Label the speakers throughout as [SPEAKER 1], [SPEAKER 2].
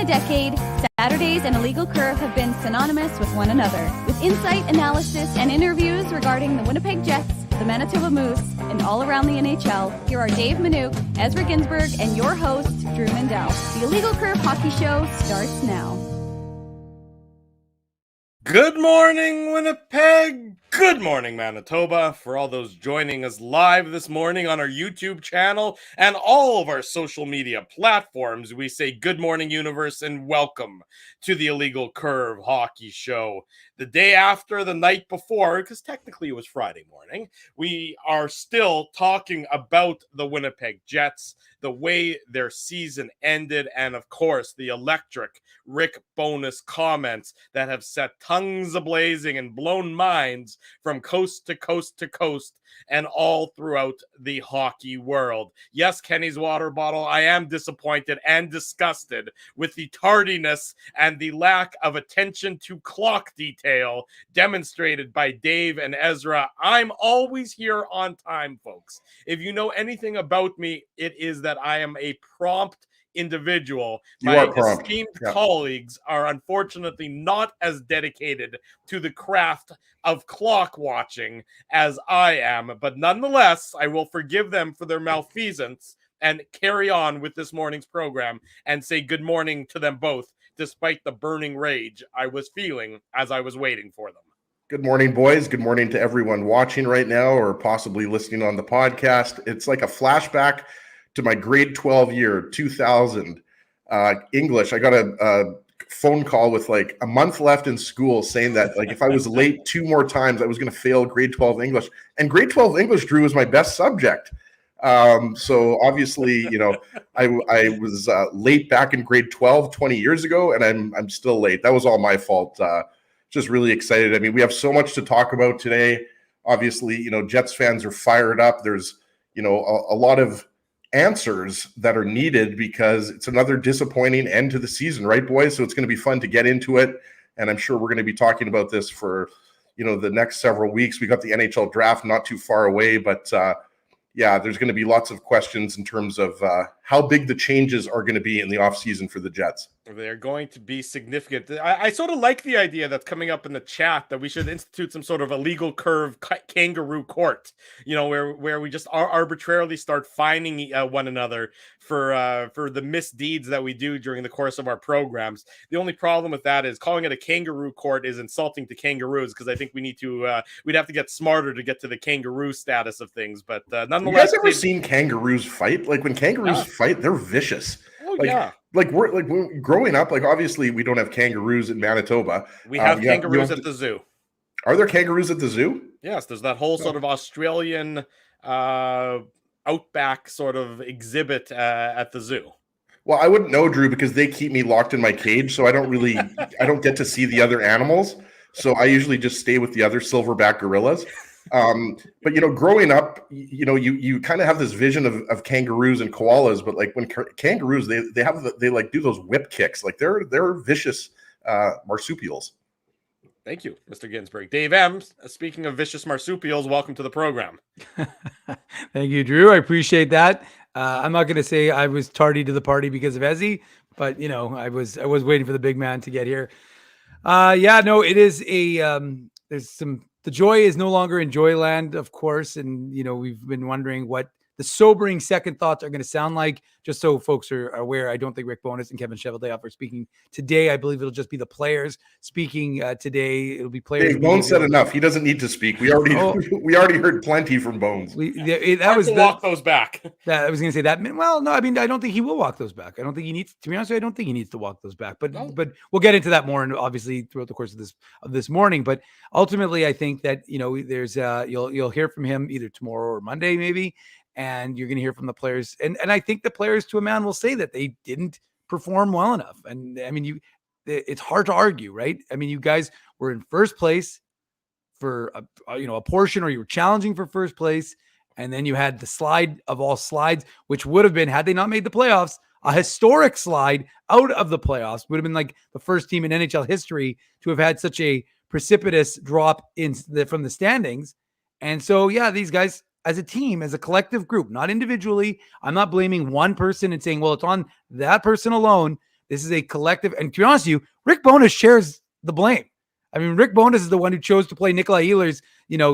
[SPEAKER 1] decade, Saturdays and Illegal Curve have been synonymous with one another. With insight, analysis, and interviews regarding the Winnipeg Jets, the Manitoba Moose, and all around the NHL, here are Dave Minuk, Ezra Ginsburg, and your host, Drew Mindell. The Illegal Curve Hockey Show starts now.
[SPEAKER 2] Good morning, Winnipeg. Good morning, Manitoba. For all those joining us live this morning on our YouTube channel and all of our social media platforms, we say good morning, universe, and welcome to the Illegal Curve Hockey Show. The day after, the night before, because technically it was Friday morning, we are still talking about the Winnipeg Jets, the way their season ended, and of course, the electric Rick Bowness comments that have set tongues ablazing and blown minds from coast to coast to coast and all throughout the hockey world. Yes, Kenny's water bottle, I am disappointed and disgusted with the tardiness and the lack of attention to clock detail demonstrated by Dave and Ezra. I'm always here on time, folks. If you know anything about me, it is that I am a prompt individual. My esteemed colleagues are unfortunately not as dedicated to the craft of clock watching as I am, but nonetheless, I will forgive them for their malfeasance and carry on with this morning's program and say good morning to them both, despite the burning rage I was feeling as I was waiting for them.
[SPEAKER 3] Good morning, boys. Good morning to everyone watching right now or possibly listening on the podcast. It's like a flashback to my grade 12 year, 2000, English. I got a phone call with like a month left in school saying that like if I was late 2 more times, I was going to fail grade 12 English. And grade 12 English, Drew, was my best subject. So obviously, you know, I was late back in grade 12 20 years ago, and I'm still late. That was all my fault. Just really excited. I mean, we have so much to talk about today. Obviously, you know, Jets fans are fired up. There's, you know, a lot of answers that are needed because it's another disappointing end to the season, right, boys? So it's going to be fun to get into it, and I'm sure we're going to be talking about this for, you know, the next several weeks. We got the NHL draft not too far away, but yeah, there's going to be lots of questions in terms of how big the changes are going to be in the offseason for the Jets.
[SPEAKER 2] They're going to be significant. I sort of like the idea that's coming up in the chat that we should institute some sort of illegal curve kangaroo court, you know, where we just arbitrarily start fining one another for the misdeeds that we do during the course of our programs. The only problem with that is calling it a kangaroo court is insulting to kangaroos, because I think we need to we'd have to get smarter to get to the kangaroo status of things. But nonetheless,
[SPEAKER 3] you guys ever seen kangaroos fight? Like when kangaroos fight, they're vicious.
[SPEAKER 2] Oh, yeah.
[SPEAKER 3] Like we're growing up, like obviously we don't have kangaroos in Manitoba.
[SPEAKER 2] We have kangaroos at the zoo.
[SPEAKER 3] Are there kangaroos at the zoo?
[SPEAKER 2] Yes, there's that whole sort of Australian outback sort of exhibit at the zoo.
[SPEAKER 3] Well, I wouldn't know, Drew, because they keep me locked in my cage, so I don't get to see the other animals. So I usually just stay with the other silverback gorillas. But you know, growing up, you know, you kind of have this vision of kangaroos and koalas, but like when kangaroos, they like do those whip kicks, like they're vicious marsupials.
[SPEAKER 2] Thank you, Mr. Ginsburg. Dave M., speaking of vicious marsupials, welcome to the program.
[SPEAKER 4] Thank you, Drew. I appreciate that. I'm not going to say I was tardy to the party because of Ezzy, but you know, I was waiting for the big man to get here. Yeah, no, it is the joy is no longer in Joyland, of course. And, you know, we've been wondering what the sobering second thoughts are going to sound like. Just so folks are aware, I don't think Rick Bowness and Kevin Cheveldayoff are speaking today. I believe it'll just be the players speaking today. It'll be players.
[SPEAKER 3] Dave Bones said enough. He doesn't need to speak. We already heard plenty from Bones.
[SPEAKER 2] Walk those back.
[SPEAKER 4] I was going to say that. Well, no, I mean, I don't think he will walk those back. I don't think he needs. To be honest, I don't think he needs to walk those back. But we'll get into that more, and obviously throughout the course of this morning. But ultimately, I think that, you know, there's you'll hear from him either tomorrow or Monday, maybe. And you're going to hear from the players. And I think the players to a man will say that they didn't perform well enough. And I mean, it's hard to argue, right? I mean, you guys were in first place for a portion, or you were challenging for first place. And then you had the slide of all slides, which would have been, had they not made the playoffs, a historic slide out of the playoffs. Would have been like the first team in NHL history to have had such a precipitous drop from the standings. And so, yeah, these guys, as a team, as a collective group, not individually. I'm not blaming one person and saying, well, it's on that person alone, This is a collective. And to be honest with you, Rick Bowness shares the blame. I mean, Rick Bowness is the one who chose to play Nikolai Ehlers,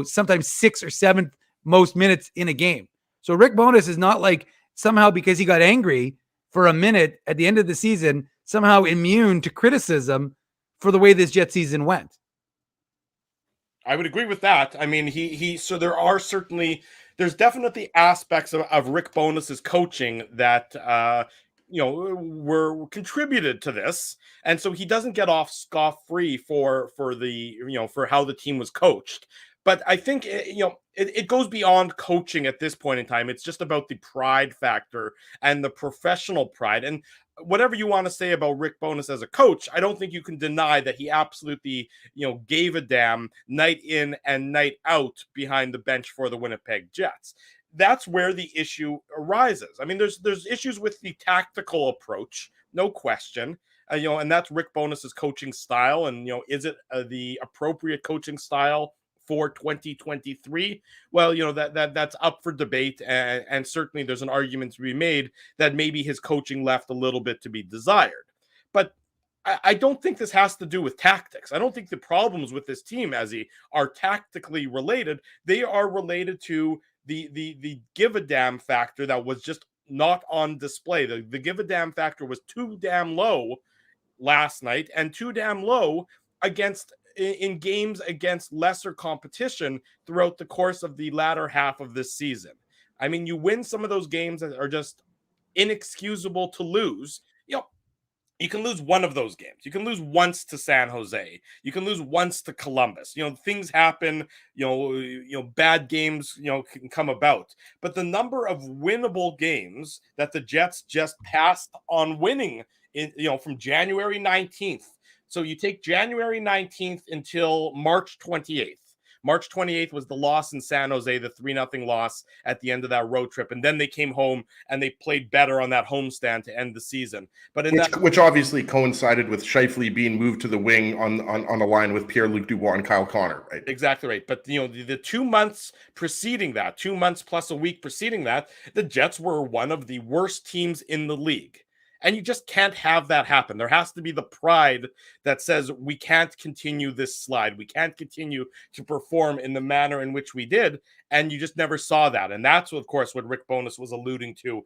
[SPEAKER 4] sometimes 6th or 7th most minutes in a game. So Rick Bowness is not like somehow because he got angry for a minute at the end of the season, somehow immune to criticism for the way this Jet season went.
[SPEAKER 2] I would agree with that. I mean, so there's definitely aspects of Rick Bowness's coaching that, were contributed to this. And so he doesn't get off scot-free for how the team was coached. But I think, it goes beyond coaching at this point in time. It's just about the pride factor and the professional pride. And whatever you want to say about Rick Bowness as a coach, I don't think you can deny that he absolutely, gave a damn night in and night out behind the bench for the Winnipeg Jets. That's where the issue arises. I mean, there's issues with the tactical approach, no question. And that's Rick Bowness's coaching style. And, is it the appropriate coaching style for 2023? Well, that's up for debate, and certainly there's an argument to be made that maybe his coaching left a little bit to be desired. But I don't think this has to do with tactics. I don't think the problems with this team, Ezzy, are tactically related. They are related to the give a damn factor that was just not on display. The give a damn factor was too damn low last night and too damn low in games against lesser competition throughout the course of the latter half of this season. I mean, you win some of those games that are just inexcusable to lose. You can lose one of those games. You can lose once to San Jose. You can lose once to Columbus. Things happen. Bad games, can come about. But the number of winnable games that the Jets just passed on winning from January 19th. So you take January 19th until March 28th. March 28th was the loss in San Jose, the 3-0 loss at the end of that road trip. And then they came home and they played better on that homestand to end the season. But
[SPEAKER 3] which obviously coincided with Scheifele being moved to the wing on the line with Pierre-Luc Dubois and Kyle Connor, right?
[SPEAKER 2] Exactly right. But, the 2 months preceding that, 2 months plus a week preceding that, the Jets were one of the worst teams in the league. And you just can't have that happen. There has to be the pride that says we can't continue this slide. We can't continue to perform in the manner in which we did. And you just never saw that. And that's, of course, what Rick Bowness was alluding to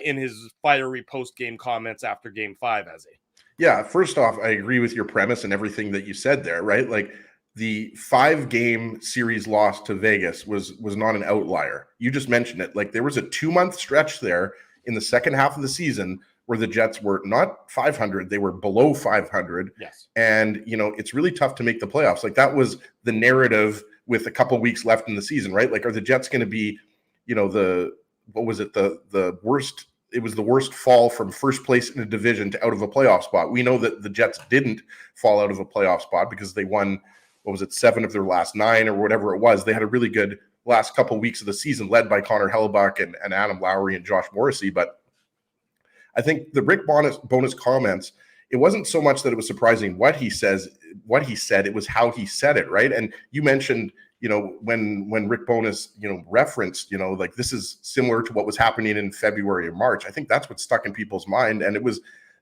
[SPEAKER 2] in his fiery post-game comments after Game 5, Ezzy.
[SPEAKER 3] Yeah, first off, I agree with your premise and everything that you said there, right? Like the 5-game series loss to Vegas was not an outlier. You just mentioned it. Like there was a 2-month stretch there in the second half of the season where the Jets were not 500, they were below 500.
[SPEAKER 2] Yes.
[SPEAKER 3] And, it's really tough to make the playoffs. Like that was the narrative with a couple weeks left in the season, right? Like, are the Jets going to be, the worst? It was the worst fall from first place in a division to out of a playoff spot. We know that the Jets didn't fall out of a playoff spot because they won, 7 of their last 9 or whatever it was. They had a really good last couple weeks of the season led by Connor Hellebuyck and Adam Lowry and Josh Morrissey. But I think the Rick Bowness comments, it wasn't so much that it was surprising what he said, it was how he said it, right? And you mentioned, when Rick Bowness, referenced, like this is similar to what was happening in February or March. I think that's what stuck in people's mind. And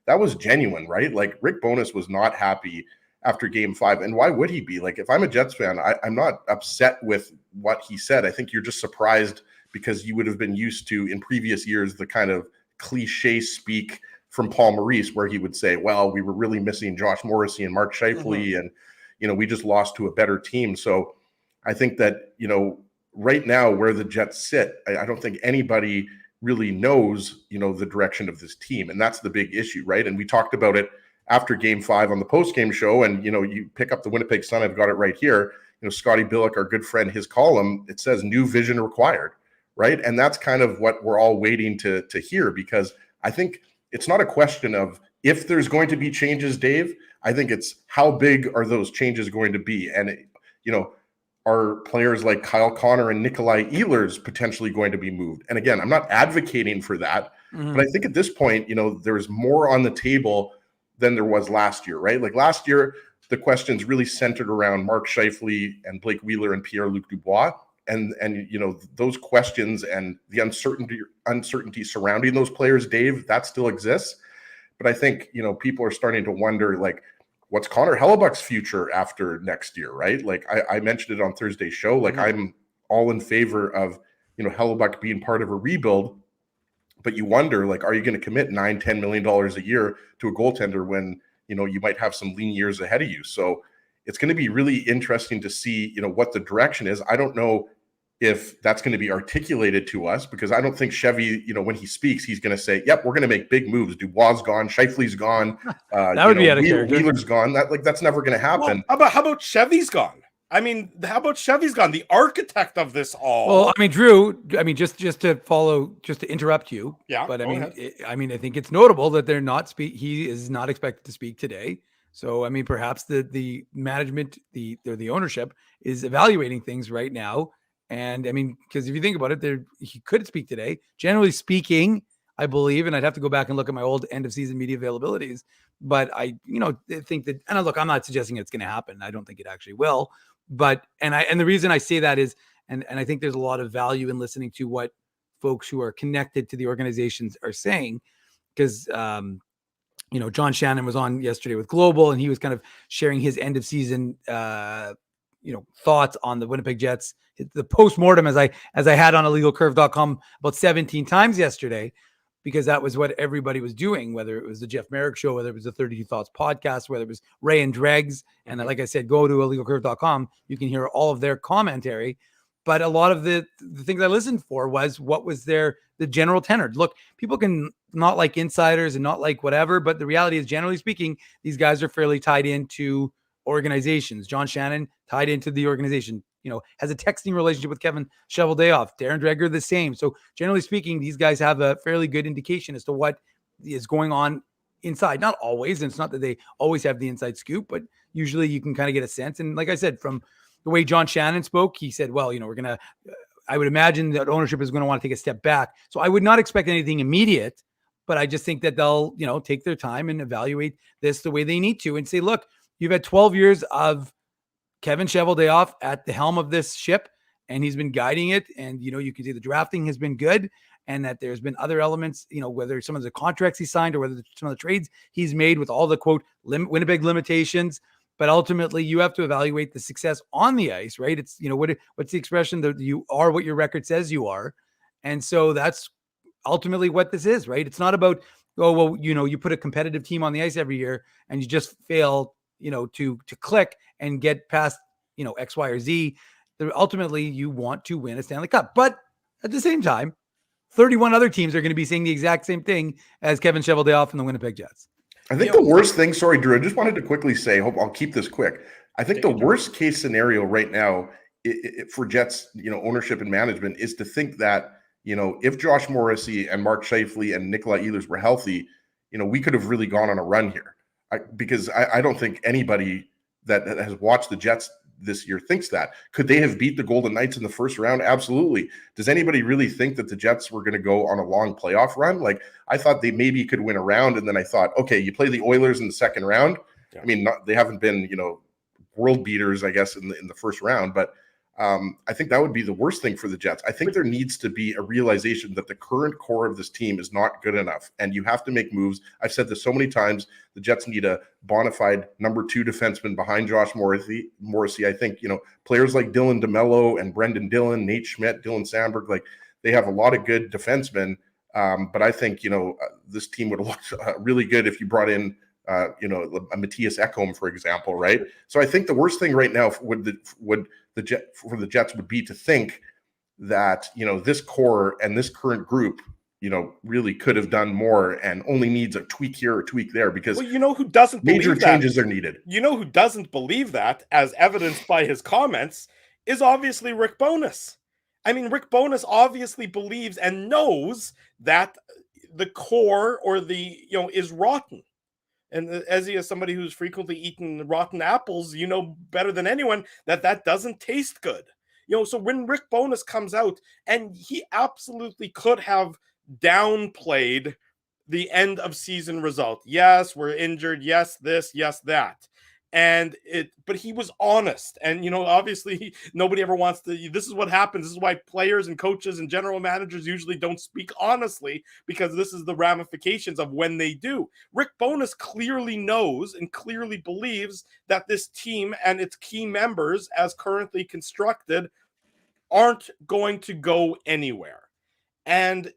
[SPEAKER 3] that was genuine, right? Like Rick Bowness was not happy after Game 5. And why would he be? Like, if I'm a Jets fan, I'm not upset with what he said. I think you're just surprised because you would have been used to in previous years, the kind of cliche speak from Paul Maurice where he would say, well, we were really missing Josh Morrissey and Mark Scheifele and, we just lost to a better team. So I think that, right now where the Jets sit, I don't think anybody really knows, the direction of this team. And that's the big issue, right? And we talked about it after Game 5 on the post-game show. And, you pick up the Winnipeg Sun, I've got it right here. Scotty Billick, our good friend, his column, it says new vision required. Right. And that's kind of what we're all waiting to hear, because I think it's not a question of if there's going to be changes, Dave. I think it's how big are those changes going to be? And, are players like Kyle Connor and Nikolai Ehlers potentially going to be moved? And again, I'm not advocating for that, but I think at this point, there's more on the table than there was last year, right? Like last year, the questions really centered around Mark Scheifele and Blake Wheeler and Pierre-Luc Dubois. And those questions and the uncertainty surrounding those players, Dave, that still exists. But I think, people are starting to wonder, like, what's Connor Hellebuyck's future after next year, right? Like I mentioned it on Thursday's show. Like I'm all in favor of, Hellebuyck being part of a rebuild. But you wonder, like, are you going to commit $9-10 million a year to a goaltender when, you might have some lean years ahead of you? So it's going to be really interesting to see, what the direction is. I don't know if that's going to be articulated to us, because I don't think Chevy, when he speaks, he's going to say, yep, we're going to make big moves. Dubois gone, Scheifele's gone.
[SPEAKER 4] That would be out of character.
[SPEAKER 3] Wheeler's gone. That's never going to happen.
[SPEAKER 2] Well, how about Chevy's gone? I mean, how about Chevy's gone? The architect of this all.
[SPEAKER 4] Well, I mean, Drew, just to interrupt you.
[SPEAKER 2] Yeah.
[SPEAKER 4] But I think it's notable that he is not expected to speak today. So, I mean, perhaps the management, the ownership is evaluating things right now. And I mean, because if you think about it, he could speak today. Generally speaking, I believe, and I'd have to go back and look at my old end of season media availabilities, but I think that, and look, I'm not suggesting it's going to happen. I don't think it actually will. But and the reason I say that is, and I think there's a lot of value in listening to what folks who are connected to the organizations are saying, because John Shannon was on yesterday with Global, and he was kind of sharing his end of season thoughts on the Winnipeg Jets, the post-mortem, as I had on illegalcurve.com about 17 times yesterday, because that was what everybody was doing, whether it was the Jeff Merrick show, whether it was the 32 Thoughts podcast, whether it was Ray and Dregs. And like I said, go to illegalcurve.com. You can hear all of their commentary. But a lot of the things I listened for was what was the general tenor. Look, people can not like insiders and not like whatever, but the reality is, generally speaking, these guys are fairly tied into organizations. John Shannon tied into the organization, has a texting relationship with Kevin Cheveldayoff, Darren Dreger, the same. So generally speaking, these guys have a fairly good indication as to what is going on inside. Not always, and it's not that they always have the inside scoop, but usually you can kind of get a sense. And like I said, from the way John Shannon spoke, he said, well, I would imagine that ownership is going to want to take a step back. So I would not expect anything immediate, but I just think that they'll, take their time and evaluate this the way they need to and say, look, you've had 12 years of Kevin Cheveldayoff at the helm of this ship, and he's been guiding it. And, you can see the drafting has been good, and that there's been other elements, whether some of the contracts he signed or whether some of the trades he's made with all the quote Winnipeg limitations. But ultimately, you have to evaluate the success on the ice, right? It's, what's the expression that you are what your record says you are. And so that's ultimately what this is, right? It's not about, oh, well, you put a competitive team on the ice every year and you just fail to click and get past, X, Y, or Z. Ultimately, you want to win a Stanley Cup. But at the same time, 31 other teams are going to be saying the exact same thing as Kevin Cheveldayoff and the Winnipeg Jets.
[SPEAKER 3] I think the worst thing, sorry, Drew, I just wanted to quickly say, hope I'll keep this quick. I think the worst case scenario right now for Jets, ownership and management is to think that, if Josh Morrissey and Mark Scheifele and Nikolai Ehlers were healthy, we could have really gone on a run here. Because I don't think anybody that has watched the Jets this year thinks that. Could they have beat the Golden Knights in the first round? Absolutely. Does anybody really think that the Jets were going to go on a long playoff run? Like, I thought they maybe could win a round, and then I thought, okay, you play the Oilers in the second round. Yeah. I mean, they haven't been, world beaters, I guess, in the first round, but I think that would be the worst thing for the Jets. I think there needs to be a realization that the current core of this team is not good enough, and you have to make moves. I've said this so many times. The Jets need a bona fide number 2 defenseman behind Josh Morrissey. I think, players like Dylan DeMello and Brendan Dillon, Nate Schmidt, Dylan Sandberg, like, they have a lot of good defensemen. But I think, this team would have looked really good if you brought in a Matthias Ekholm, for example, right? So I think the worst thing right now for the Jets would be to think that, this core and this current group, really could have done more and only needs a tweak here or tweak there, because
[SPEAKER 2] who doesn't
[SPEAKER 3] major changes are needed.
[SPEAKER 2] Who doesn't believe that, as evidenced by his comments, is obviously Rick Bowness. I mean, Rick Bowness obviously believes and knows that the core or is rotten. And as he is somebody who's frequently eaten rotten apples, better than anyone that doesn't taste good. So when Rick Bowness comes out, and he absolutely could have downplayed the end of season result. Yes, we're injured. Yes, this, yes, that. But he was honest, and obviously nobody ever wants to. This is what happens. This is why players and coaches and general managers usually don't speak honestly, because this is the ramifications of when they do. Rick Bowness clearly knows and clearly believes that this team and its key members, as currently constructed, aren't going to go anywhere. And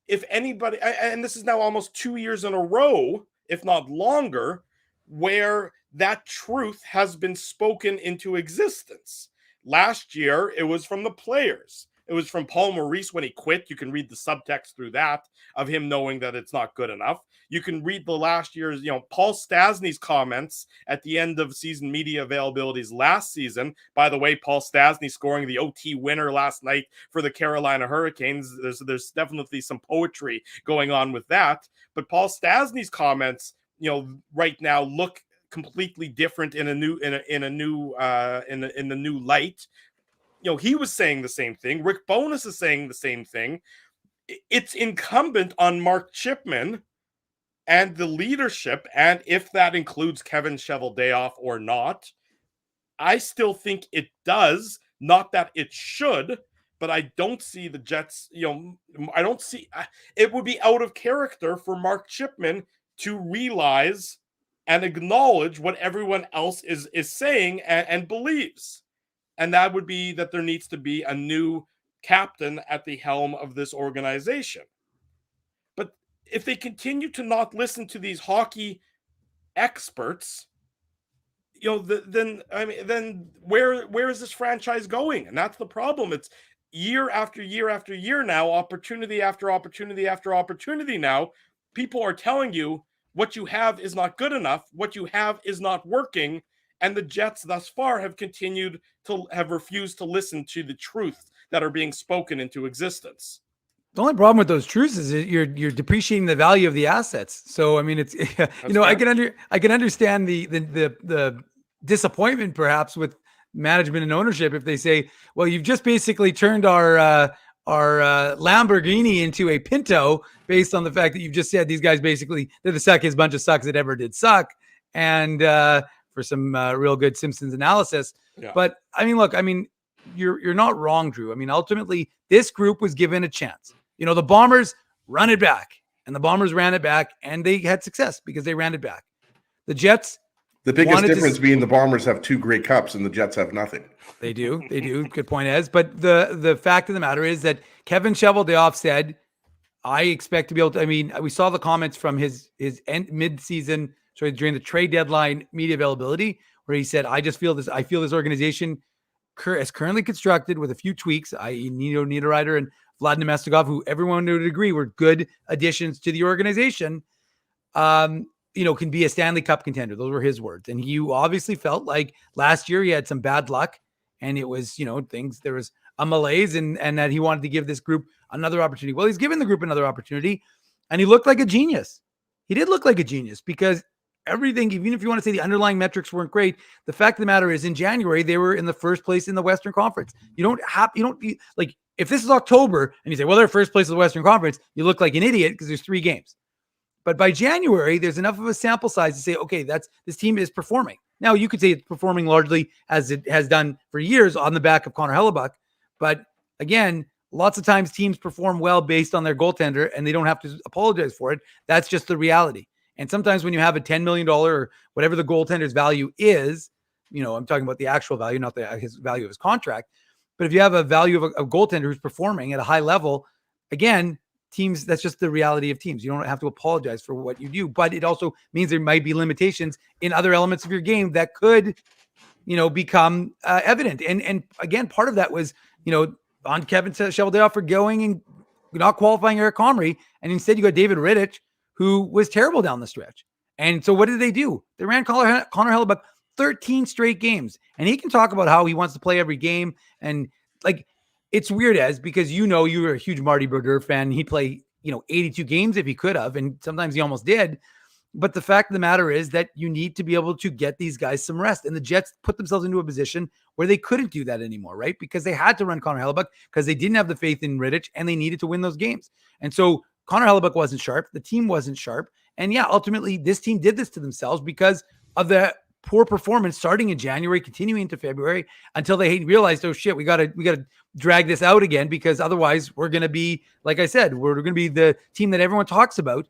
[SPEAKER 2] if anybody, and this is now almost 2 years in a row, if not longer, where that truth has been spoken into existence. Last year, it was from the players. It was from Paul Maurice when he quit. You can read the subtext through that of him knowing that it's not good enough. You can read the last year's, Paul Stastny's comments at the end of season media availabilities last season. By the way, Paul Stastny scoring the OT winner last night for the Carolina Hurricanes. There's definitely some poetry going on with that. But Paul Stastny's comments, right now look completely different in the new light. He was saying the same thing. Rick Bowness is saying the same thing. It's incumbent on Mark Chipman and the leadership, and if that includes Kevin Cheveldayoff or not, I still think it does. Not that it should, but I don't see the Jets. I don't see. It would be out of character for Mark Chipman to realize and acknowledge what everyone else is saying and believes. And that would be that there needs to be a new captain at the helm of this organization. But if they continue to not listen to these hockey experts, then where is this franchise going? And that's the problem. It's year after year after year now, opportunity after opportunity after opportunity now. People are telling you what you have is not good enough. What you have is not working. And the Jets thus far have refused to listen to the truth that are being spoken into existence.
[SPEAKER 4] The only problem with those truths is that you're depreciating the value of the assets. So, I mean, it's, I can understand the disappointment perhaps with management and ownership if they say, well, you've just basically turned our Lamborghini into a Pinto based on the fact that you've just said these guys basically they're the suckiest bunch of sucks that ever did suck, and for some real good Simpsons analysis.
[SPEAKER 2] Yeah.
[SPEAKER 4] But I mean, look, you're not wrong, Drew. I mean, ultimately this group was given a chance. The Bombers run it back, and the Bombers ran it back, and they had success because they ran it back. The Jets.
[SPEAKER 3] The biggest difference being the Bombers have 2 Grey Cups and the Jets have nothing.
[SPEAKER 4] They do. Good point, Ez. But the fact of the matter is that Kevin Cheveldayoff said, I expect to be able to, we saw the comments from his mid-season, during the trade deadline media availability, where he said, I feel this organization is currently constructed with a few tweaks, i.e. Nino Niederreiter and Vlad Nemestikov, who everyone would agree were good additions to the organization, can be a Stanley Cup contender. Those were his words. And he obviously felt like last year he had some bad luck, and it was, there was a malaise, and that he wanted to give this group another opportunity. Well, he's given the group another opportunity, and he looked like a genius. He did look like a genius because everything, even if you want to say the underlying metrics weren't great, the fact of the matter is in January, they were in the first place in the Western Conference. If this is October and you say, well, they're first place in the Western Conference, you look like an idiot because there's 3 games. But by January, there's enough of a sample size to say, okay, this team is performing. Now, you could say it's performing largely as it has done for years on the back of Connor Hellebuyck. But again, lots of times teams perform well based on their goaltender, and they don't have to apologize for it. That's just the reality. And sometimes when you have a $10 million or whatever the goaltender's value is, I'm talking about the actual value, not his value of his contract. But if you have a value of a goaltender who's performing at a high level, again, teams, that's just the reality of teams. You don't have to apologize for what you do, but it also means there might be limitations in other elements of your game that could, become evident. And again, part of that was, on Kevin Cheveldayoff for going and not qualifying Eric Comrie. And instead you got David Rittich, who was terrible down the stretch. And so what did they do? They ran Connor Hellebuyck 13 straight games. And he can talk about how he wants to play every game. And it's weird, Ez, because you were a huge Marty Biron fan. He'd play, 82 games if he could have, and sometimes he almost did. But the fact of the matter is that you need to be able to get these guys some rest. And the Jets put themselves into a position where they couldn't do that anymore, right? Because they had to run Connor Hellebuyck because they didn't have the faith in Rittich, and they needed to win those games. And so Connor Hellebuyck wasn't sharp. The team wasn't sharp. And yeah, ultimately this team did this to themselves because of the poor performance starting in January, continuing into February until they realized, oh shit, we gotta drag this out again, because otherwise we're gonna be, like I said, we're gonna be the team that everyone talks about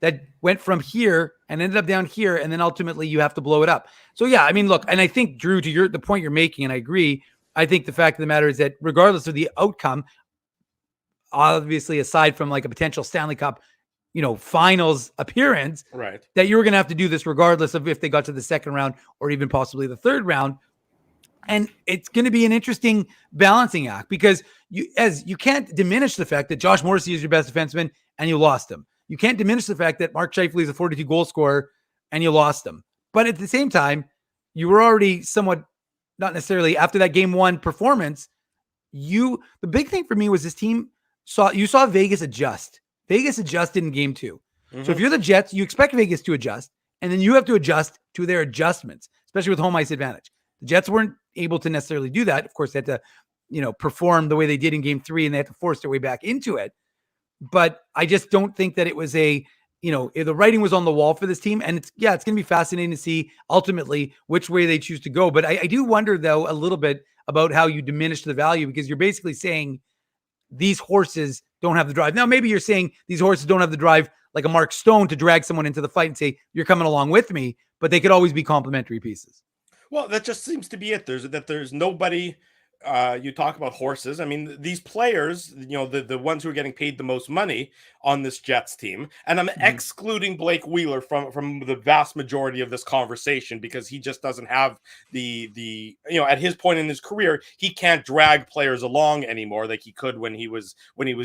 [SPEAKER 4] that went from here and ended up down here, and then ultimately you have to blow it up. So yeah, I mean, look, and I think, Drew, to the point you're making, and I agree, I think the fact of the matter is that regardless of the outcome, obviously aside from like a potential Stanley Cup, finals appearance,
[SPEAKER 2] right,
[SPEAKER 4] that you were going to have to do this regardless of if they got to the second round or even possibly the third round. And it's going to be an interesting balancing act, because you can't diminish the fact that Josh Morrissey is your best defenseman and you lost him. You can't diminish the fact that Mark Scheifele is a 42 goal scorer and you lost him. But at the same time, you were already somewhat, not necessarily after that game one performance, the big thing for me was this team saw Vegas adjust. Vegas adjusted in game two. So if you're the Jets, you expect Vegas to adjust, and then you have to adjust to their adjustments, especially with home ice advantage. The Jets weren't able to necessarily do that. Of course, they had to, perform the way they did in game three, and they had to force their way back into it. But I just don't think that it was the writing was on the wall for this team. And it's going to be fascinating to see ultimately which way they choose to go. But I do wonder, though, a little bit about how you diminish the value, because you're basically saying these horses don't have the drive. Now, maybe you're saying these horses don't have the drive like a Mark Stone to drag someone into the fight and say, you're coming along with me, but they could always be complementary pieces.
[SPEAKER 2] Well, that just seems to be it. There's nobody. You talk about horses. I mean, these players, the ones who are getting paid the most money on this Jets team, and I'm excluding Blake Wheeler from the vast majority of this conversation, because he just doesn't have the at his point in his career, he can't drag players along anymore like he could when he was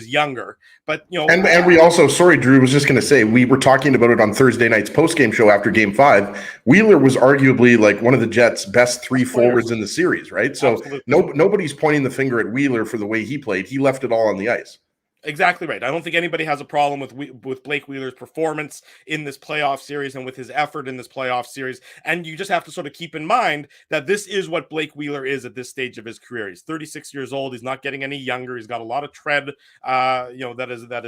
[SPEAKER 2] younger. But
[SPEAKER 3] and we also, sorry, Drew, was just going to say, we were talking about it on Thursday night's post-game show after Game 5. Wheeler was arguably like one of the Jets' best three forwards in the series, right? So nobody's pointing the finger at Wheeler for the way he played. He left it all on the ice.
[SPEAKER 2] Exactly right. I don't think anybody has a problem with Blake Wheeler's performance in this playoff series and with his effort in this playoff series. And you just have to sort of keep in mind that this is what Blake Wheeler is at this stage of his career. He's 36 years old. He's not getting any younger. He's got a lot of tread, that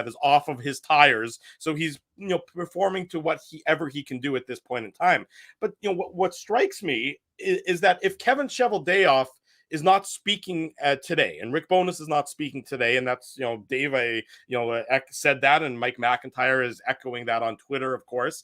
[SPEAKER 2] is off of his tires. So he's performing to whatever he can do at this point in time. But what strikes me is that if Kevin Cheveldayoff is not speaking today, and Rick Bowness is not speaking today, and that's Dave said that, and Mike McIntyre is echoing that on Twitter, of course.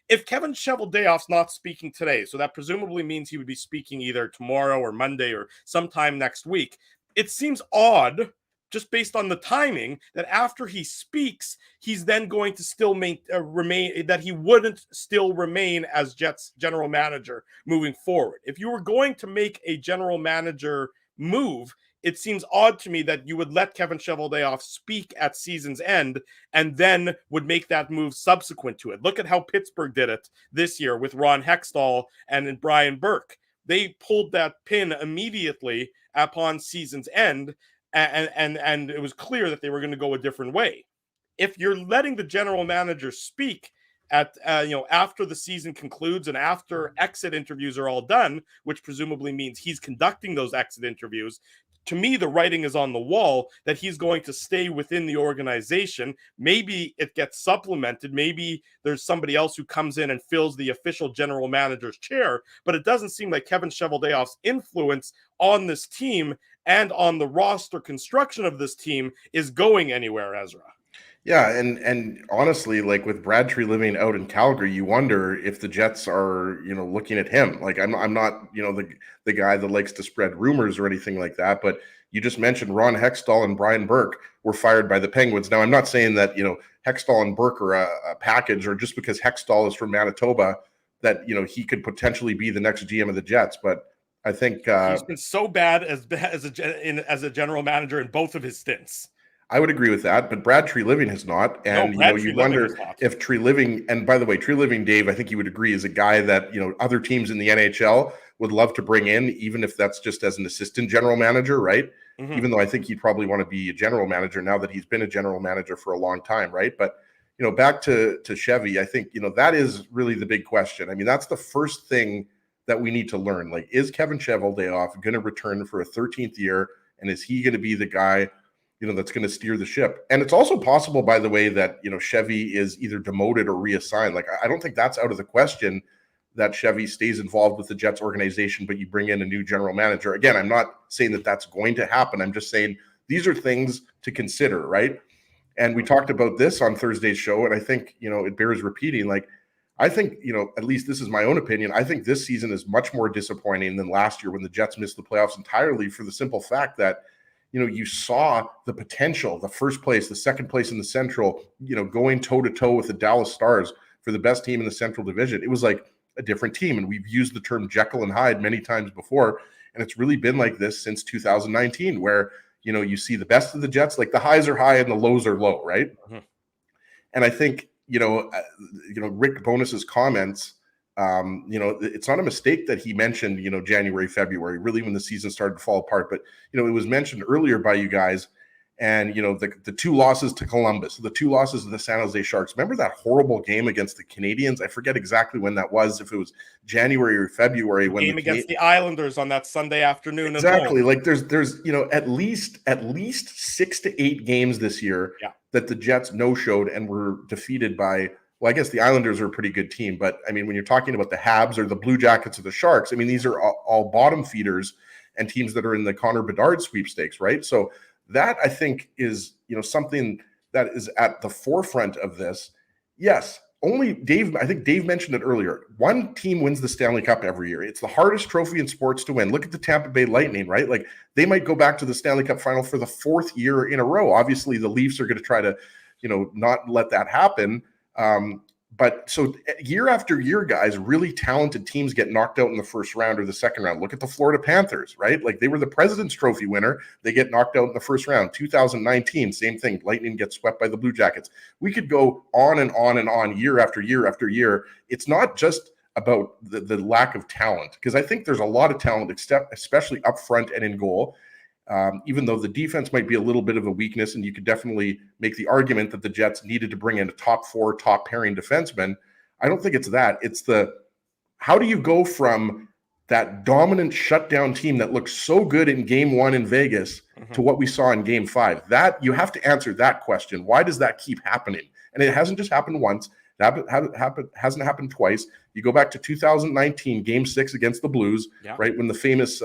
[SPEAKER 2] If Kevin Cheveldayoff's not speaking today, so that presumably means he would be speaking either tomorrow or Monday or sometime next week. It seems odd, just based on the timing, that after he speaks, he's then going to still remain, that he wouldn't still remain as Jets general manager moving forward. If you were going to make a general manager move, it seems odd to me that you would let Kevin Cheveldayoff speak at season's end and then would make that move subsequent to it. Look at how Pittsburgh did it this year with Ron Hextall and Brian Burke. They pulled that pin immediately upon season's end, and it was clear that they were going to go a different way. If you're letting the general manager speak at after the season concludes and after exit interviews are all done, which presumably means he's conducting those exit interviews, to me, the writing is on the wall that he's going to stay within the organization. Maybe it gets supplemented. Maybe there's somebody else who comes in and fills the official general manager's chair, but it doesn't seem like Kevin Cheveldayoff's influence on this team and on the roster construction of this team is going anywhere, Ezra.
[SPEAKER 3] Yeah, and honestly, like with Brad Treliving out in Calgary, you wonder if the Jets are, looking at him. Like I'm not, the guy that likes to spread rumors or anything like that, but you just mentioned Ron Hextall and Brian Burke were fired by the Penguins. Now, I'm not saying that, Hextall and Burke are a package, or just because Hextall is from Manitoba that, he could potentially be the next GM of the Jets, but I think
[SPEAKER 2] he's been so bad as a general manager in both of his stints.
[SPEAKER 3] I would agree with that, but Brad Treliving has not. And, you wonder if Treliving, and by the way, Treliving, Dave, I think you would agree, is a guy that, other teams in the NHL would love to bring in, even if that's just as an assistant general manager, right? Mm-hmm. Even though I think he'd probably want to be a general manager now that he's been a general manager for a long time, right? But, back to Chevy, I think, that is really the big question. I mean, that's the first thing that we need to learn. Like, is Kevin Cheveldayoff going to return for a 13th year? And is he going to be the guy that's going to steer the ship? And it's also possible, by the way, that, Chevy is either demoted or reassigned. Like, I don't think that's out of the question, that Chevy stays involved with the Jets organization, but you bring in a new general manager. Again, I'm not saying that that's going to happen. I'm just saying these are things to consider, right? And we talked about this on Thursday's show, and I think, it bears repeating. Like, I think, at least this is my own opinion, I think this season is much more disappointing than last year when the Jets missed the playoffs entirely, for the simple fact that, you saw the potential, the first place, the second place in the Central, going toe-to-toe with the Dallas Stars for the best team in the Central Division. It was like a different team, and we've used the term Jekyll and Hyde many times before, and it's really been like this since 2019, where you see the best of the Jets, like the highs are high and the lows are low, right? Mm-hmm. And I think Rick Bonus's comments, it's not a mistake that he mentioned January, February, really when the season started to fall apart, but it was mentioned earlier by you guys. And, the two losses to Columbus, the two losses to the San Jose Sharks. Remember that horrible game against the Canadians? I forget exactly when that was, if it was January or February. When
[SPEAKER 2] game against the Islanders on that Sunday afternoon.
[SPEAKER 3] Exactly. Like there's at least 6 to 8 games this year that the Jets no-showed and were defeated by, well, I guess the Islanders are a pretty good team. But, I mean, when you're talking about the Habs or the Blue Jackets or the Sharks, I mean, these are all bottom feeders and teams that are in the Connor Bedard sweepstakes, right? So that, I think, is something that is at the forefront of this. Yes, I think Dave mentioned it earlier. One team wins the Stanley Cup every year. It's the hardest trophy in sports to win. Look at the Tampa Bay Lightning, right? Like, they might go back to the Stanley Cup final for the 4th year in a row. Obviously, the Leafs are going to try to, not let that happen. But so year after year, guys, really talented teams get knocked out in the first round or the second round. Look at the Florida Panthers, right? Like, they were the President's Trophy winner. They get knocked out in the first round. 2019, same thing. Lightning gets swept by the Blue Jackets. We could go on and on and on year after year after year. It's not just about the lack of talent, because I think there's a lot of talent, especially up front and in goal. Even though the defense might be a little bit of a weakness, and you could definitely make the argument that the Jets needed to bring in a top 4, top pairing defenseman. I don't think it's that. It's how do you go from that dominant shutdown team that looked so good in Game 1 in Vegas to what we saw in Game 5? That you have to answer that question. Why does that keep happening? And it hasn't just happened once. It hasn't happened twice. You go back to 2019, Game 6 against the Blues, right? When the famous,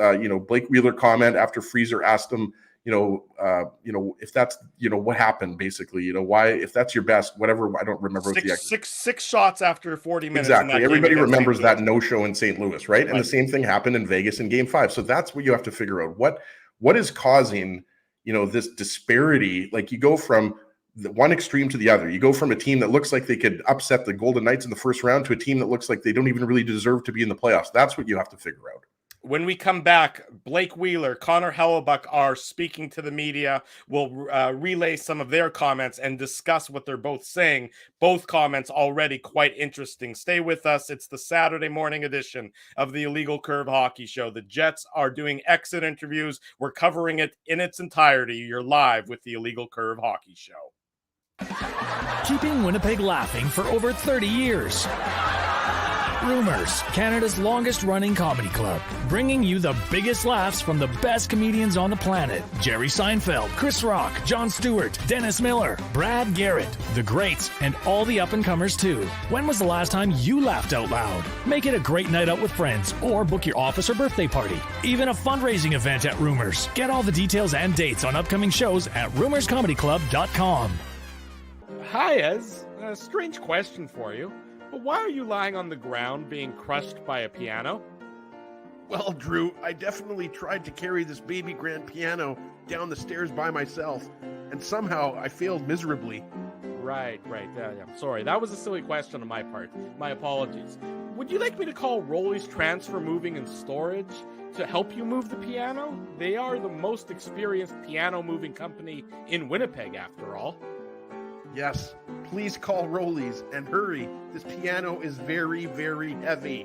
[SPEAKER 3] Blake Wheeler comment after Freezer asked him, if that's, what happened, basically, why, if that's your best, whatever. I don't remember
[SPEAKER 2] six shots after 40 minutes.
[SPEAKER 3] Exactly. Everybody remembers that no-show in St. Louis, right? And the same thing happened in Vegas in Game 5. So that's what you have to figure out. What is causing, this disparity? Like, you go from the one extreme to the other. You go from a team that looks like they could upset the Golden Knights in the first round to a team that looks like they don't even really deserve to be in the playoffs. That's what you have to figure out.
[SPEAKER 2] When we come back, Blake Wheeler, Connor Hellebuyck are speaking to the media. We'll relay some of their comments and discuss what they're both saying. Both comments already quite interesting. Stay with us. It's the Saturday morning edition of the Illegal Curve Hockey Show. The Jets are doing exit interviews. We're covering it in its entirety. You're live with the Illegal Curve Hockey Show.
[SPEAKER 5] Keeping Winnipeg laughing for over 30 years. Rumors, Canada's longest-running comedy club, bringing you the biggest laughs from the best comedians on the planet. Jerry Seinfeld, Chris Rock, Jon Stewart, Dennis Miller, Brad Garrett, the greats, and all the up-and-comers too. When was the last time you laughed out loud? Make it a great night out with friends, or book your office or birthday party. Even a fundraising event at Rumors. Get all the details and dates on upcoming shows at rumorscomedyclub.com.
[SPEAKER 2] Hi, Ez. A strange question for you. But why are you lying on the ground being crushed by a piano?
[SPEAKER 6] Well, Drew, I definitely tried to carry this baby grand piano down the stairs by myself, and somehow I failed miserably.
[SPEAKER 2] Right. Yeah. Sorry, that was a silly question on my part. My apologies. Would you like me to call Rolly's Transfer Moving and Storage to help you move the piano? They are the most experienced piano moving company in Winnipeg, after all.
[SPEAKER 6] Yes, please call Rolly's and hurry. This piano is very, very heavy.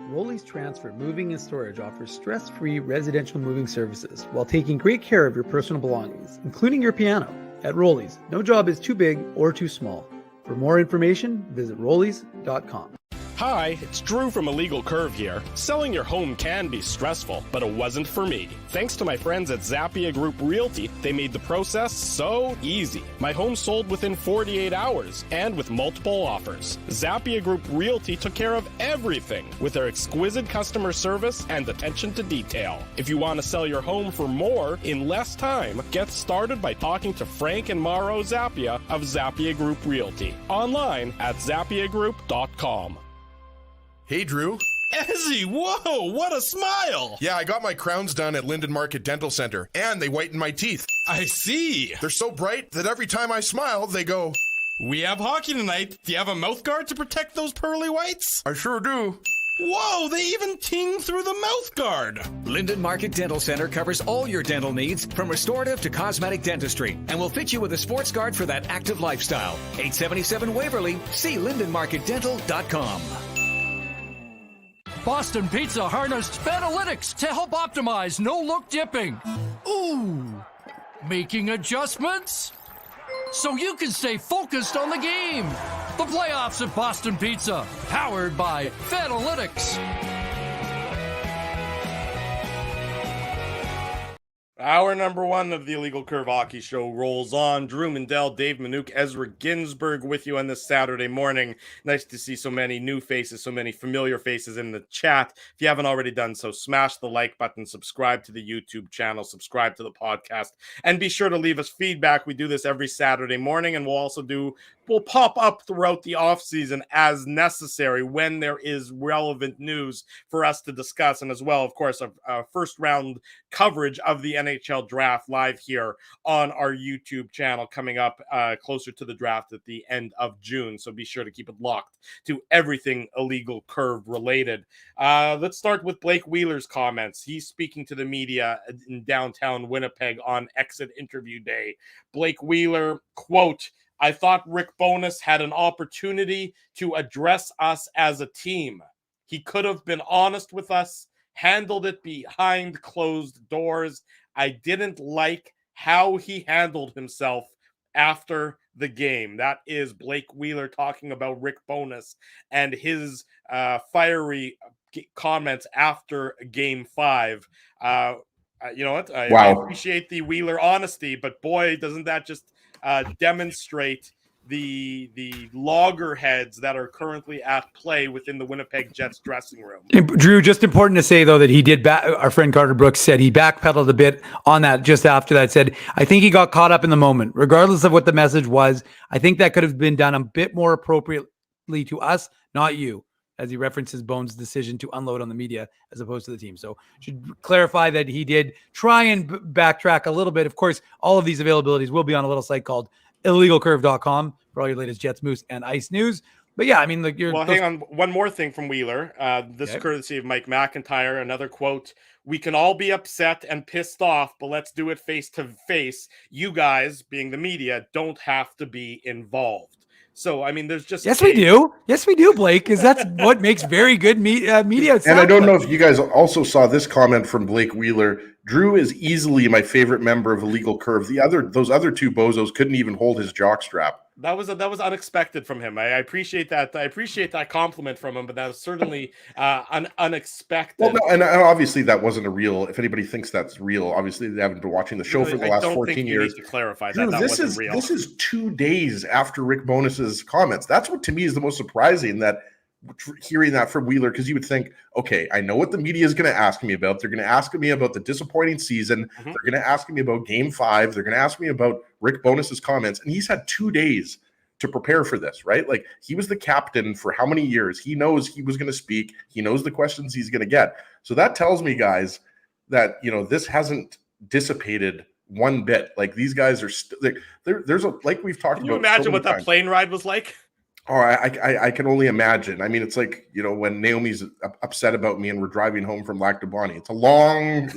[SPEAKER 7] Rolly's Transfer Moving and Storage offers stress-free residential moving services while taking great care of your personal belongings, including your piano. At Rolly's, no job is too big or too small. For more information, visit rollys.com.
[SPEAKER 8] Hi, it's Drew from Illegal Curve here. Selling your home can be stressful, but it wasn't for me. Thanks to my friends at Zappia Group Realty, they made the process so easy. My home sold within 48 hours and with multiple offers. Zappia Group Realty took care of everything with their exquisite customer service and attention to detail. If you want to sell your home for more in less time, get started by talking to Frank and Mauro Zappia of Zappia Group Realty. Online at zappiagroup.com.
[SPEAKER 9] Hey, Drew.
[SPEAKER 8] Ezzy, whoa, what a smile!
[SPEAKER 9] Yeah, I got my crowns done at Linden Market Dental Center, and they whitened my teeth.
[SPEAKER 8] I see.
[SPEAKER 9] They're so bright that every time I smile, they go...
[SPEAKER 8] We have hockey tonight. Do you have a mouth guard to protect those pearly whites?
[SPEAKER 9] I sure do.
[SPEAKER 8] Whoa, they even ting through the mouth guard.
[SPEAKER 10] Linden Market Dental Center covers all your dental needs from restorative to cosmetic dentistry and will fit you with a sports guard for that active lifestyle. 877 Waverly. See lindenmarketdental.com.
[SPEAKER 5] Boston Pizza harnessed Fanalytics to help optimize no-look dipping. Ooh, making adjustments so you can stay focused on the game. The playoffs at Boston Pizza, powered by Fanalytics.
[SPEAKER 2] Hour number one of the Illegal Curve Hockey Show rolls on. Drew Mindell, Dave Minuk, Ezra Ginsburg with you on this Saturday morning. Nice to see so many new faces, so many familiar faces in the chat. If you haven't already done so, smash the like button, subscribe to the YouTube channel, subscribe to the podcast, and be sure to leave us feedback. We do this every Saturday morning, and we'll pop up throughout the offseason as necessary when there is relevant news for us to discuss. And as well, of course, a first round coverage of the NHL draft live here on our YouTube channel coming up closer to the draft at the end of June. So be sure to keep it locked to everything Illegal Curve related. Let's start with Blake Wheeler's comments. He's speaking to the media in downtown Winnipeg on exit interview day. Blake Wheeler, quote, "I thought Rick Bowness had an opportunity to address us as a team. He could have been honest with us, handled it behind closed doors. I didn't like how he handled himself after the game." That is Blake Wheeler talking about Rick Bowness and his fiery comments after Game 5. You know what? I appreciate the Wheeler honesty, but boy, doesn't that just demonstrate the loggerheads that are currently at play within the Winnipeg Jets dressing room.
[SPEAKER 4] Drew, just important to say, though, that he did our friend Carter Brooks said he backpedaled a bit on that just after that. Said, I think he got caught up in the moment. Regardless of what the message was, I think that could have been done a bit more appropriately to us, not you, as he references Bones' decision to unload on the media as opposed to the team. So should clarify that he did try and backtrack a little bit. Of course, all of these availabilities will be on a little site called illegalcurve.com for all your latest Jets, Moose, and Ice news. But yeah, I mean,
[SPEAKER 2] hang on. One more thing from Wheeler. This is courtesy of Mike McIntyre. Another quote: "We can all be upset and pissed off, but let's do it face to face. You guys, being the media, don't have to be involved." So, I mean, there's just...
[SPEAKER 4] Yes, we do. Yes, we do, Blake, because that's what makes very good media.
[SPEAKER 3] And I don't know if you guys also saw this comment from Blake Wheeler. Drew is easily my favorite member of Illegal Curve. Those other two bozos couldn't even hold his jockstrap.
[SPEAKER 2] That was unexpected from him. I appreciate that. I appreciate that compliment from him, but that was certainly unexpected.
[SPEAKER 3] Well, no, and obviously that wasn't a real. If anybody thinks that's real, obviously they haven't been watching the show for the last 14 years.
[SPEAKER 2] Need to clarify
[SPEAKER 3] Drew,
[SPEAKER 2] that wasn't real.
[SPEAKER 3] This is 2 days after Rick Bowness's comments. That's what to me is the most surprising, that hearing that from Wheeler, because you would think, okay, I know what the media is going to ask me about. They're going to ask me about the disappointing season. Mm-hmm. They're going to ask me about Game 5. They're going to ask me about Rick Bowness's comments. And he's had 2 days to prepare for this, right? Like, he was the captain for how many years? He knows he was going to speak. He knows the questions he's going to get. So that tells me, guys, that, this hasn't dissipated one bit. Like, these guys are there's a, like we've talked about.
[SPEAKER 2] Can you imagine what that plane ride was like?
[SPEAKER 3] Oh, I can only imagine. I mean, it's like, when Naomi's upset about me and we're driving home from Lac du Bonnet. It's a long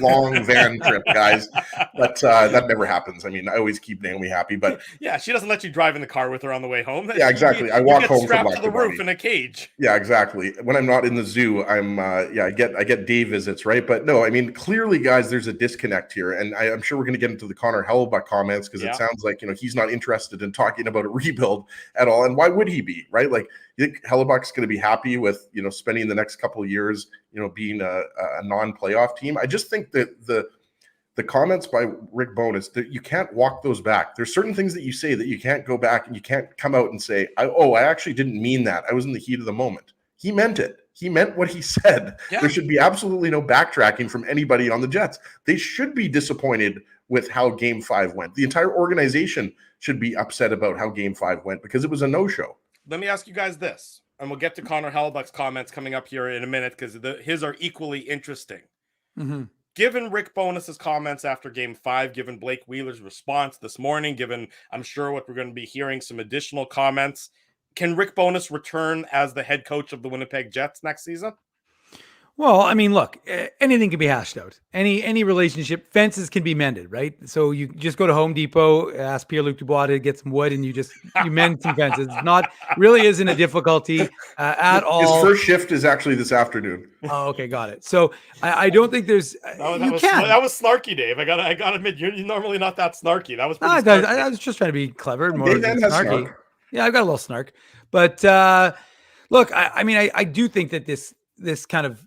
[SPEAKER 3] van trip, guys. But that never happens. I mean, I always keep Naomi happy. But
[SPEAKER 2] yeah, she doesn't let you drive in the car with her on the way home.
[SPEAKER 3] Yeah, exactly. I walk home from Lac
[SPEAKER 2] to the roof in a cage.
[SPEAKER 3] Yeah, exactly. When I'm not in the zoo, I get day visits, right? But no, I mean, clearly, guys, there's a disconnect here, and I'm sure we're going to get into the Connor Hellebuyck comments, because it sounds like he's not interested in talking about a rebuild at all. And why would he be? be, right? Like, you think Hellebuyck's going to be happy with, spending the next couple of years, being a non-playoff team? I just think that the comments by Rick Bowness, that you can't walk those back. There's certain things that you say that you can't go back and you can't come out and say, I actually didn't mean that. I was in the heat of the moment. He meant it. He meant what he said. Yeah. There should be absolutely no backtracking from anybody on the Jets. They should be disappointed with how Game 5 went. The entire organization should be upset about how Game 5 went because it was a no-show.
[SPEAKER 2] Let me ask you guys this, and we'll get to Connor Hellebuyck's comments coming up here in a minute because his are equally interesting.
[SPEAKER 4] Mm-hmm.
[SPEAKER 2] Given Rick Bowness's comments after Game 5, given Blake Wheeler's response this morning, given, I'm sure, what we're going to be hearing, some additional comments, can Rick Bowness return as the head coach of the Winnipeg Jets next season?
[SPEAKER 4] Well, I mean, look, anything can be hashed out. Any relationship, fences can be mended, right? So you just go to Home Depot, ask Pierre-Luc Dubois to get some wood, and you mend some fences. It's really isn't a difficulty at all.
[SPEAKER 3] His first shift is actually this afternoon.
[SPEAKER 4] Oh, okay, got it. So I don't think there's.
[SPEAKER 2] That was snarky, Dave. I gotta admit, you're normally not that snarky. That was pretty snarky.
[SPEAKER 4] I was just trying to be clever and more
[SPEAKER 3] snarky.
[SPEAKER 4] Snark. Yeah, I've got a little snark, but look, I mean, I do think that this kind of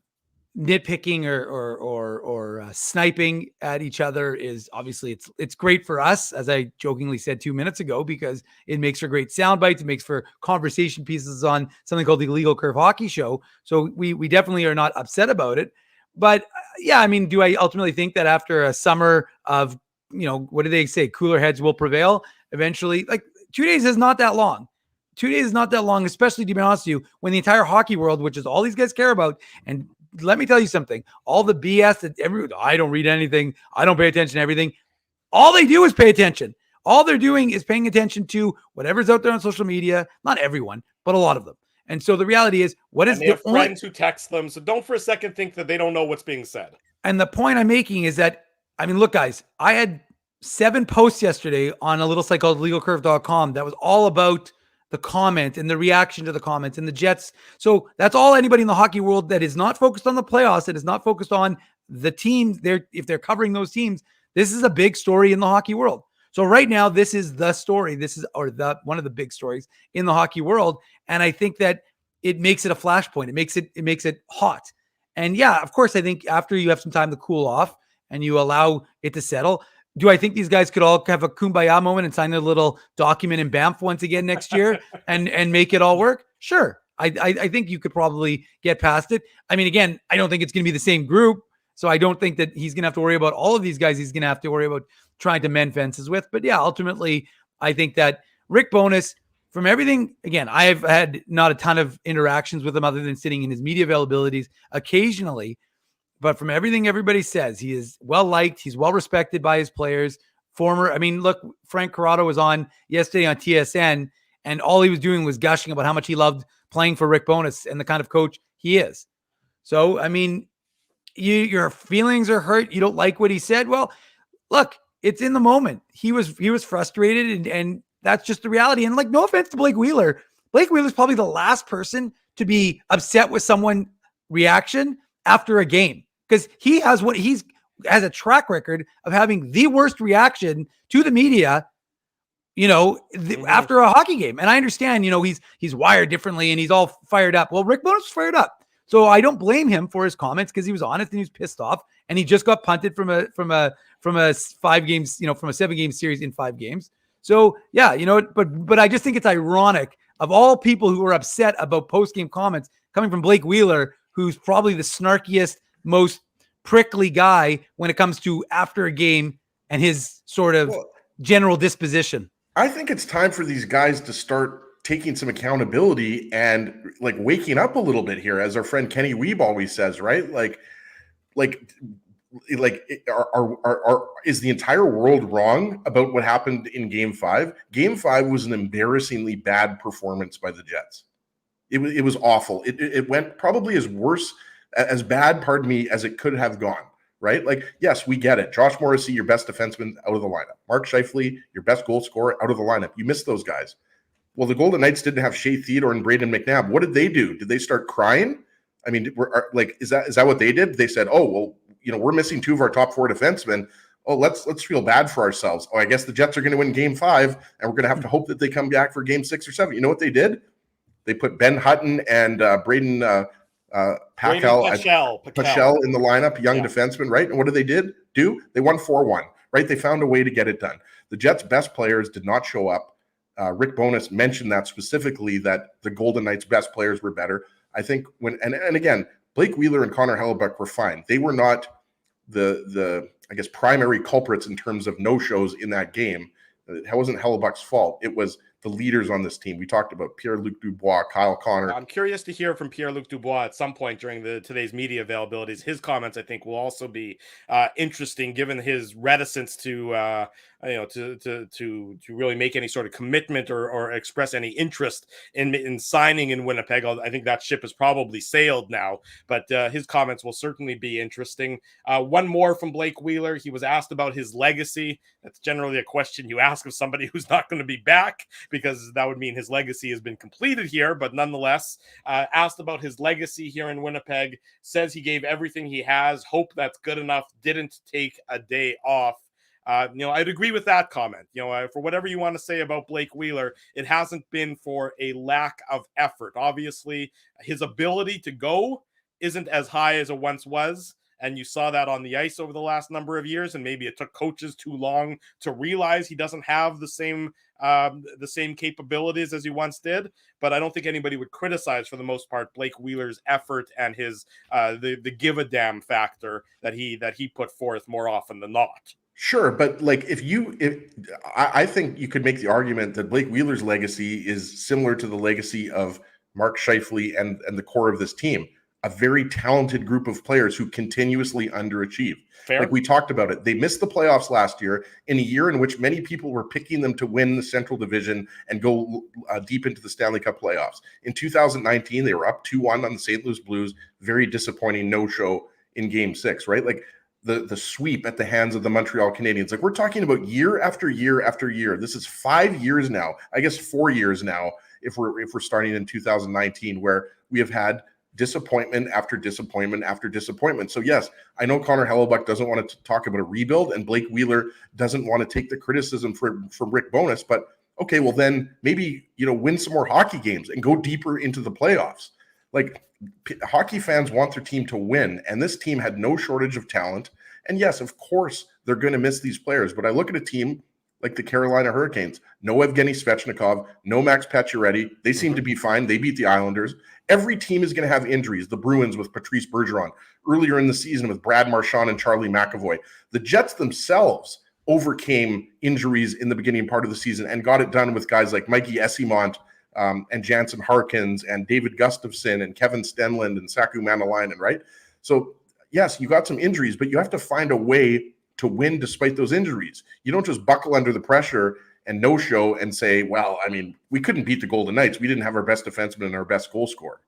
[SPEAKER 4] nitpicking or sniping at each other is obviously it's great for us, as I jokingly said 2 minutes ago, because it makes for great sound bites. It makes for conversation pieces on something called the Illegal Curve Hockey Show. So we definitely are not upset about it. But yeah, I mean, do I ultimately think that after a summer of, what do they say? Cooler heads will prevail eventually. Like 2 days is not that long. 2 days is not that long, especially, to be honest with you, when the entire hockey world, which is all these guys care about, and let me tell you something, all the BS that I don't read anything, I don't pay attention to everything. All they do is pay attention. All they're doing is paying attention to whatever's out there on social media. Not everyone, but a lot of them. And so the reality is,
[SPEAKER 2] they have friends who text them. So don't for a second think that they don't know what's being said.
[SPEAKER 4] And the point I'm making is that, I mean, look, guys, I had 7 posts yesterday on a little site called legalcurve.com that was all about the comment and the reaction to the comments and the Jets. So that's all anybody in the hockey world that is not focused on the playoffs, that is not focused on the teams, if they're covering those teams, this is a big story in the hockey world. So right now, this is the story. This is one of the big stories in the hockey world. And I think that it makes it a flashpoint. It makes it hot. And yeah, of course, I think after you have some time to cool off and you allow it to settle, do I think these guys could all have a kumbaya moment and sign a little document in Banff once again next year and make it all work? Sure. I think you could probably get past it. I mean, again, I don't think it's going to be the same group. So I don't think that he's going to have to worry about all of these guys. He's going to have to worry about trying to mend fences with. But yeah, ultimately, I think that Rick Bowness, from everything, again, I've had not a ton of interactions with him other than sitting in his media availabilities occasionally. But from everything everybody says, he is well-liked. He's well-respected by his players. Look, Frank Corrado was on yesterday on TSN, and all he was doing was gushing about how much he loved playing for Rick Bowness and the kind of coach he is. So, I mean, your feelings are hurt. You don't like what he said. Well, look, it's in the moment. He was frustrated, and that's just the reality. And like, no offense to Blake Wheeler. Blake Wheeler's probably the last person to be upset with someone's reaction after a game, because he has a track record of having the worst reaction to the media, after a hockey game. And I understand, he's wired differently and he's all fired up. Well, Rick Bowness was fired up. So I don't blame him for his comments, because he was honest and he was pissed off, and he just got punted from a 7-game series in 5 games. So yeah, but I just think it's ironic, of all people who are upset about post-game comments coming from Blake Wheeler, who's probably the snarkiest, most prickly guy when it comes to after a game and his sort of general disposition.
[SPEAKER 3] I think it's time for these guys to start taking some accountability and like waking up a little bit here, as our friend Kenny Weeb always says, right? Is the entire world wrong about what happened in Game 5? Game 5 was an embarrassingly bad performance by the Jets. It was awful. It went probably as bad, as it could have gone, right? Like, yes, we get it. Josh Morrissey, your best defenseman, out of the lineup. Mark Scheifele, your best goal scorer, out of the lineup. You missed those guys. Well, the Golden Knights didn't have Shea Theodore and Braden McNabb. What did they do? Did they start crying? I mean, is that what they did? They said, oh, well, we're missing 2 of our top 4 defensemen. Oh, let's feel bad for ourselves. Oh, I guess the Jets are going to win Game 5, and we're going to have to hope that they come back for Game 6 or 7. You know what they did? They put Ben Hutton and Braden Pachel in the lineup, young defenseman, right? And what did they do? They won 4-1, right? They found a way to get it done. The Jets' best players did not show up. Rick Bowness mentioned that specifically, that the Golden Knights' best players were better. I think and again, Blake Wheeler and Connor Hellebuyck were fine. They were not the I guess primary culprits in terms of no-shows in that game. It wasn't Hellebuyck's fault. It was the leaders on this team. We talked about Pierre-Luc Dubois, Kyle Connor.
[SPEAKER 2] I'm curious to hear from Pierre-Luc Dubois at some point during today's media availabilities. His comments, I think, will also be interesting, given his reticence to really make any sort of commitment or express any interest in signing in Winnipeg. I think that ship has probably sailed now, but his comments will certainly be interesting. One more from Blake Wheeler. He was asked about his legacy. That's generally a question you ask of somebody who's not going to be back, because that would mean his legacy has been completed here, but nonetheless, asked about his legacy here in Winnipeg, says he gave everything he has, hope that's good enough, didn't take a day off. I'd agree with that comment. For whatever you want to say about Blake Wheeler, it hasn't been for a lack of effort. Obviously, his ability to go isn't as high as it once was, and you saw that on the ice over the last number of years, and maybe it took coaches too long to realize he doesn't have the same capabilities as he once did. But I don't think anybody would criticize, for the most part, Blake Wheeler's effort and his the give a damn factor that he put forth more often than not.
[SPEAKER 3] Sure, but like I think you could make the argument that Blake Wheeler's legacy is similar to the legacy of Mark Scheifele and the core of this team. A very talented group of players who continuously underachieve.
[SPEAKER 2] Fair.
[SPEAKER 3] Like we talked about it. They missed the playoffs last year, in a year in which many people were picking them to win the Central Division and go deep into the Stanley Cup playoffs. In 2019, they were up 2-1 on the St. Louis Blues. Very disappointing no-show in Game 6, right? Like the sweep at the hands of the Montreal Canadiens. Like, we're talking about year after year after year. This is 5 years now, I guess 4 years now, if we're starting in 2019, where we have had disappointment after disappointment after disappointment. So yes, I know Connor Hellebuyck doesn't want to talk about a rebuild, and Blake Wheeler doesn't want to take the criticism from Rick Bowness, but okay, well then maybe, win some more hockey games and go deeper into the playoffs. Like, hockey fans want their team to win, and this team had no shortage of talent. And yes, of course, they're going to miss these players, but I look at a team like the Carolina Hurricanes. No Evgeny Svechnikov, no Max Pacioretty. They seem to be fine. They beat the Islanders. Every team is going to have injuries. The Bruins with Patrice Bergeron, earlier in the season with Brad Marchand and Charlie McAvoy. The Jets themselves overcame injuries in the beginning part of the season and got it done with guys like Mikey Esimont and Jansen Harkins and David Gustafson and Kevin Stenlund and Saku Manalainen, right? So yes, you got some injuries, but you have to find a way to win despite those injuries. You don't just buckle under the pressure and no-show and say, well, I mean, we couldn't beat the Golden Knights. We didn't have our best defenseman and our best goal scorer.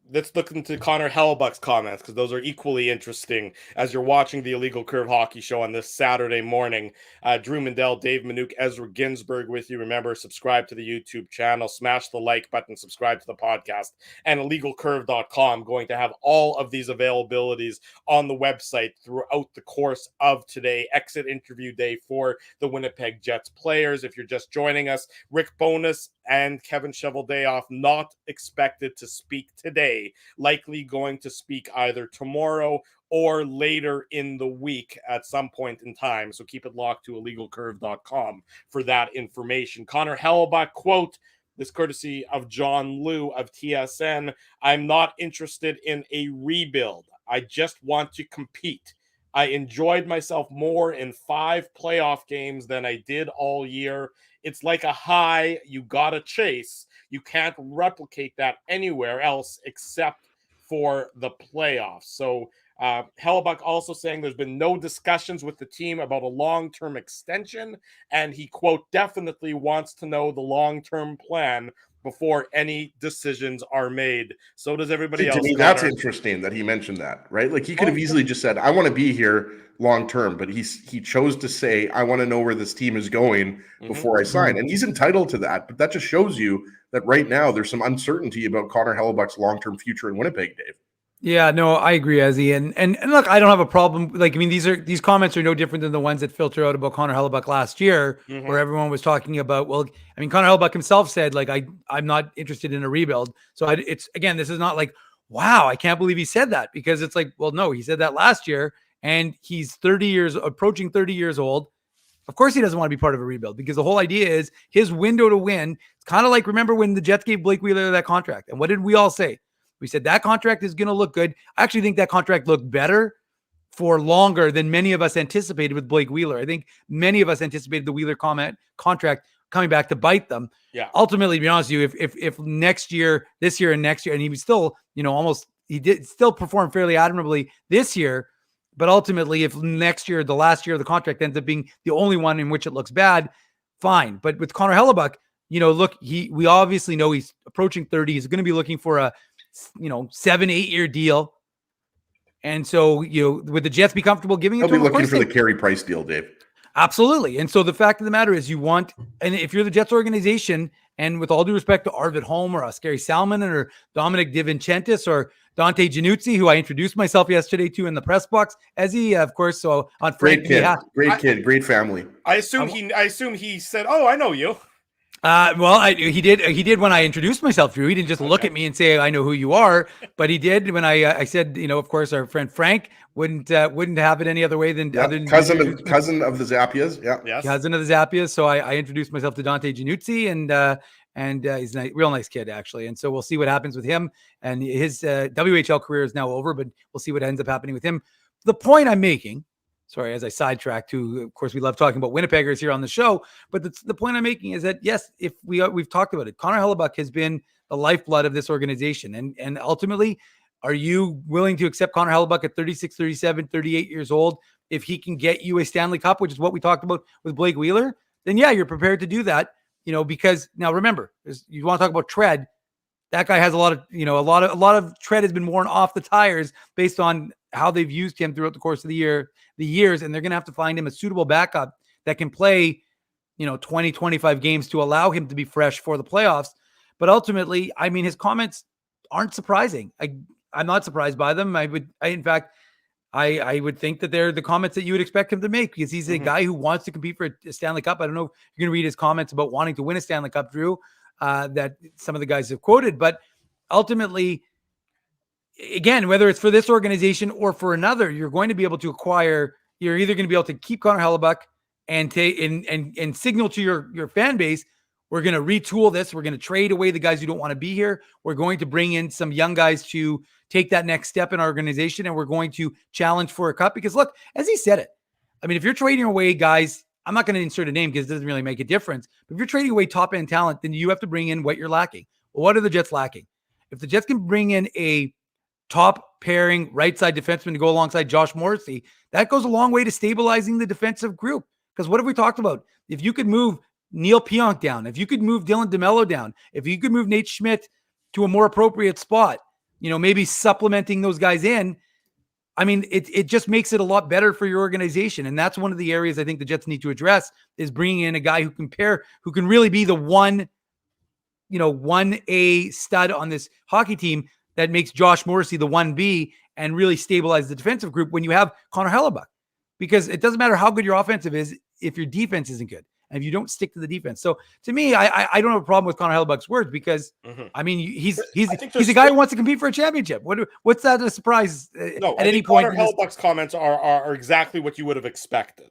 [SPEAKER 2] Let's look into Connor Hellebuyck's comments, because those are equally interesting as you're watching the Illegal Curve Hockey Show on this Saturday morning. Drew Mindell, Dave Minuk, Ezra Ginsburg with you. Remember, subscribe to the YouTube channel, smash the like button, subscribe to the podcast, and illegalcurve.com. Going to have all of these availabilities on the website throughout the course of today. Exit interview day for the Winnipeg Jets players. If you're just joining us, Rick Bowness and Kevin Cheveldayoff not expected to speak today, likely going to speak either tomorrow or later in the week at some point in time. So keep it locked to illegalcurve.com for that information. Connor Hellebuyck, quote, this courtesy of John Liu of TSN, "I'm not interested in a rebuild. I just want to compete. I enjoyed myself more in 5 playoff games than I did all year. It's like a high you gotta chase. You can't replicate that anywhere else except for the playoffs." So Hellebuyck also saying there's been no discussions with the team about a long-term extension, and he, quote, definitely wants to know the long-term plan before any decisions are made. So does everybody else.
[SPEAKER 3] To me, that's interesting that he mentioned that, right? Like, he could have easily just said, I want to be here long term, but he chose to say, I want to know where this team is going before I sign. And he's entitled to that, but that just shows you that right now there's some uncertainty about Connor Hellebuyck's long-term future in Winnipeg, Dave.
[SPEAKER 4] Yeah, no, I agree, Ezzy. And look, I don't have a problem. Like, I mean, these comments are no different than the ones that filter out about Connor Hellebuyck last year, where everyone was talking about, well, I mean, Connor Hellebuyck himself said, like, I'm not interested in a rebuild. So it's, again, this is not like, wow, I can't believe he said that, because it's like, well, no, he said that last year, and he's approaching 30 years old. Of course he doesn't want to be part of a rebuild, because the whole idea is his window to win. It's kind of like, remember when the Jets gave Blake Wheeler that contract, and what did we all say? We said that contract is going to look good. I actually think that contract looked better for longer than many of us anticipated with Blake Wheeler. I think many of us anticipated the Wheeler contract coming back to bite them.
[SPEAKER 2] Yeah.
[SPEAKER 4] Ultimately, to be honest with you, if next year, this year and next year, and he was still, he did still perform fairly admirably this year, but ultimately, if next year, the last year of the contract ends up being the only one in which it looks bad, fine. But with Connor Hellebuyck, look, we obviously know he's approaching 30. He's going to be looking for a 7-8 year deal. And so, would the Jets be comfortable giving it
[SPEAKER 3] I'll
[SPEAKER 4] to
[SPEAKER 3] be
[SPEAKER 4] him?
[SPEAKER 3] looking for the Carey Price deal, Dave.
[SPEAKER 4] Absolutely. And so the fact of the matter is, and if you're the Jets organization, and with all due respect to Arvid Holm or Oskari Salmon or Dominic DiVincentis or Dante Giannuzzi, who I introduced myself yesterday to in the press box, Ezzy, of course. So on
[SPEAKER 3] great kid, great family.
[SPEAKER 2] I assume he said, "Oh, I know you."
[SPEAKER 4] He did when I introduced myself, Drew. He didn't just look at me and say, "I know who you are," but he did when I said, of course, our friend Frank wouldn't have it any other way than other than
[SPEAKER 3] cousin of the Zappias. Yeah,
[SPEAKER 2] yes.
[SPEAKER 4] Cousin of the Zappias. So I introduced myself to Dante Giannuzzi, and he's a real nice kid, actually. And so we'll see what happens with him. And his WHL career is now over, but we'll see what ends up happening with him. The point I'm making. Sorry, as I sidetrack to, of course, we love talking about Winnipeggers here on the show. But the point I'm making is that, yes, if we've talked about it, Connor Hellebuyck has been the lifeblood of this organization. And ultimately, are you willing to accept Connor Hellebuyck at 36, 37, 38 years old if he can get you a Stanley Cup, which is what we talked about with Blake Wheeler? Then, yeah, you're prepared to do that, because now remember, you want to talk about tread. That guy has a lot of tread has been worn off the tires based on how they've used him throughout the course of the years, and they're going to have to find him a suitable backup that can play, 20, 25 games to allow him to be fresh for the playoffs. But ultimately, I mean, his comments aren't surprising. I'm not surprised by them. I would think that they're the comments that you would expect him to make, because he's a guy who wants to compete for a Stanley Cup. I don't know if you're going to read his comments about wanting to win a Stanley Cup, Drew, that some of the guys have quoted, but ultimately, again, whether it's for this organization or for another, you're going to be able to acquire. You're either going to be able to keep Connor Hellebuyck and take and signal to your fan base, we're going to retool this. We're going to trade away the guys who don't want to be here. We're going to bring in some young guys to take that next step in our organization, and we're going to challenge for a cup. Because look, as he said it, I mean, if you're trading away guys, I'm not going to insert a name because it doesn't really make a difference. But if you're trading away top end talent, then you have to bring in what you're lacking. Well, what are the Jets lacking? If the Jets can bring in a top pairing right side defenseman to go alongside Josh Morrissey, that goes a long way to stabilizing the defensive group. Because what have we talked about? If you could move Neil Pionk down, if you could move Dylan DeMello down, if you could move Nate Schmidt to a more appropriate spot, maybe supplementing those guys in, I mean, it just makes it a lot better for your organization. And that's one of the areas I think the Jets need to address, is bringing in a guy who can really be the 1A stud on this hockey team that makes Josh Morrissey the 1B and really stabilize the defensive group when you have Connor Hellebuyck. Because it doesn't matter how good your offensive is if your defense isn't good and if you don't stick to the defense. So to me, I don't have a problem with Connor Hellebuyck's words, because I mean, he's a guy who wants to compete for a championship. What's that a surprise at any point?
[SPEAKER 2] Connor Hellebuyck's comments are exactly what you would have expected.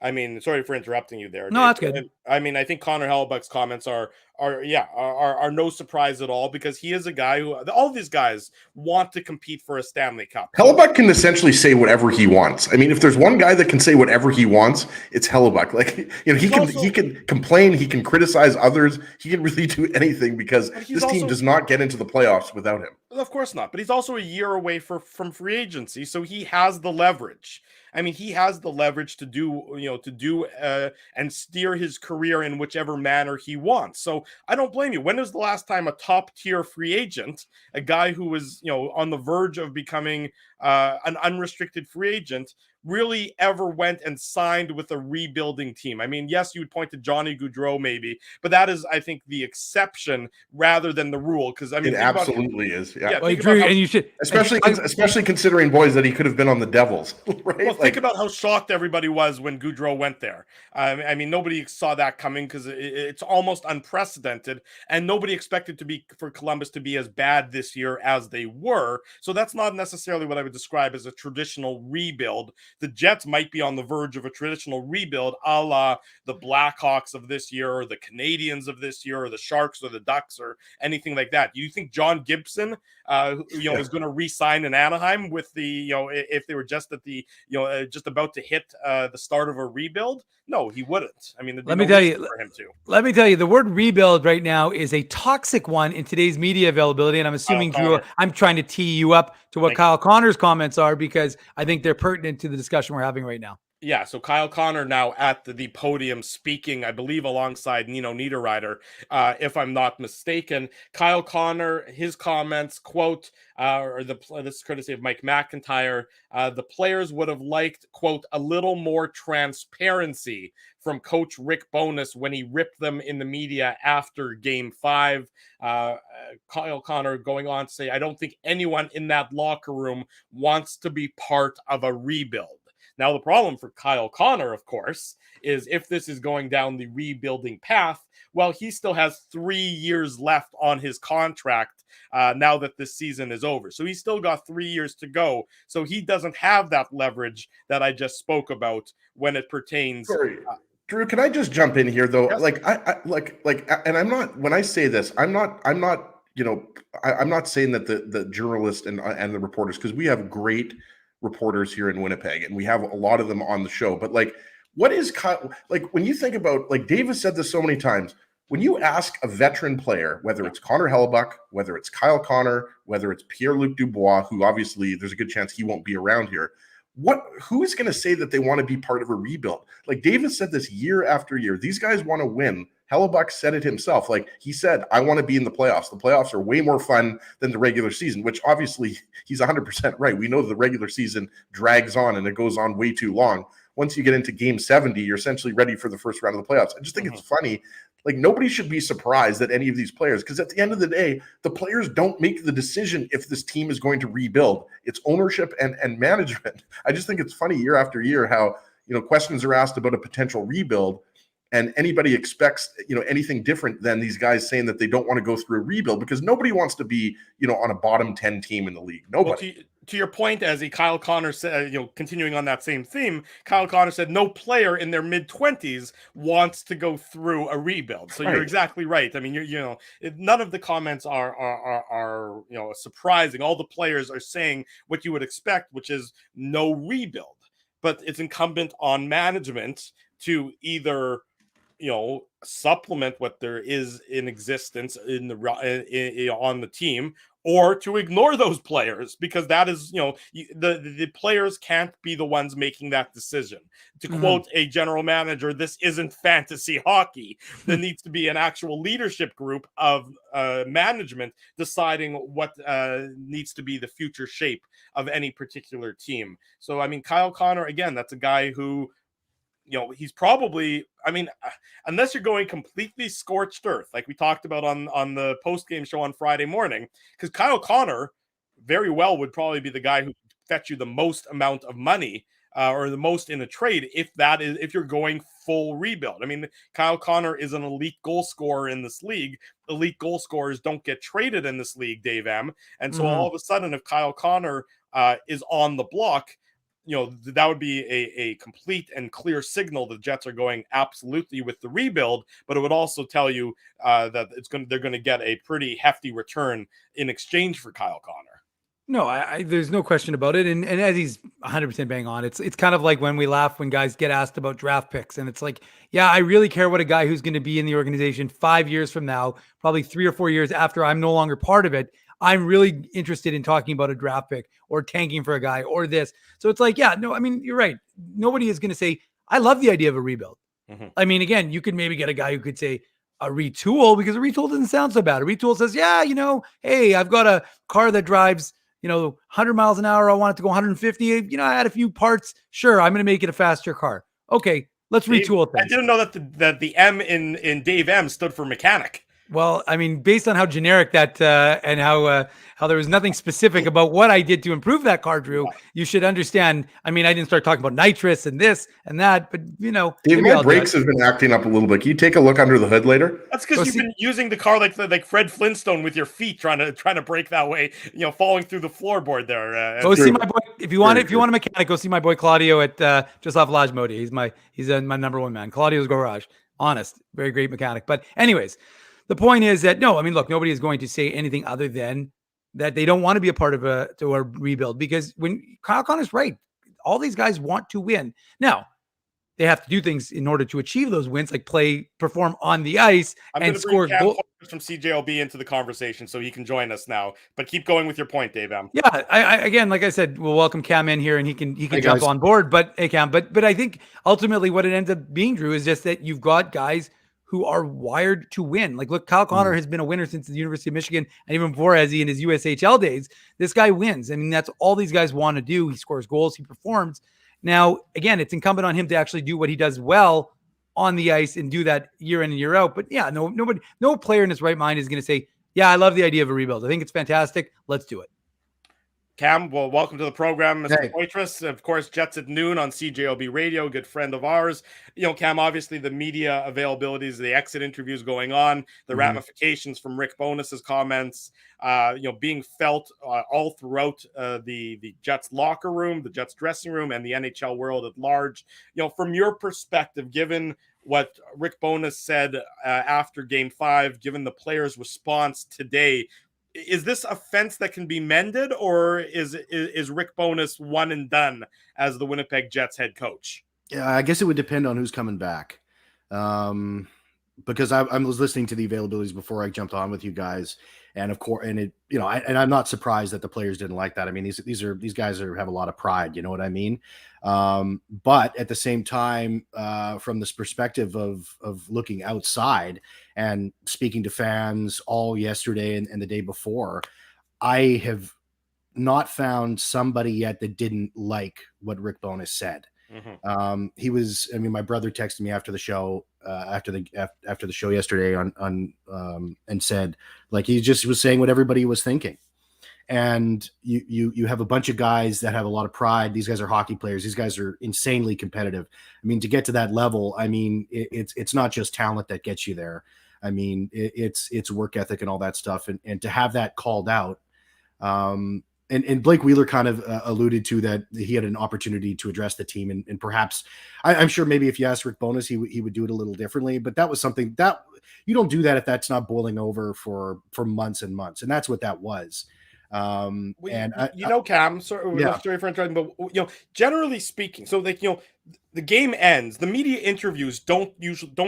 [SPEAKER 2] I mean, sorry for interrupting you there,
[SPEAKER 4] No,
[SPEAKER 2] Dave.
[SPEAKER 4] that's good.
[SPEAKER 2] I mean, I think Connor Hellebuyck's comments are no surprise at all, because he is a guy who, all these guys want to compete for a Stanley Cup.
[SPEAKER 3] Hellebuyck can essentially say whatever he wants. I mean, if there's one guy that can say whatever he wants, it's Hellebuyck. Like, he can complain, he can criticize others, he can really do anything, because this team does not get into the playoffs without him.
[SPEAKER 2] Of course not, but he's also a year away from free agency, so he has the leverage. I mean, he has the leverage to do and steer his career in whichever manner he wants. So I don't blame you. When was the last time a top tier free agent, a guy who was on the verge of becoming an unrestricted free agent, really ever went and signed with a rebuilding team. I mean, yes, you would point to Johnny Gaudreau maybe, but that is, I think, the exception rather than the rule. Because I mean,
[SPEAKER 3] it absolutely is. Yeah,
[SPEAKER 4] well, Drew, and you should,
[SPEAKER 3] especially considering, boys, that he could have been on the Devils. Right?
[SPEAKER 2] Well, think about how shocked everybody was when Gaudreau went there. I mean, nobody saw that coming because it's almost unprecedented, and nobody expected for Columbus to be as bad this year as they were. So that's not necessarily what I would describe as a traditional rebuild. The Jets might be on the verge of a traditional rebuild, a la the Blackhawks of this year, or the Canadians of this year, or the Sharks, or the Ducks, or anything like that. Do you think John Gibson, is going to re-sign in Anaheim with the, if they were just at the, just about to hit the start of a rebuild? No, he wouldn't. I mean,
[SPEAKER 4] let me tell you,
[SPEAKER 2] for him to.
[SPEAKER 4] Let me tell you, the word rebuild right now is a toxic one in today's media availability. And I'm assuming, Drew, I'm trying to tee you up to what Kyle Connor's comments are, because I think they're pertinent to the discussion we're having right now.
[SPEAKER 2] Yeah, so Kyle Connor now at the podium speaking, I believe, alongside Nino Niederreiter, if I'm not mistaken. Kyle Connor, his comments, quote, this is courtesy of Mike McIntyre, the players would have liked, quote, a little more transparency from Coach Rick Bowness when he ripped them in the media after Game 5. Kyle Connor going on to say, I don't think anyone in that locker room wants to be part of a rebuild. Now, the problem for Kyle Connor, of course, is if this is going down the rebuilding path, well, he still has 3 years left on his contract now that this season is over. So he's still got 3 years to go. So he doesn't have that leverage that I just spoke about when it pertains.
[SPEAKER 3] Sorry. Drew, can I just jump in here though?
[SPEAKER 2] Yes.
[SPEAKER 3] And I'm not, when I say this, I'm not saying that the journalists and the reporters, because we have great reporters here in Winnipeg, and we have a lot of them on the show. But what is when you think about, Dave has said this so many times, when you ask a veteran player, whether it's Connor Hellebuyck, whether it's Kyle Connor, whether it's Pierre-Luc Dubois, who obviously there's a good chance he won't be around here, who is going to say that they want to be part of a rebuild? Dave has said this year after year. These guys want to win. Hellebuyck said it himself. He said, I want to be in the playoffs. The playoffs are way more fun than the regular season, which obviously he's 100% right. We know the regular season drags on and it goes on way too long. Once you get into game 70, you're essentially ready for the first round of the playoffs. I just think it's funny. Nobody should be surprised that any of these players, because at the end of the day, the players don't make the decision if this team is going to rebuild. It's ownership and management. I just think it's funny year after year how, questions are asked about a potential rebuild, and anybody expects, anything different than these guys saying that they don't want to go through a rebuild, because nobody wants to be, on a bottom 10 team in the league. Nobody.
[SPEAKER 2] Well, to your point, as Kyle Connor said, continuing on that same theme, Kyle Connor said no player in their mid-20s wants to go through a rebuild. So You're exactly right. I mean, none of the comments are surprising. All the players are saying what you would expect, which is no rebuild. But it's incumbent on management to either supplement what there is in existence on the team, or to ignore those players, because that is, the players can't be the ones making that decision. To quote a general manager, this isn't fantasy hockey. There needs to be an actual leadership group of management deciding what needs to be the future shape of any particular team. So, I mean, Kyle Connor, again, that's a guy who, he's probably, unless you're going completely scorched earth, like we talked about on the post-game show on Friday morning, because Kyle Connor very well would probably be the guy who fetch you the most amount of money or the most in a trade if you're going full rebuild. I mean, Kyle Connor is an elite goal scorer in this league. Elite goal scorers don't get traded in this league, Dave M. And so all of a sudden, if Kyle Connor is on the block, that would be a complete and clear signal the Jets are going absolutely with the rebuild, but it would also tell you that they're going to get a pretty hefty return in exchange for Kyle Connor.
[SPEAKER 4] No, there's no question about it. And as he's 100% bang on, it's kind of like when we laugh when guys get asked about draft picks. And it's like, yeah, I really care what a guy who's going to be in the organization 5 years from now, probably 3 or 4 years after I'm no longer part of it. I'm really interested in talking about a draft pick or tanking for a guy or this. So it's like, yeah, no, I mean, you're right. Nobody is going to say, I love the idea of a rebuild. I mean, again, you could maybe get a guy who could say a retool, because a retool doesn't sound so bad. A retool says, yeah, hey, I've got a car that drives, 100 miles an hour. I want it to go 150. I add a few parts. Sure, I'm going to make it a faster car. Okay, let's retool things.
[SPEAKER 2] I didn't know that the M in Dave M stood for mechanic.
[SPEAKER 4] Well, I mean, based on how generic that and how there was nothing specific about what I did to improve that car, Drew, you should understand. I mean, I didn't start talking about nitrous and this and that, but
[SPEAKER 3] Dave, my brakes have been acting up a little bit. Can you take a look under the hood later?
[SPEAKER 2] That's because you've been using the car like Fred Flintstone with your feet, trying to brake that way. Falling through the floorboard there.
[SPEAKER 4] Go see my boy if you want a mechanic. Go see my boy Claudio at just off Lodge Modi. He's my number one man. Claudio's Garage. Honest, very great mechanic. But anyways. The point is that look, nobody is going to say anything other than that they don't want to be a part of a rebuild, because when Kyle Connor's right, all these guys want to win. Now, they have to do things in order to achieve those wins, like perform on the ice and score goals.
[SPEAKER 2] From CJLB into the conversation so he can join us now. But keep going with your point, Dave M.
[SPEAKER 4] Yeah, I again, like I said, we'll welcome Cam in here and he can jump on board. But hey, Cam, but I think ultimately what it ends up being, Drew, is just that you've got guys who are wired to win. Like, look, Kyle Connor has been a winner since the University of Michigan, and even before, as he in his USHL days, this guy wins. I mean, that's all these guys want to do. He scores goals, he performs. Now, again, it's incumbent on him to actually do what he does well on the ice and do that year in and year out. But yeah, no player in his right mind is going to say, yeah, I love the idea of a rebuild. I think it's fantastic. Let's do it.
[SPEAKER 2] Cam, well, welcome to the program, Mr. Poitras. Of course, Jets at Noon on CJOB Radio, good friend of ours. Cam, obviously the media availabilities, the exit interviews going on, the ramifications from Rick Bowness's comments, being felt all throughout the Jets locker room, the Jets dressing room, and the NHL world at large. From your perspective, given what Rick Bowness said after Game 5, given the players' response today, is this a fence that can be mended, or is Rick Bowness one and done as the Winnipeg Jets head coach?
[SPEAKER 11] Yeah, I guess it would depend on who's coming back. Because I was listening to the availabilities before I jumped on with you guys, and of course, and I'm not surprised that the players didn't like that. I mean, these guys have a lot of pride, you know what I mean? But at the same time, from this perspective of looking outside and speaking to fans all yesterday and the day before, I have not found somebody yet that didn't like what Rick Bowness said. My brother texted me after the show, after the show yesterday on and said, like, he just was saying what everybody was thinking. And you have a bunch of guys that have a lot of pride. These guys are hockey players. These guys are insanely competitive. I mean, to get to that level, I mean, it's not just talent that gets you there. I mean, it's work ethic and all that stuff. And to have that called out, and Blake Wheeler kind of alluded to that he had an opportunity to address the team, and perhaps I'm sure maybe if you asked Rick Bowness, he would do it a little differently. But that was something that you don't do that if that's not boiling over for months and months, and that's what that was. Cam,
[SPEAKER 2] sorry for interrupting, but generally speaking, so the game ends, the media interviews don't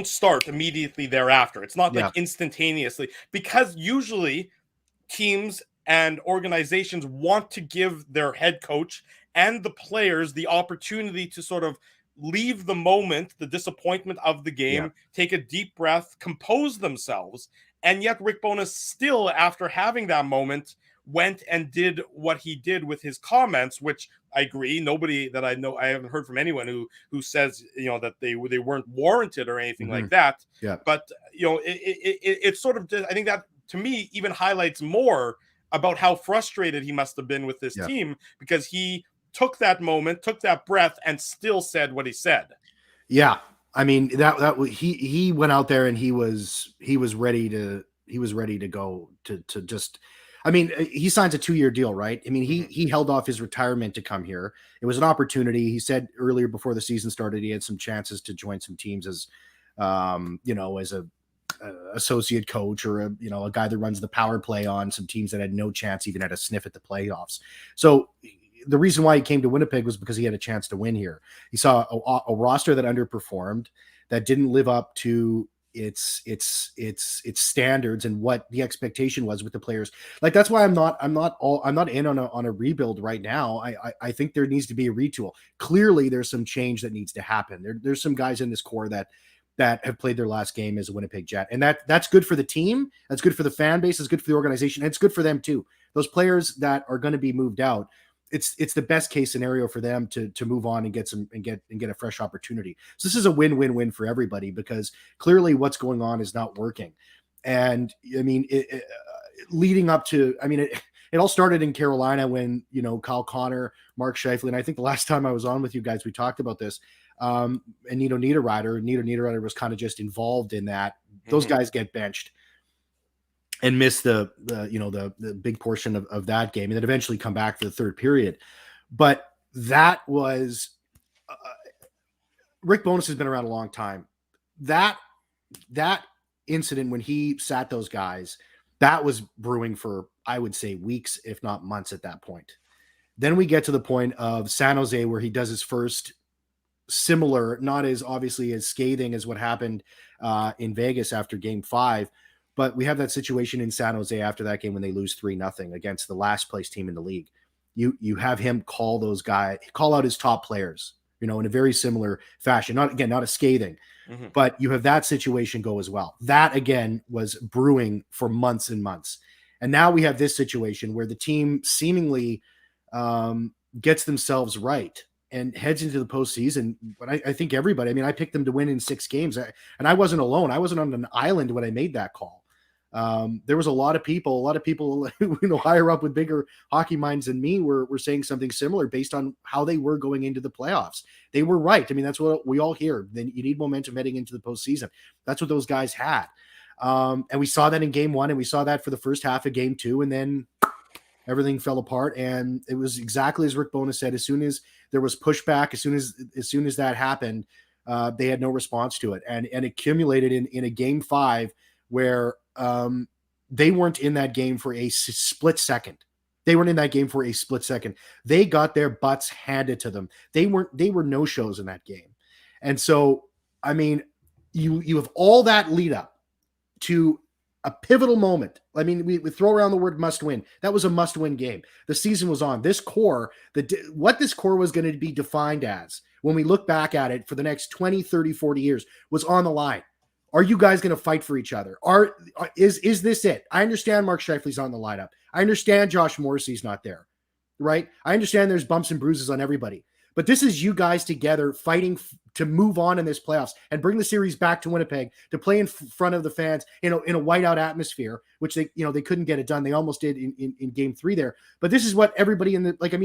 [SPEAKER 2] start immediately thereafter. It's not like instantaneously, because usually teams and organizations want to give their head coach and the players the opportunity to sort of leave the moment, the disappointment of the game, take a deep breath, compose themselves. And yet Rick Bowness still, after having that moment, went and did what he did with his comments, which I agree. Nobody that I know, I haven't heard from anyone who says, that they weren't warranted or anything like that. Yeah. But, it's sort of, I think that to me even highlights more about how frustrated he must have been with this team, because he took that moment, took that breath, and still said what he said.
[SPEAKER 11] Yeah. I mean, he went out there and he was ready to go to just, I mean, he signs a 2-year deal, right? I mean, he held off his retirement to come here. It was an opportunity. He said earlier before the season started, he had some chances to join some teams as, as a associate coach or a guy that runs the power play on some teams that had no chance even at a sniff at the playoffs. So the reason why he came to Winnipeg was because he had a chance to win here. He saw a roster that underperformed, that didn't live up to its standards and what the expectation was with the players. Like, that's why I'm not in on a rebuild right now. I think there needs to be a retool. Clearly there's some change that needs to happen. There's some guys in this core that have played their last game as a Winnipeg Jet. And that's good for the team. That's good for the fan base. It's good for the organization. And it's good for them too. those players that are going to be moved out, it's the best case scenario for them to move on and get a fresh opportunity. So this is a win-win-win for everybody, because clearly what's going on is not working. And I mean, leading up to, I mean, it all started in Carolina when, Kyle Connor, Mark Scheifele, and I think the last time I was on with you guys, we talked about this. And Nito Niederreiter was kind of just involved in that. Those guys get benched and miss the big portion of that game, and then eventually come back for the third period. But that was Rick Bowness has been around a long time. That incident when he sat those guys, that was brewing for, I would say, weeks, if not months at that point. Then we get to the point of San Jose, where he does his first similar, not as obviously as scathing as what happened in Vegas after Game 5, but we have that situation in San Jose after that game when they lose 3-0 against the last place team in the league. You have him call out his top players, in a very similar fashion. Not a scathing, but you have that situation go as well. That again was brewing for months and months. And now we have this situation where the team seemingly gets themselves right and heads into the postseason. But I think everybody, I picked them to win in 6 games, and I wasn't alone. I wasn't on an island when I made that call. There was a lot of people higher up with bigger hockey minds than me were saying something similar based on how they were going into the playoffs. They were right. That's what we all hear. Then you need momentum heading into the postseason. That's what those guys had. And we saw that in Game 1, and we saw that for the first half of Game 2, and then everything fell apart. And it was exactly as Rick Bowness said. As soon as there was pushback, as soon as that happened, they had no response to it, and accumulated in a Game 5 where they weren't in that game for a split second. They got their butts handed to them. They were no-shows in that game. And so, you have all that lead up to a pivotal moment. We throw around the word must win. That was a must win game. The season was on. This core, what this core was going to be defined as when we look back at it for the next 20, 30, 40 years was on the line. Are you guys going to fight for each other? Is this it? I understand Mark Scheifele's on the lineup. I understand Josh Morrissey's not there, right? I understand there's bumps and bruises on everybody. But this is you guys together fighting to move on in this playoffs and bring the series back to Winnipeg to play in front of the fans in a whiteout atmosphere, which they couldn't get it done. They almost did in Game 3 there. But this is what everybody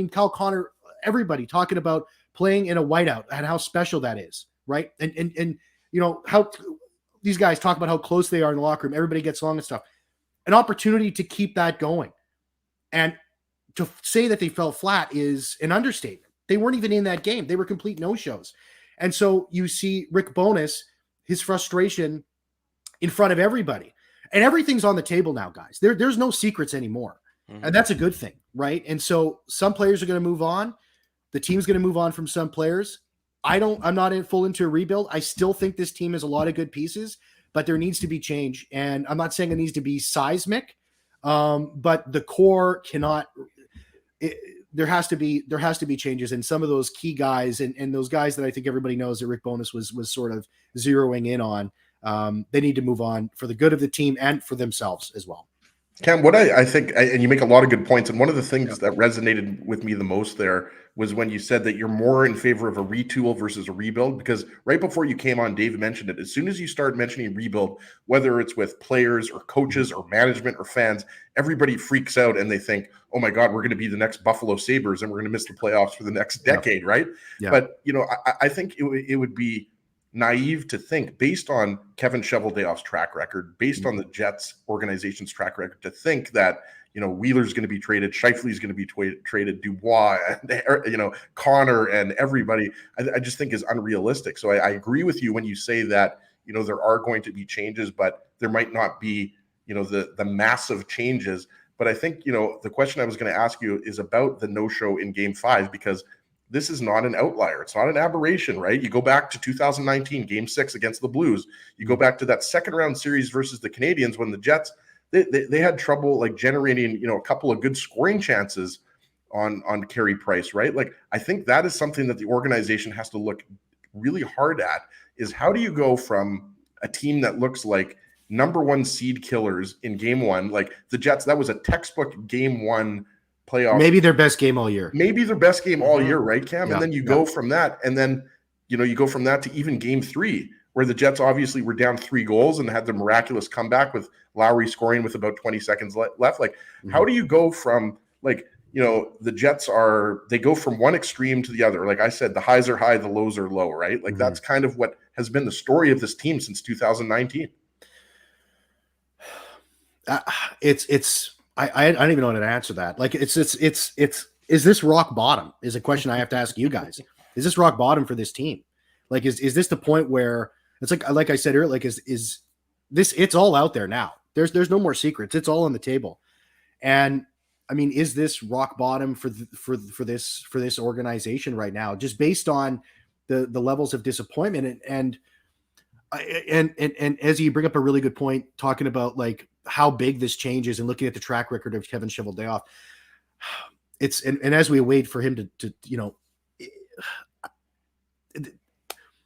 [SPEAKER 11] Kyle Connor, everybody talking about playing in a whiteout and how special that is, right? And how these guys talk about how close they are in the locker room. Everybody gets along and stuff. An opportunity to keep that going. And to say that they fell flat is an understatement. They weren't even in that game. They were complete no-shows. And so you see Rick Bowness, his frustration in front of everybody. And everything's on the table now, guys. There's no secrets anymore. And that's a good thing, right? And so some players are going to move on. The team's going to move on from some players. I'm not full into a rebuild. I still think this team has a lot of good pieces, but there needs to be change. And I'm not saying it needs to be seismic, but the core cannot. There has to be changes, and some of those key guys and those guys that I think everybody knows that Rick Bowness was sort of zeroing in on. They need to move on for the good of the team and for themselves as well.
[SPEAKER 3] Cam, what I think, and you make a lot of good points, and one of the things that resonated with me the most there was when you said that you're more in favor of a retool versus a rebuild, because right before you came on, Dave mentioned it. As soon as you start mentioning rebuild, whether it's with players or coaches or management or fans, everybody freaks out and they think, oh my God, we're going to be the next Buffalo Sabres and we're going to miss the playoffs for the next decade, right? Yeah. But, I think it would be naive to think, based on Kevin Cheveldayoff's track record, based on the Jets organization's track record, to think that Wheeler's going to be traded, Scheifele's going to be traded, Dubois, and, Connor, and everybody. I just think is unrealistic. So I agree with you when you say that there are going to be changes, but there might not be the massive changes. But I think the question I was going to ask you is about the no-show in Game 5, because this is not an outlier. It's not an aberration, right? You go back to 2019, Game 6 against the Blues. You go back to that second round series versus the Canadiens when the Jets, they had trouble generating, a couple of good scoring chances on Carey Price, right? I think that is something that the organization has to look really hard at, is how do you go from a team that looks like, number one seed killers in game one. Like the Jets, that was a textbook game one playoff.
[SPEAKER 11] Maybe their best game all year.
[SPEAKER 3] Maybe their best game all year, right, Cam?
[SPEAKER 11] Yeah,
[SPEAKER 3] And then you go from that, and then you go from that to even game three, where the Jets obviously were down 3 goals and had the miraculous comeback with Lowry scoring with about 20 seconds left. Like, how do you go from the Jets they go from one extreme to the other. Like I said, the highs are high, the lows are low, right? Like that's kind of what has been the story of this team since 2019.
[SPEAKER 11] I don't even know how to answer that. Like it's is this rock bottom is a question I have to ask you guys. Is this rock bottom for this team? Like, is this the point where it's like I said earlier, like is this, it's all out there now. There's no more secrets. It's all on the table. And I mean, is this rock bottom for this organization right now, just based on the levels of disappointment? And as you bring up a really good point, talking about like how big this change is and looking at the track record of Kevin Cheveldayoff, it's, and as we wait for him to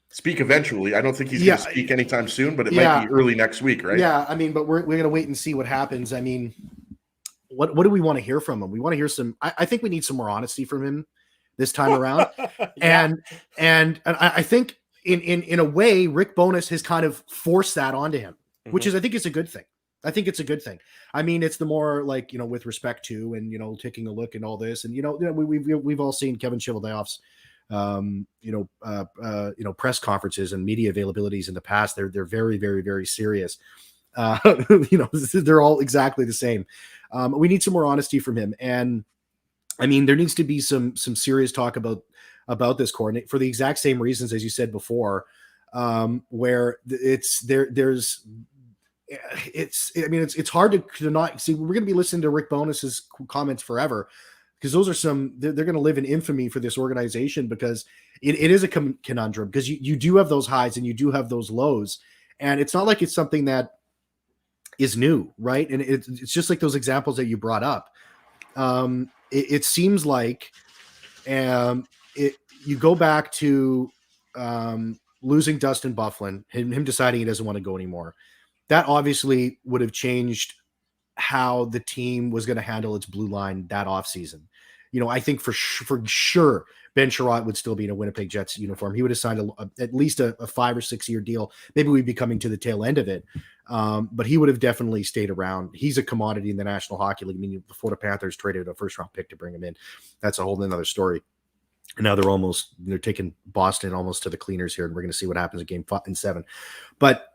[SPEAKER 3] speak eventually. I don't think he's going to speak anytime soon, but it might be early next week, right?
[SPEAKER 11] Yeah. I mean, but we're going to wait and see what happens. I mean, what do we want to hear from him? We want to hear some, I think we need some more honesty from him this time around. And I think in a way, Rick Bowness has kind of forced that onto him, which is, I think it's a good thing. I think it's a good thing. I mean, it's the more like, with respect to, and, taking a look and all this, and, we've all seen Kevin Cheveldayoff's, press conferences and media availabilities in the past. They're very, very, very serious. They're all exactly the same. We need some more honesty from him. And I mean, there needs to be some serious talk about this core for the exact same reasons as you said before, where it's hard to not see. We're going to be listening to Rick Bowness's comments forever, because those are they're going to live in infamy for this organization, because it is a conundrum, because you do have those highs and you do have those lows. And it's not like it's something that is new, right? And it's just like those examples that you brought up. It seems like you go back to losing Dustin Byfuglien, him deciding he doesn't want to go anymore. That obviously would have changed how the team was going to handle its blue line that offseason. I think for sure Ben Sherratt would still be in a Winnipeg Jets uniform. He would have signed at least a 5 or 6 year deal. Maybe we'd be coming to the tail end of it. But he would have definitely stayed around. He's a commodity in the National Hockey League. I mean, the Florida Panthers traded a first-round pick to bring him in. That's a whole another story. And now they're taking Boston almost to the cleaners here, and we're going to see what happens in game 7. But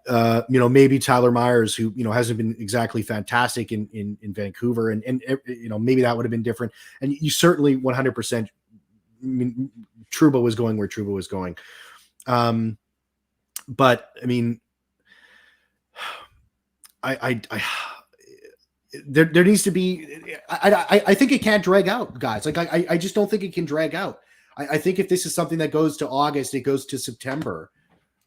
[SPEAKER 11] maybe Tyler Myers, who hasn't been exactly fantastic in Vancouver, and maybe that would have been different. And you certainly 100%. I mean, Trouba was going where Trouba was going. But I mean, there needs to be. I think it can't drag out, guys. Like I just don't think it can drag out. I think if this is something that goes to August, it goes to September.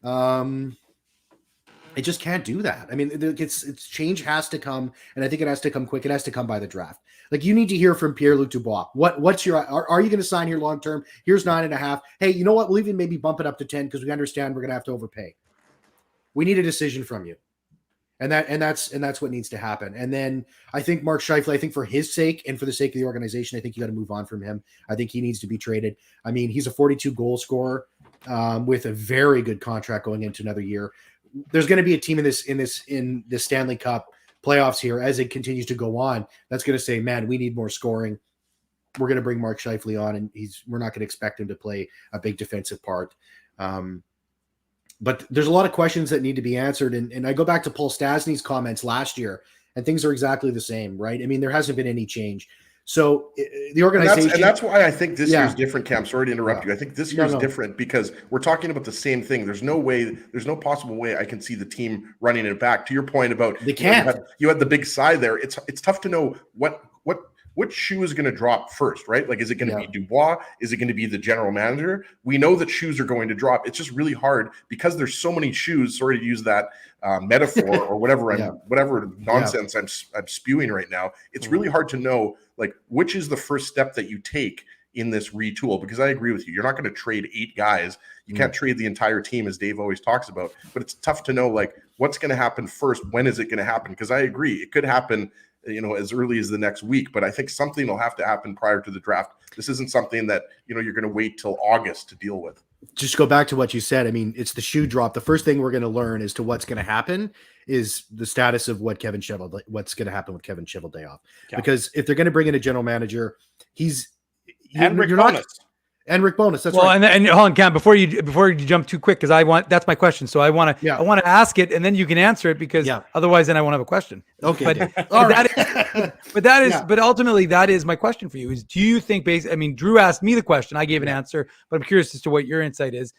[SPEAKER 11] It just can't do that. I mean, it's change has to come, and I think it has to come quick. It has to come by the draft. Like, you need to hear from Pierre-Luc Dubois. What's your? Are you going to sign here long term? Here's 9.5. Hey, you know what? We'll even maybe bump it up to 10, because we understand we're going to have to overpay. We need a decision from you. And that's what needs to happen. And then I think Mark Scheifele, I think for his sake and for the sake of the organization, I think you got to move on from him. I think he needs to be traded. I mean, he's a 42 goal scorer with a very good contract going into another year. There's going to be a team in the Stanley Cup playoffs here as it continues to go on that's going to say, man, we need more scoring. We're going to bring Mark Scheifele on, and we're not going to expect him to play a big defensive part. But there's a lot of questions that need to be answered. And I go back to Paul Stastny's comments last year, and things are exactly the same, right? I mean, there hasn't been any change. So the organization...
[SPEAKER 3] And that's why I think this year's different, Cam. Sorry to interrupt you. I think this year's different because we're talking about the same thing. There's no possible way I can see the team running it back. To your point about...
[SPEAKER 11] They can't.
[SPEAKER 3] You had the big sigh there. It's tough to know what shoe is going to drop first, right? Like, is it going to be Dubois? Is it going to be the general manager? We know that shoes are going to drop. It's just really hard because there's so many shoes. Sorry to use that metaphor or whatever whatever nonsense I'm spewing right now. It's really hard to know, like, which is the first step that you take in this retool, because I agree with you. You're not going to trade 8 guys. You can't trade the entire team, as Dave always talks about, but it's tough to know like what's going to happen first. When is it going to happen? Because I agree, it could happen, as early as the next week, but I think something will have to happen prior to the draft. This isn't something that, you're going to wait till August to deal with.
[SPEAKER 11] Just go back to what you said. I mean, it's the shoe drop. The first thing we're going to learn as to what's going to happen is the status of what's going to happen with Kevin Cheveldayoff. Okay. Because if they're going to bring in a general manager, and Rick Bowness. That's right.
[SPEAKER 4] And hold on, Cam, before you jump too quick, because that's my question. So I want to ask it, and then you can answer it, because otherwise, then I won't have a question.
[SPEAKER 11] Okay.
[SPEAKER 4] But ultimately, that is my question for you: is do you think, Drew asked me the question, I gave an answer, but I'm curious as to what your insight is.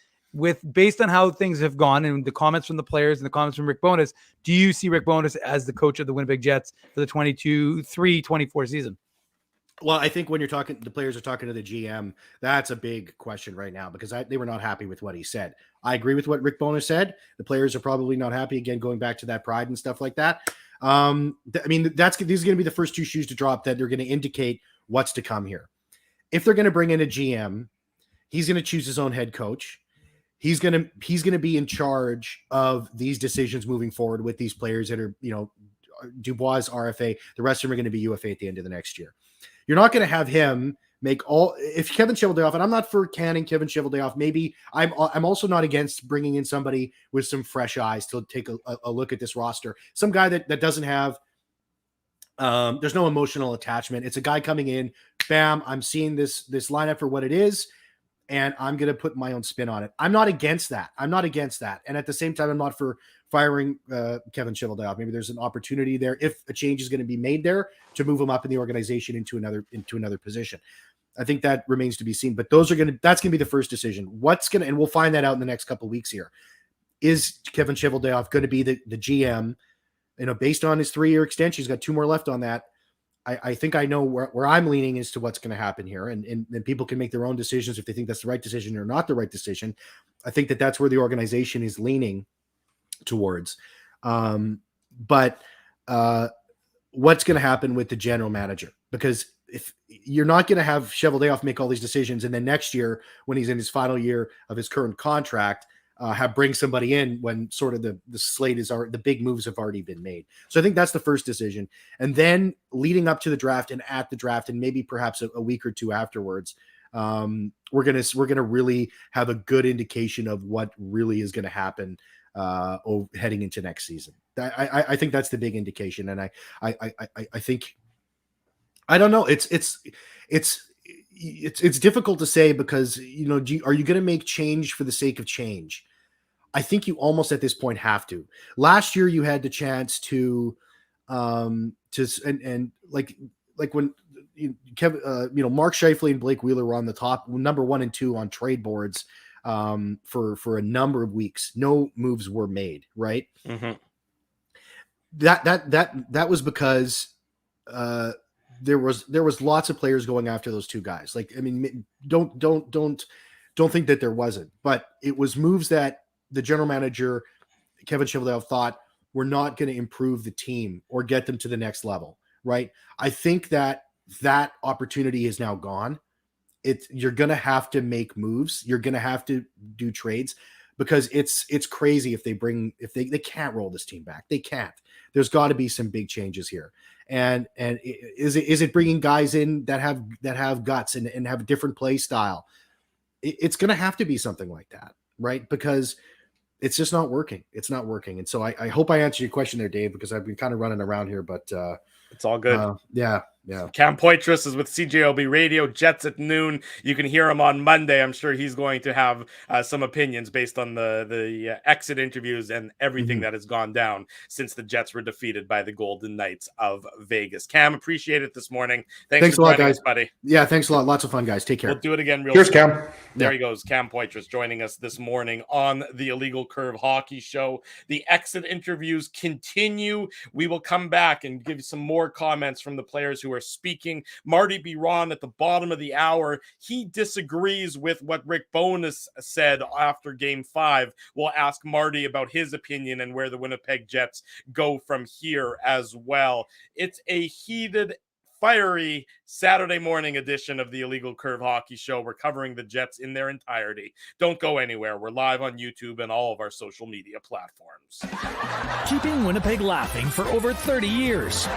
[SPEAKER 4] Based on how things have gone and the comments from the players and the comments from Rick Bowness, do you see Rick Bowness as the coach of the Winnipeg Jets for the 23-24 season?
[SPEAKER 11] Well, I think when the players are talking to the GM, that's a big question right now, because they were not happy with what he said. I agree with what Rick Bowness said. The players are probably not happy, again, going back to that pride and stuff like that. These are going to be the first 2 shoes to drop that they're going to indicate what's to come here. If they're going to bring in a GM, he's going to choose his own head coach. He's going to be in charge of these decisions moving forward with these players that are, Dubois, RFA. The rest of them are going to be UFA at the end of the next year. You're not going to have him if Kevin Cheveldayoff, and I'm not for canning Kevin Cheveldayoff. Maybe I'm also not against bringing in somebody with some fresh eyes to take a look at this roster. Some guy that doesn't have, there's no emotional attachment. It's a guy coming in, bam, I'm seeing this lineup for what it is, and I'm going to put my own spin on it. I'm not against that. And at the same time, I'm not for firing Kevin Cheveldayoff. Maybe there's an opportunity there, if a change is going to be made there, to move him up in the organization into another position. I think that remains to be seen, but that's going to be the first decision. And we'll find that out in the next couple of weeks here. Is Kevin Cheveldayoff going to be the GM, based on his 3-year extension? He's got 2 more left on that. I think I know where I'm leaning as to what's going to happen here, and people can make their own decisions if they think that's the right decision or not the right decision. I think that's where the organization is leaning towards. But what's going to happen with the general manager? Because if you're not going to have Cheveldayoff make all these decisions, and then next year, when he's in his final year of his current contract, bring somebody in when sort of the slate the big moves have already been made. So I think that's the first decision. And then leading up to the draft and at the draft, and maybe perhaps a week or 2 afterwards, we're gonna really have a good indication of what really is going to happen heading into next season. I think that's the big indication. And I think, I don't know. It's difficult to say, because, are you going to make change for the sake of change? I think you almost at this point have to. Last year you had the chance to when Kevin, Mark Scheifele and Blake Wheeler were on the top, number 1 and 2 on trade boards for a number of weeks. No moves were made, right?
[SPEAKER 2] Mm-hmm.
[SPEAKER 11] That was because there was lots of players going after those 2 guys. Don't think that there wasn't, but it was moves that the general manager, Kevin Cheveldayoff, thought were not going to improve the team or get them to the next level. Right. I think that opportunity is now gone. You're going to have to make moves. You're going to have to do trades, because it's crazy if they can't roll this team back. They can't. There's got to be some big changes here. And is it bringing guys in that have guts and have a different play style? It's going to have to be something like that, right? Because it's just not working. It's not working. And so I hope I answered your question there, Dave, because I've been kind of running around here, but
[SPEAKER 2] it's all good.
[SPEAKER 11] Yeah.
[SPEAKER 2] Cam Poitras is with CJOB Radio, Jets at noon. You can hear him on Monday. I'm sure he's going to have some opinions based on the exit interviews and everything that has gone down since the Jets were defeated by the Golden Knights of Vegas. Cam, appreciate it this morning. Thanks for
[SPEAKER 11] a lot,
[SPEAKER 2] joining
[SPEAKER 11] guys.
[SPEAKER 2] us, buddy.
[SPEAKER 11] Yeah, thanks a lot. Lots of fun, guys. Take care.
[SPEAKER 2] We'll do it again real
[SPEAKER 3] Cheers,
[SPEAKER 2] soon.
[SPEAKER 3] Cam.
[SPEAKER 2] There he goes, Cam Poitras, joining us this morning on the Illegal Curve Hockey Show. The exit interviews continue. We will come back and give you some more comments from the players who are speaking. Marty Biron at the bottom of the hour, he disagrees with what Rick Bowness said after Game 5. We'll ask Marty about his opinion and where the Winnipeg Jets go from here as well. It's a heated fiery Saturday morning edition of the Illegal Curve Hockey Show. We're covering the Jets in their entirety. Don't go anywhere. We're live on YouTube and all of our social media platforms.
[SPEAKER 5] Keeping Winnipeg laughing for over 30 years.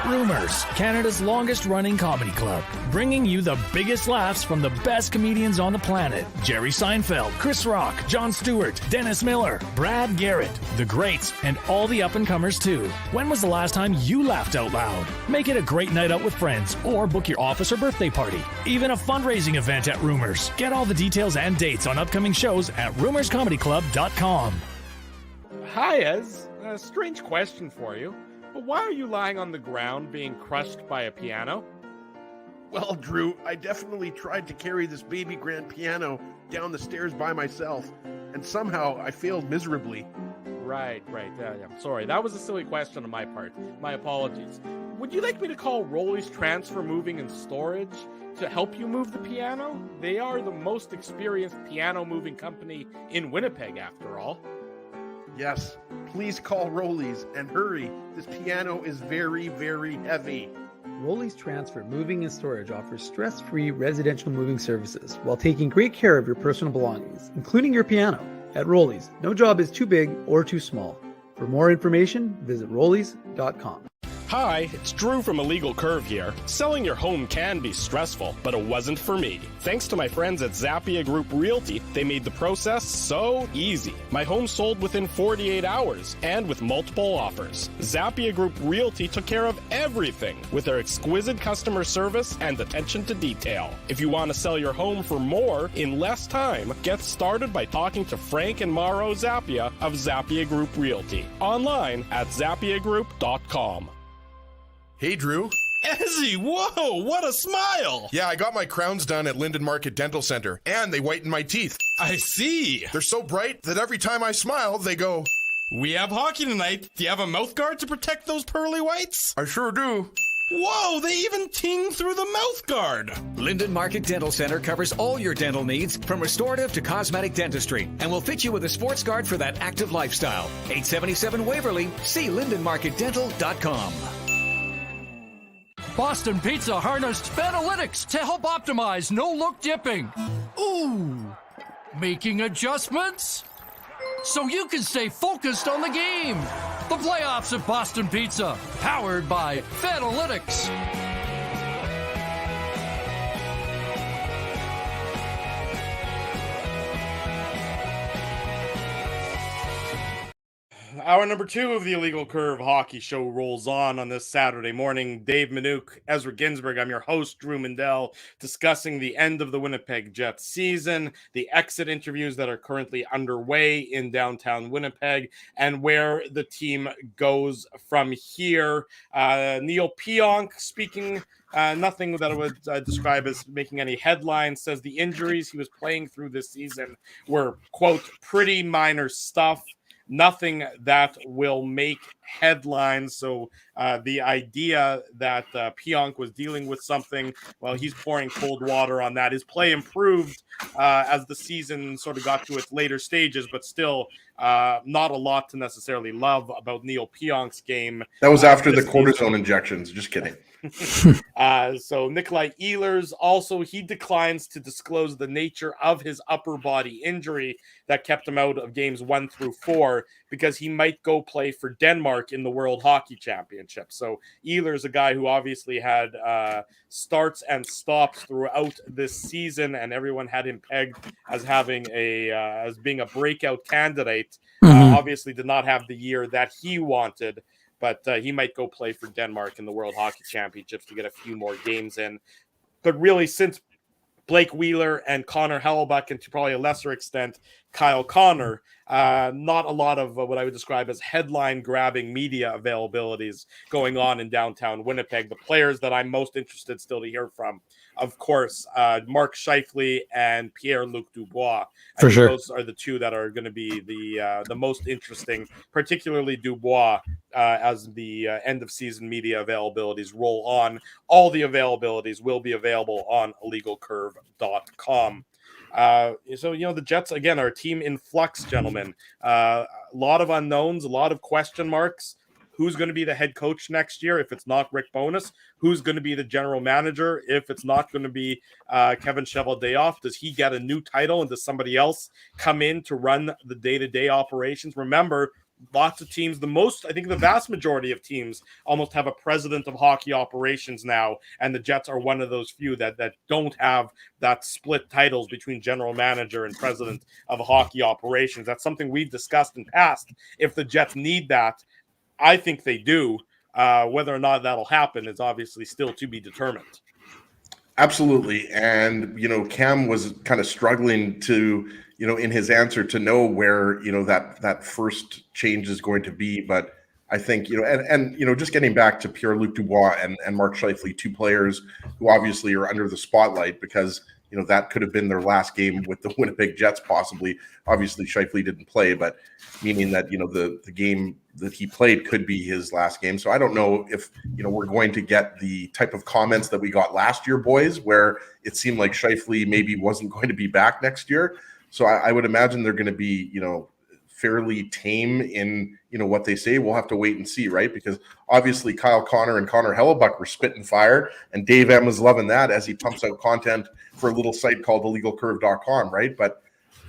[SPEAKER 5] Rumors, Canada's longest running comedy club, bringing you the biggest laughs from the best comedians on the planet. Jerry Seinfeld, Chris Rock, Jon Stewart, Dennis Miller, Brad Garrett, the greats, and all the up-and-comers too. When was the last time you laughed out loud? Make it a great night out with friends or book your office or birthday party. Even a fundraising event at Rumors. Get all the details and dates on upcoming shows at rumorscomedyclub.com.
[SPEAKER 2] Hi, Ez. A strange question for you. But why are you lying on the ground being crushed by a piano?
[SPEAKER 6] Well, Drew, I definitely tried to carry this baby grand piano down the stairs by myself, and somehow I failed miserably.
[SPEAKER 2] Right. Yeah, sorry. That was a silly question on my part. My apologies. Would you like me to call Rolly's Transfer Moving and Storage to help you move the piano? They are the most experienced piano moving company in Winnipeg, after all.
[SPEAKER 6] Yes, please call Rolly's and hurry. This piano is very, very heavy.
[SPEAKER 7] Rolly's Transfer Moving and Storage offers stress-free residential moving services while taking great care of your personal belongings, including your piano. At Rolly's, no job is too big or too small. For more information, visit rollys.com.
[SPEAKER 8] Hi, it's Drew from Illegal Curve here. Selling your home can be stressful, but it wasn't for me. Thanks to my friends at Zappia Group Realty, they made the process so easy. My home sold within 48 hours and with multiple offers. Zappia Group Realty took care of everything with their exquisite customer service and attention to detail. If you want to sell your home for more in less time, get started by talking to Frank and Mauro Zappia of Zappia Group Realty. Online at zappiagroup.com.
[SPEAKER 9] Hey, Drew.
[SPEAKER 8] Ezzy, whoa, what a smile!
[SPEAKER 9] Yeah, I got my crowns done at Linden Market Dental Center, and they whiten my teeth.
[SPEAKER 8] I see.
[SPEAKER 9] They're so bright that every time I smile, they go,
[SPEAKER 8] We have hockey tonight. Do you have a mouth guard to protect those pearly whites?
[SPEAKER 9] I sure do.
[SPEAKER 8] Whoa, they even ting through the mouth guard.
[SPEAKER 10] Linden Market Dental Center covers all your dental needs from restorative to cosmetic dentistry and will fit you with a sports guard for that active lifestyle. 877 Waverly. See lindenmarketdental.com.
[SPEAKER 12] Boston Pizza harnessed Fanalytics to help optimize no-look dipping. Ooh, making adjustments so you can stay focused on the game. The playoffs at Boston Pizza, powered by Fanalytics.
[SPEAKER 2] Hour number 2 of the Illegal Curve Hockey Show rolls on this Saturday morning. Dave Minuk, Ezra Ginsburg. I'm your host, Drew Mindell, discussing the end of the Winnipeg Jets season, the exit interviews that are currently underway in downtown Winnipeg, and where the team goes from here. Neil Pionk speaking. Nothing that I would describe as making any headlines, says the injuries he was playing through this season were, quote, pretty minor stuff. Nothing that will make headlines. So the idea that Pionk was dealing with something, well, he's pouring cold water on that. His play improved as the season sort of got to its later stages, but still not a lot to necessarily love about Neil Pionk's game.
[SPEAKER 3] That was after the cortisone injections. Just kidding.
[SPEAKER 2] So Nikolai Ehlers also, he declines to disclose the nature of his upper body injury that kept him out of games 1 through 4 because he might go play for Denmark in the World Hockey Championship. So Ehlers, a guy who obviously had starts and stops throughout this season, and everyone had him pegged as having as being a breakout candidate. Obviously did not have the year that he wanted. But he might go play for Denmark in the World Hockey Championships to get a few more games in. But really, since Blake Wheeler and Connor Hellebuyck, and to probably a lesser extent, Kyle Connor, not a lot of what I would describe as headline-grabbing media availabilities going on in downtown Winnipeg. The players that I'm most interested still to hear from, of course, Mark Scheifele and Pierre-Luc Dubois.
[SPEAKER 4] For sure.
[SPEAKER 2] Those are the two that are going to be the most interesting, particularly Dubois, as the end-of-season media availabilities roll on. All the availabilities will be available on illegalcurve.com. So, the Jets, again, are a team in flux, gentlemen. A lot of unknowns, a lot of question marks. who's going to be the head coach next year if it's not Rick Bowness? Who's going to be the general manager if it's not going to be Kevin Cheveldayoff? Does he get a new title, and does somebody else come in to run the day-to-day operations? Remember, lots of teams, I think the vast majority of teams almost have a president of hockey operations now, and the Jets are one of those few that don't have that split titles between general manager and president of hockey operations. That's something we've discussed in past. If the Jets need that, I think they do. Whether or not that'll happen is obviously still to be determined.
[SPEAKER 3] Absolutely. And, Cam was kind of struggling to, in his answer to know where, that first change is going to be. But I think, just getting back to Pierre-Luc Dubois and Mark Scheifele, two players who obviously are under the spotlight because, that could have been their last game with the Winnipeg Jets, possibly. Obviously, Scheifele didn't play, but meaning that, the game that he played could be his last game. So I don't know if, we're going to get the type of comments that we got last year, boys, where it seemed like Scheifele maybe wasn't going to be back next year. So I would imagine they're going to be, fairly tame in, what they say. We'll have to wait and see, right? Because obviously Kyle Connor and Connor Hellebuyck were spitting fire, and Dave M was loving that as he pumps out content for a little site called illegalcurve.com, right? But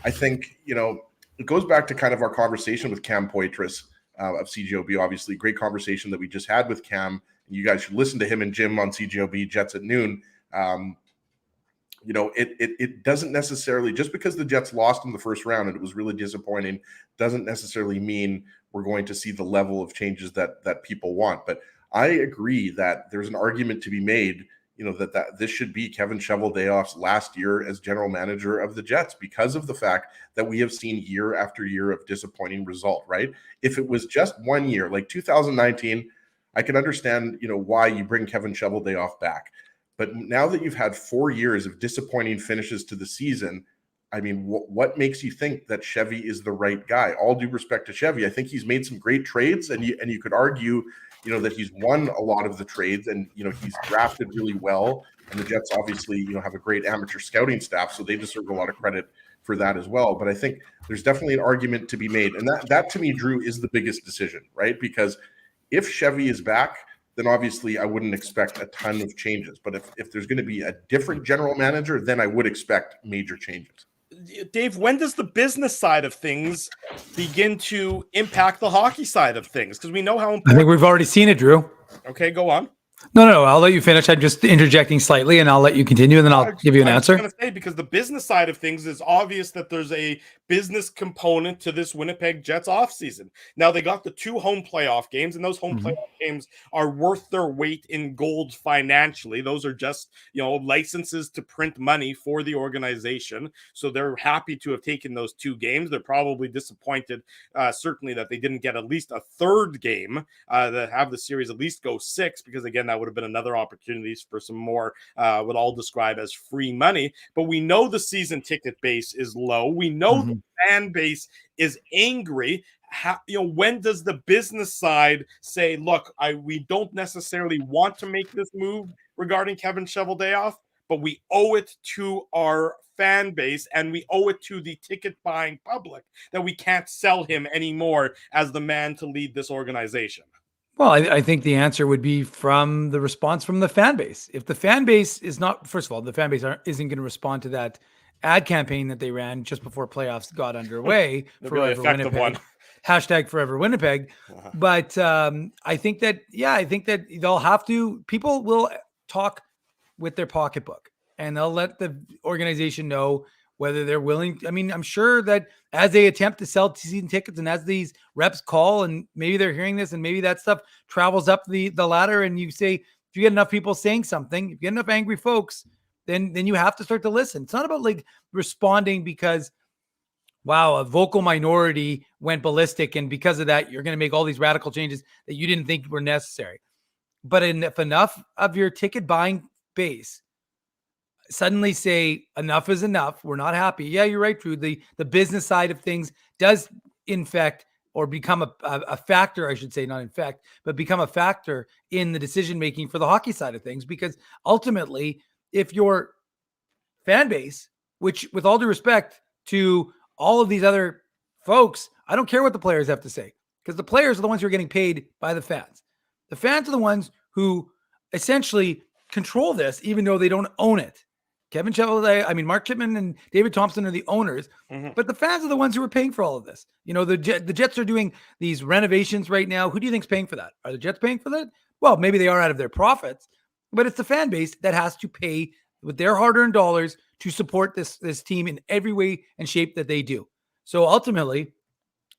[SPEAKER 3] I think, it goes back to kind of our conversation with Cam Poitras of CJOB, obviously. Great conversation that we just had with Cam. You guys should listen to him and Jim on CJOB Jets at Noon. It doesn't necessarily, just because the Jets lost in the first round and it was really disappointing, doesn't necessarily mean we're going to see the level of changes that people want. But I agree that there's an argument to be made, that this should be Kevin Cheveldayoff's last year as general manager of the Jets because of the fact that we have seen year after year of disappointing result, right? If it was just 1 year, like 2019, I can understand, why you bring Kevin Cheveldayoff back. But now that you've had 4 years of disappointing finishes to the season, I mean, what makes you think that Chevy is the right guy? All due respect to Chevy, I think he's made some great trades, and you could argue, that he's won a lot of the trades, and he's drafted really well. And the Jets obviously, have a great amateur scouting staff, so they deserve a lot of credit for that as well. But I think there's definitely an argument to be made, and that to me, Drew, is the biggest decision, right? Because if Chevy is back, then obviously I wouldn't expect a ton of changes. But if there's going to be a different general manager, then I would expect major changes.
[SPEAKER 2] Dave, when does the business side of things begin to impact the hockey side of things? Because we know how important.
[SPEAKER 4] I think we've already seen it, Drew.
[SPEAKER 2] Okay, go on.
[SPEAKER 4] No, I'll let you finish. I'm just interjecting slightly, and I'll let you continue, and then I'll give you an answer.
[SPEAKER 2] I was going to say, because the business side of things is obvious that there's a business component to this Winnipeg Jets offseason. Now, they got the 2 home playoff games, and those home playoff games are worth their weight in gold financially. Those are just, licenses to print money for the organization. So they're happy to have taken those 2 games. They're probably disappointed, certainly, that they didn't get at least a third game that have the series at least go 6, because, again, that would have been another opportunity for some more what I'll describe as free money. But we know the season ticket base is low. We know the fan base is angry. When does the business side say, look, we don't necessarily want to make this move regarding Kevin Cheveldayoff, but we owe it to our fan base and we owe it to the ticket buying public that we can't sell him anymore as the man to lead this organization?
[SPEAKER 4] Well, I think the answer would be from the response from the fan base. If the fan base is not, first of all, the fan base isn't going to respond to that ad campaign that they ran just before playoffs got underway.
[SPEAKER 2] Really effective one.
[SPEAKER 4] Hashtag Forever Winnipeg. But I think that they'll have to, people will talk with their pocketbook and they'll let the organization know whether they're willing. I mean, I'm sure that as they attempt to sell season tickets and as these reps call and maybe they're hearing this and maybe that stuff travels up the ladder and you say, if you get enough people saying something, if you get enough angry folks, then you have to start to listen. It's not about like responding because, wow, a vocal minority went ballistic and because of that, you're going to make all these radical changes that you didn't think were necessary. But if enough of your ticket buying base suddenly say enough is enough, we're not happy. Yeah, you're right, Drew. The business side of things does infect or become a factor, I should say, not infect, but become a factor in the decision-making for the hockey side of things. Because ultimately, if your fan base, which with all due respect to all of these other folks, I don't care what the players have to say. because the players are the ones who are getting paid by the fans. The fans are the ones who essentially control this, even though they don't own it. Kevin Chevalier, Mark Chipman and David Thompson are the owners, but the fans are the ones who are paying for all of this. The Jets are doing these renovations right now. Who do you think's paying for that? Are the Jets paying for that? Well, maybe they are out of their profits, but it's the fan base that has to pay with their hard-earned dollars to support this team in every way and shape that they do. So ultimately,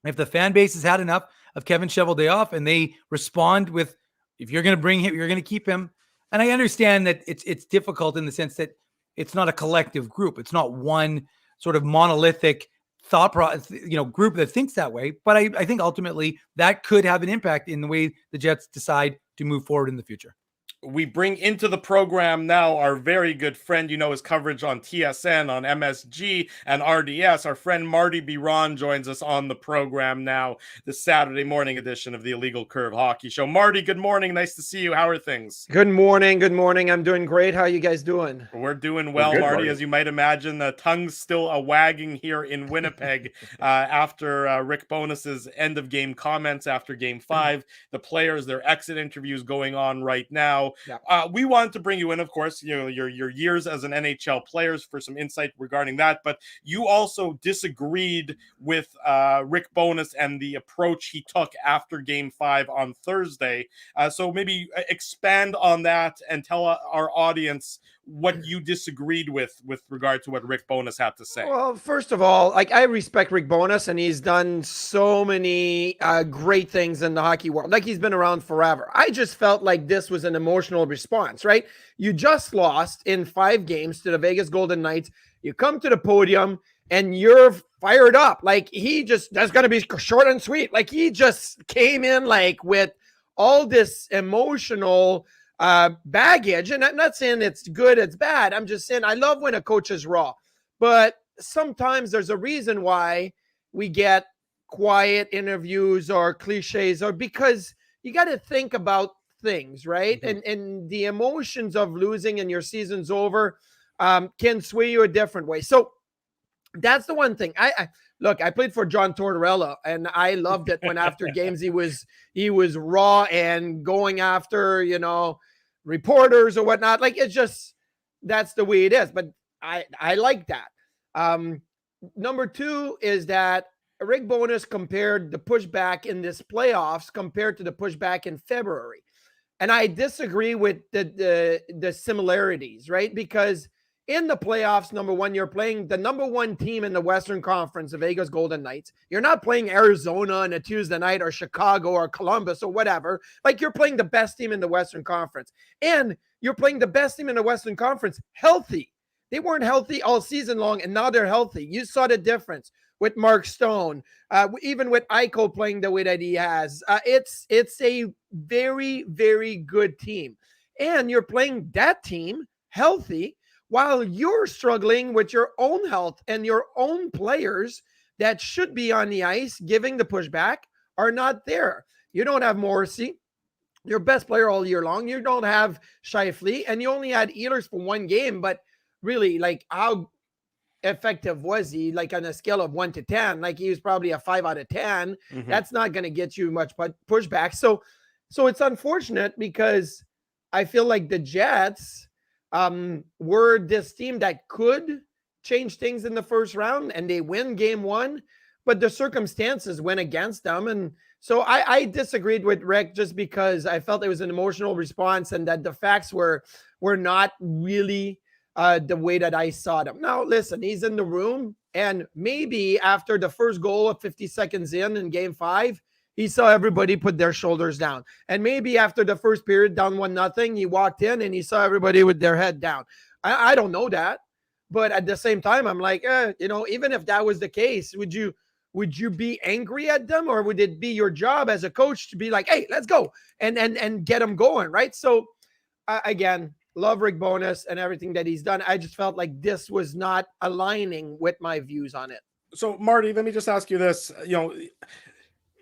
[SPEAKER 4] if the fan base has had enough of Kevin Chevalier and they respond with, if you're going to bring him, you're going to keep him. And I understand that it's difficult in the sense that it's not a collective group. It's not one sort of monolithic thought process, group that thinks that way. But I think ultimately that could have an impact in the way the Jets decide to move forward in the future.
[SPEAKER 2] We bring into the program now our very good friend, his coverage on TSN, on MSG, and RDS. Our friend Marty Biron joins us on the program now, this Saturday morning edition of the Illegal Curve Hockey Show. Marty, good morning. Nice to see you. How are things?
[SPEAKER 13] Good morning. Good morning. I'm doing great. How are you guys doing?
[SPEAKER 2] We're doing well,
[SPEAKER 3] good,
[SPEAKER 2] Marty. As you might imagine, the tongue's still a-wagging here in Winnipeg after Rick Bowness's end-of-game comments after Game 5. The players, their exit interviews going on right now.
[SPEAKER 13] Yeah.
[SPEAKER 2] We wanted to bring you in, of course, your years as an NHL player for some insight regarding that, but you also disagreed with Rick Bowness and the approach he took after Game 5 on Thursday. So maybe expand on that and tell our audience what you disagreed with regard to what Rick Bowness had to say.
[SPEAKER 13] Well, first of all, I respect Rick Bowness, and he's done so many great things in the hockey world. He's been around forever. I just felt like this was an emotional response, right? You just lost in 5 games to the Vegas Golden Knights. You come to the podium and you're fired up. That's going to be short and sweet. He just came in with all this emotional baggage. And I'm not saying it's good, it's bad. I'm just saying I love when a coach is raw. But sometimes there's a reason why we get quiet interviews or cliches, or because you got to think about things, right? And the emotions of losing and your season's over can sway you a different way. So that's the one thing. I played for John Tortorella, and I loved it when after games he was raw and going after, reporters or whatnot. It's just, that's the way it is. But I like that. Number 2 is that Rick Bowness compared the pushback in this playoffs compared to the pushback in February. And I disagree with the similarities, right? Because in the playoffs, number one, you're playing the number 1 team in the Western Conference, the Vegas Golden Knights. You're not playing Arizona on a Tuesday night or Chicago or Columbus or whatever. You're playing the best team in the Western Conference. And you're playing the best team in the Western Conference healthy. They weren't healthy all season long, and now they're healthy. You saw the difference with Mark Stone, even with Eichel playing the way that he has. It's a very, very good team. And you're playing that team healthy while you're struggling with your own health, and your own players that should be on the ice giving the pushback are not there. You don't have Morrissey, your best player all year long. You don't have Scheifele, and you only had Ehlers for 1 game, but really, how effective was he? On a scale of 1 to 10, he was probably a 5 out of 10. That's not going to get you much pushback. So it's unfortunate, because I feel like the Jets were this team that could change things in the first round, and they win Game 1, but the circumstances went against them. And so I disagreed with Rick, just because I felt it was an emotional response, and that the facts were not really the way that I saw them. Now, listen, he's in the room, and maybe after the first goal of 50 seconds in Game 5, he saw everybody put their shoulders down. And maybe after the first period, down 1-0, he walked in and he saw everybody with their head down. I don't know that. But at the same time, I'm like, even if that was the case, would you be angry at them, or would it be your job as a coach to be like, hey, let's go and get them going, right? So, again, love Rick Bowness and everything that he's done. I just felt like this was not aligning with my views on it.
[SPEAKER 2] So, Marty, let me just ask you this.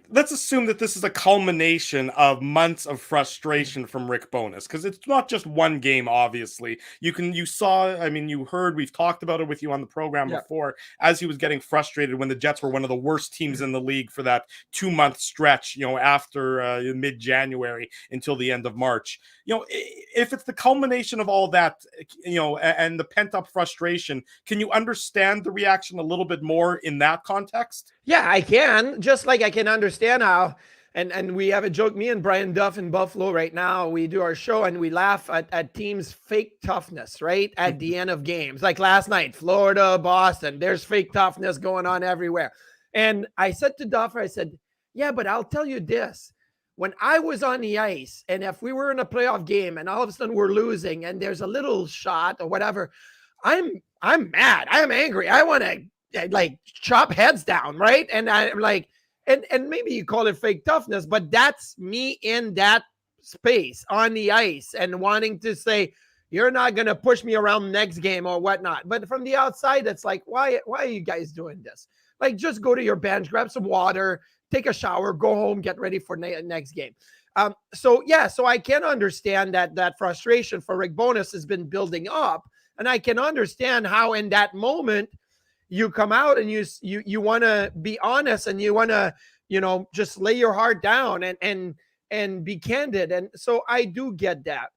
[SPEAKER 2] let's assume that this is a culmination of months of frustration from Rick Bowness, because it's not just one game. Obviously, you saw. I mean, you heard. We've talked about it with you on the program before, as he was getting frustrated when the Jets were one of the worst teams in the league for that 2-month stretch. After mid-January until the end of March. If it's the culmination of all that, and the pent-up frustration, can you understand the reaction a little bit more in that context?
[SPEAKER 13] Yeah, I can. Just like I can understand how, and we have a joke, me and Brian Duff in Buffalo right now, we do our show and we laugh at teams' fake toughness, right? At the end of games. Like last night, Florida, Boston, there's fake toughness going on everywhere. And I said to Duff, I said, yeah, but I'll tell you this. When I was on the ice, and if we were in a playoff game and all of a sudden we're losing and there's a little shot or whatever, I'm mad. I'm angry. I want to like chop heads down, right? And I'm like, and maybe you call it fake toughness, but that's me in that space on the ice and wanting to say, you're not going to push me around next game or whatnot. But from the outside, it's like, why are you guys doing this? Like, just go to your bench, grab some water, take a shower, go home, get ready for next game. So I can understand that frustration for Rick Bowness has been building up. And I can understand how in that moment, you come out and you want to be honest and you want to, just lay your heart down and be candid. And so I do get that.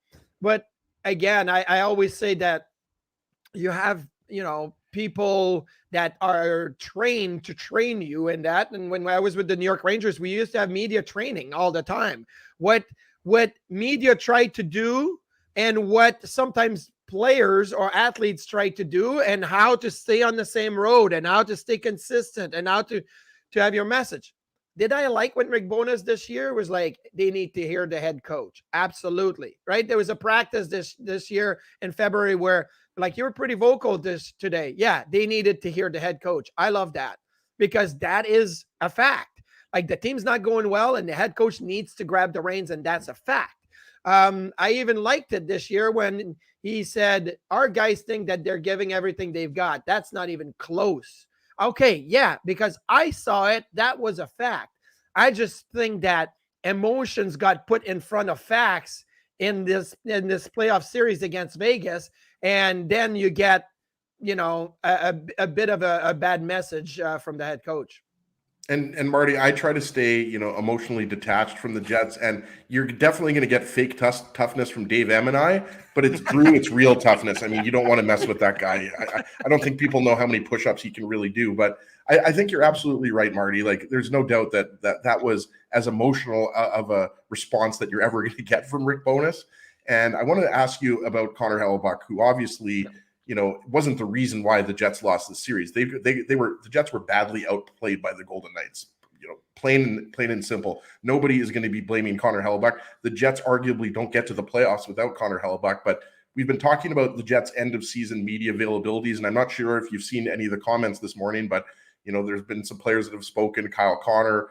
[SPEAKER 13] But again, I always say that you have, people that are trained to train you in that. And when I was with the New York Rangers, we used to have media training all the time. What media tried to do and what sometimes players or athletes try to do, and how to stay on the same road and how to stay consistent and how to have your message. Did I like when Rick Bowness this year was like, they need to hear the head coach? Absolutely. Right. There was a practice this year in February where like, you were pretty vocal today. Yeah. They needed to hear the head coach. I love that because that is a fact. Like the team's not going well and the head coach needs to grab the reins. And that's a fact. I even liked it this year when he said, our guys think that they're giving everything they've got. That's not even close. Okay. Yeah. Because I saw it. That was a fact. I just think that emotions got put in front of facts in this playoff series against Vegas. And then you get, a bit of a bad message from the head coach.
[SPEAKER 3] And Marty, I try to stay, emotionally detached from the Jets, and you're definitely going to get fake toughness from Dave M and I, but it's Drew, it's real toughness. I mean, you don't want to mess with that guy. I don't think people know how many push-ups he can really do, but I think you're absolutely right, Marty. Like, there's no doubt that was as emotional of a response that you're ever going to get from Rick Bowness. And I wanted to ask you about Connor Hellebuyck, who obviously, wasn't the reason why the Jets lost the series. The Jets were badly outplayed by the Golden Knights. Plain and simple. Nobody is going to be blaming Connor Hellebuyck. The Jets arguably don't get to the playoffs without Connor Hellebuyck, but we've been talking about the Jets' end of season media availabilities, and I'm not sure if you've seen any of the comments this morning, but there's been some players that have spoken, Kyle Connor,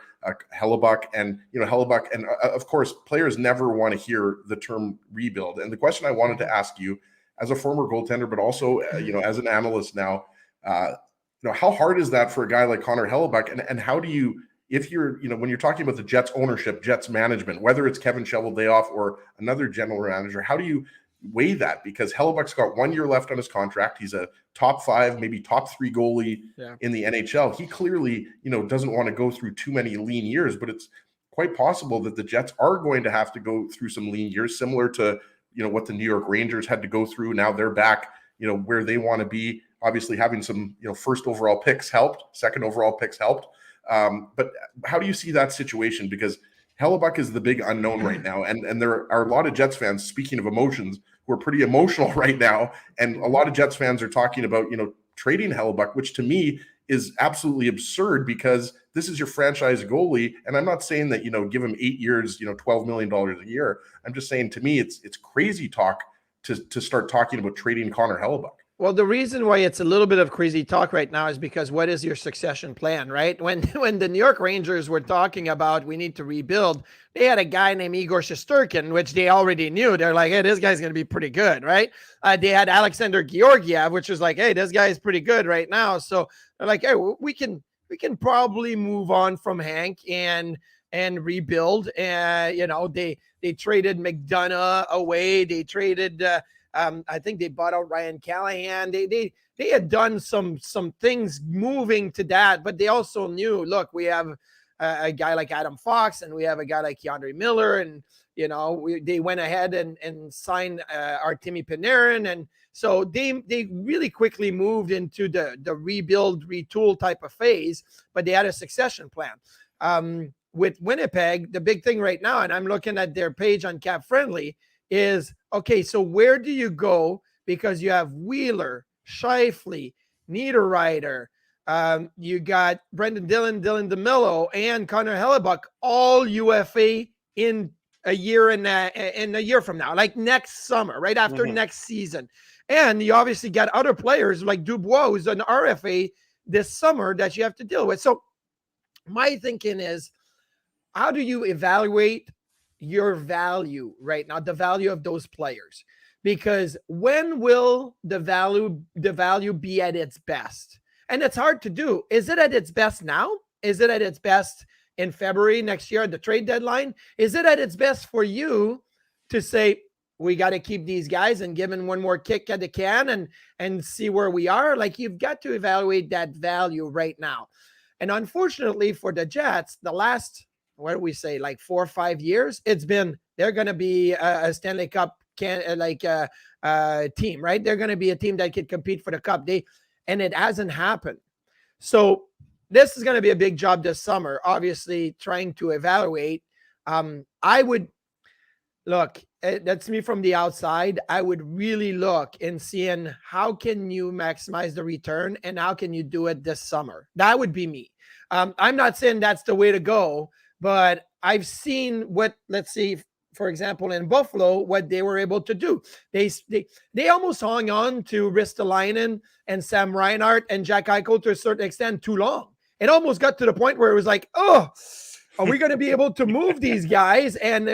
[SPEAKER 3] Hellebuyck, and Hellebuyck, and of course, players never want to hear the term rebuild. And the question I wanted to ask you, as a former goaltender, but also as an analyst now, how hard is that for a guy like Connor Hellebuyck, and how do you, if you're when you're talking about the Jets ownership, Jets management, whether it's Kevin Cheveldayoff or another general manager, how do you weigh that? Because Hellebuyck's got 1 year left on his contract. He's a top 5, maybe top 3 goalie in the NHL. He clearly, doesn't want to go through too many lean years, but it's quite possible that the Jets are going to have to go through some lean years, similar to, what the New York Rangers had to go through. Now they're back, where they want to be. Obviously having some, first overall picks helped, second overall picks helped. But how do you see that situation? Because Hellebuyck is the big unknown right now. And there are a lot of Jets fans, speaking of emotions, who are pretty emotional right now. And a lot of Jets fans are talking about, trading Hellebuyck, which to me is absolutely absurd because this is your franchise goalie. And I'm not saying that, give him 8 years, $12 million a year. I'm just saying, to me, it's crazy talk to start talking about trading Connor Hellebuyck.
[SPEAKER 13] Well, the reason why it's a little bit of crazy talk right now is because what is your succession plan, right? When the New York Rangers were talking about we need to rebuild, they had a guy named Igor Shesterkin, which they already knew. They're like, hey, this guy's going to be pretty good, right? They had Alexander Georgiev, which was like, hey, this guy is pretty good right now. So they're like, hey, we can we can probably move on from Hank and rebuild. And they traded McDonough away. They traded I think they bought out Ryan Callahan. They had done some things moving to that, but they also knew, look, we have a guy like Adam Fox and we have a guy like Keandre Miller, and they went ahead and signed Artemi Panarin, and so they really quickly moved into the rebuild, retool type of phase, but they had a succession plan. With Winnipeg, the big thing right now, and I'm looking at their page on Cap Friendly, is, okay, so where do you go? Because you have Wheeler, Scheifele, Niederreiter, you got Brendan Dillon, Dylan DeMello, and Connor Hellebuyck, all UFA in a year and a year from now, like next summer, right after next season. And you obviously got other players like Dubois, who's an RFA this summer, that you have to deal with. So my thinking is, how do you evaluate your value right now, the value of those players? Because when will the value be at its best? And it's hard to do. Is it at its best now? Is it at its best in February next year at the trade deadline? Is it at its best for you to say, we got to keep these guys and give them one more kick at the can and see where we are? Like, you've got to evaluate that value right now. And unfortunately for the Jets, the last, what do we say, like 4 or 5 years, it's been, they're going to be a Stanley Cup team, right? They're going to be a team that could compete for the cup. And it hasn't happened. So this is going to be a big job this summer, obviously trying to evaluate. I would look, that's me from the outside. I would really look and seeing how can you maximize the return and how can you do it this summer. That would be me. I'm not saying that's the way to go, but I've seen what, let's see, for example, in Buffalo, what they were able to do. They almost hung on to Ristolainen and Sam Reinhart and Jack Eichel to a certain extent too long. It almost got to the point where it was like, oh, are we going to be able to move these guys? And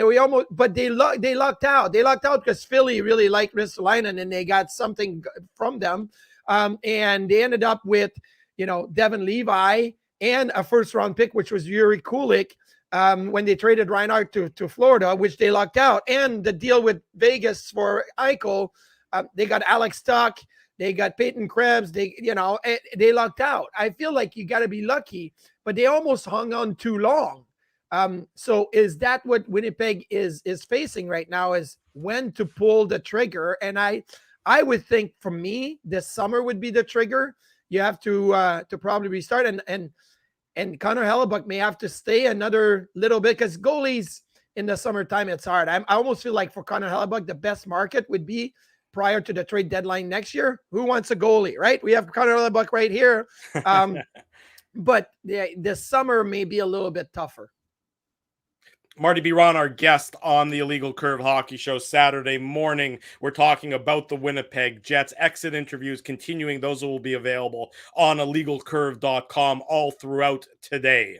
[SPEAKER 13] but they lucked out. They lucked out because Philly really liked Ristolainen and they got something from them. And they ended up with, Devin Levi and a first round pick, which was Yuri Kulik, when they traded Reinhart to Florida, which they locked out. And the deal with Vegas for Eichel, they got Alex Tuck, they got Peyton Krebs, they locked out. I feel like you got to be lucky, but they almost hung on too long. So is that what Winnipeg is facing right now, is when to pull the trigger? And I would think, for me, this summer would be the trigger. You have to probably restart, and Connor Hellebuyck may have to stay another little bit, because goalies in the summertime, it's hard. I almost feel like for Connor Hellebuyck, the best market would be prior to the trade deadline next year. Who wants a goalie, right? We have Connor Hellebuyck right here. But the summer may be a little bit tougher.
[SPEAKER 2] Marty Biron, our guest on the Illegal Curve Hockey Show Saturday morning. We're talking about the Winnipeg Jets. Exit interviews continuing. Those will be available on illegalcurve.com all throughout today.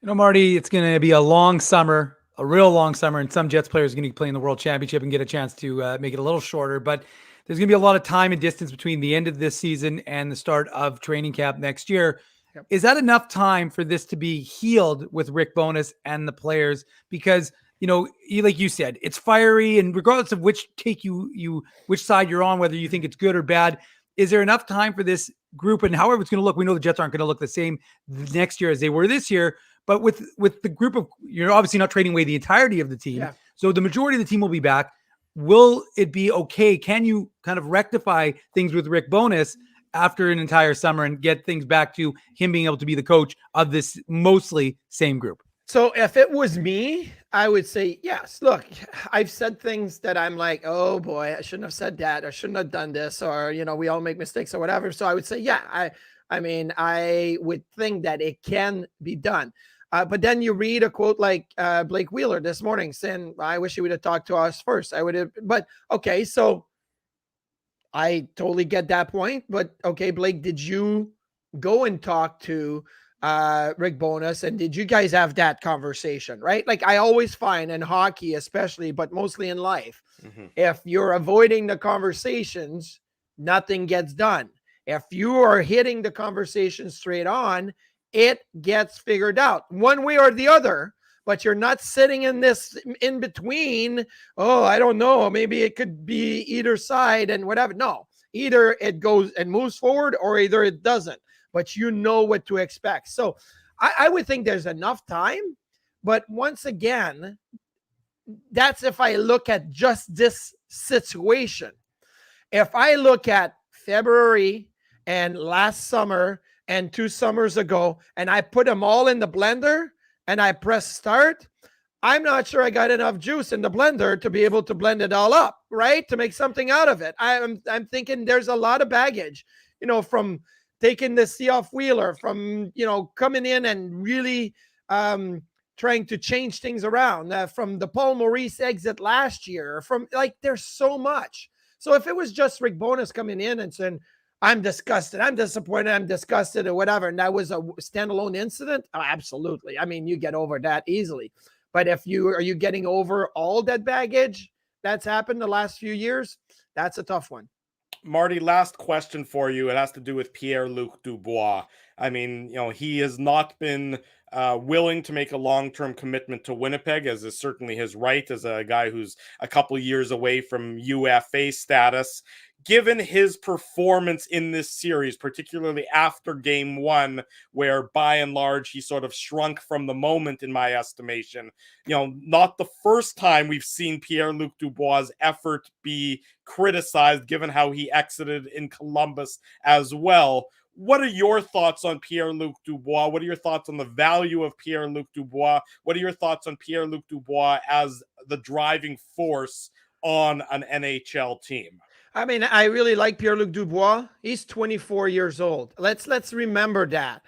[SPEAKER 4] Marty, it's going to be a long summer, a real long summer, and some Jets players are going to play in the World Championship and get a chance to make it a little shorter. But there's going to be a lot of time and distance between the end of this season and the start of training camp next year. Yep. Is that enough time for this to be healed with Rick Bowness and the players? Because, like you said, it's fiery, and regardless of which take which side you're on, whether you think it's good or bad, is there enough time for this group? And however it's going to look, we know the Jets aren't going to look the same next year as they were this year, but with the group of, you're obviously not trading away the entirety of the team. Yeah. So the majority of the team will be back. Will it be okay? Can you kind of rectify things with Rick Bowness after an entire summer and get things back to him being able to be the coach of this mostly same group?
[SPEAKER 13] So if it was me, I would say yes. Look, I've said things that I'm like, oh boy, I shouldn't have said that. I shouldn't have done this, or, we all make mistakes or whatever. So I would say, yeah, I would think that it can be done. But then you read a quote like Blake Wheeler this morning saying, I wish he would have talked to us first. I would have, but okay, so I totally get that point, but okay, Blake, did you go and talk to Rick Bowness, and did you guys have that conversation, right? Like, I always find in hockey especially, but mostly in life, if you're avoiding the conversations, nothing gets done. If you are hitting the conversation straight on, it gets figured out one way or the other. But you're not sitting in this in between. Oh, I don't know. Maybe it could be either side and whatever. No, either it goes and moves forward or either it doesn't. But you know what to expect. So I would think there's enough time. But once again, that's if I look at just this situation. If I look at February and last summer and 2 summers ago, and I put them all in the blender, and I press start, I'm not sure I got enough juice in the blender to be able to blend it all up, right? To make something out of it. I'm thinking there's a lot of baggage, from taking the Seoff Wheeler, from, coming in and really trying to change things around, from the Paul Maurice exit last year, from there's so much. So if it was just Rick Bowness coming in and saying, I'm disgusted, I'm disappointed, I'm disgusted, or whatever, and that was a standalone incident, oh, absolutely. I mean, you get over that easily. But are you getting over all that baggage that's happened the last few years? That's a tough one.
[SPEAKER 2] Marty, last question for you. It has to do with Pierre-Luc Dubois. I mean, he has not been willing to make a long-term commitment to Winnipeg, as is certainly his right as a guy who's a couple years away from UFA status. Given his performance in this series, particularly after game 1, where by and large he sort of shrunk from the moment, in my estimation, not the first time we've seen Pierre-Luc Dubois' effort be criticized, given how he exited in Columbus as well. What are your thoughts on Pierre-Luc Dubois? What are your thoughts on the value of Pierre-Luc Dubois? What are your thoughts on Pierre-Luc Dubois as the driving force on an NHL team?
[SPEAKER 13] I mean, I really like Pierre-Luc Dubois. He's 24 years old. Let's remember that.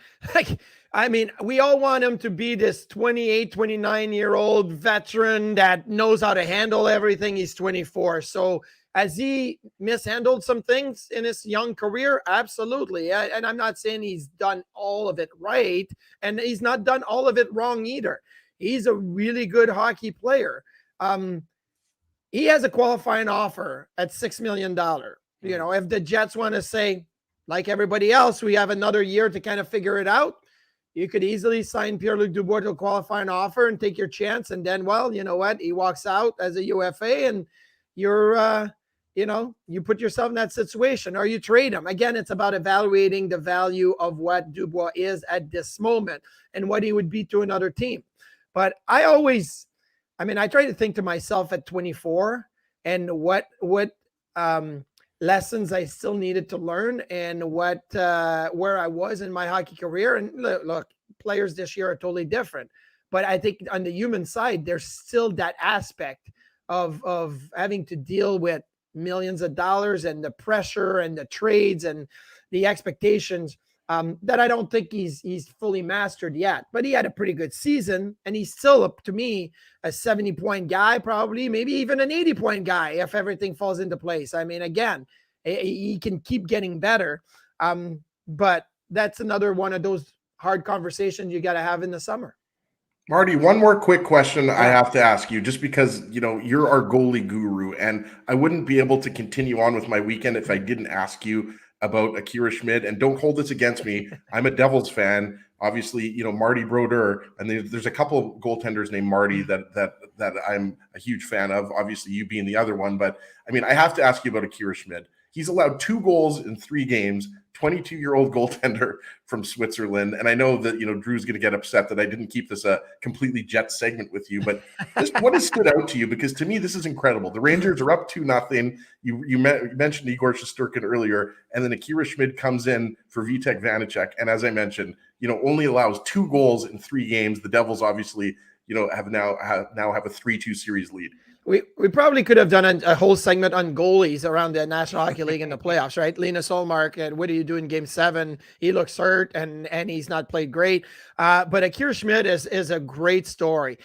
[SPEAKER 13] We all want him to be this 28, 29-year-old veteran that knows how to handle everything. He's 24. So has he mishandled some things in his young career? Absolutely. And I'm not saying he's done all of it right, and he's not done all of it wrong either. He's a really good hockey player. He has a qualifying offer at $6 million. If the Jets want to say, like everybody else, we have another year to kind of figure it out, you could easily sign Pierre-Luc Dubois to a qualifying offer and take your chance. And then, well, you know what? He walks out as a UFA and you're, you put yourself in that situation, or you trade him. Again, it's about evaluating the value of what Dubois is at this moment and what he would be to another team. But I try to think to myself at 24 and what lessons I still needed to learn and where I was in my hockey career. And look, players this year are totally different. But I think on the human side, there's still that aspect of having to deal with millions of dollars and the pressure and the trades and the expectations that I don't think he's fully mastered yet. But he had a pretty good season, and he's still, to me, a 70-point guy, probably, maybe even an 80-point guy if everything falls into place. I mean, again, he can keep getting better. But that's another one of those hard conversations you got to have in the summer.
[SPEAKER 3] Marty, one more quick question I have to ask you, just because, you're our goalie guru, and I wouldn't be able to continue on with my weekend if I didn't ask you about Akira Schmid. And don't hold this against me. I'm a Devils fan. Obviously, Marty Brodeur, and there's a couple of goaltenders named Marty that I'm a huge fan of, obviously you being the other one. But I have to ask you about Akira Schmid. He's allowed 2 goals in 3 games, 22-year-old goaltender from Switzerland. And I know that, Drew's going to get upset that I didn't keep this a completely Jets segment with you, but what has stood out to you? Because to me, this is incredible. The Rangers are up 2-0. You mentioned Igor Shesterkin earlier, and then Akira Schmid comes in for Vitek Vanacek. And as I mentioned, only allows 2 goals in 3 games. The Devils obviously, have a 3-2 series lead.
[SPEAKER 13] We probably could have done a whole segment on goalies around the National Hockey League in the playoffs, right? Linus Ullmark, what do you do in Game 7? He looks hurt and he's not played great. But Akira Schmid is a great story.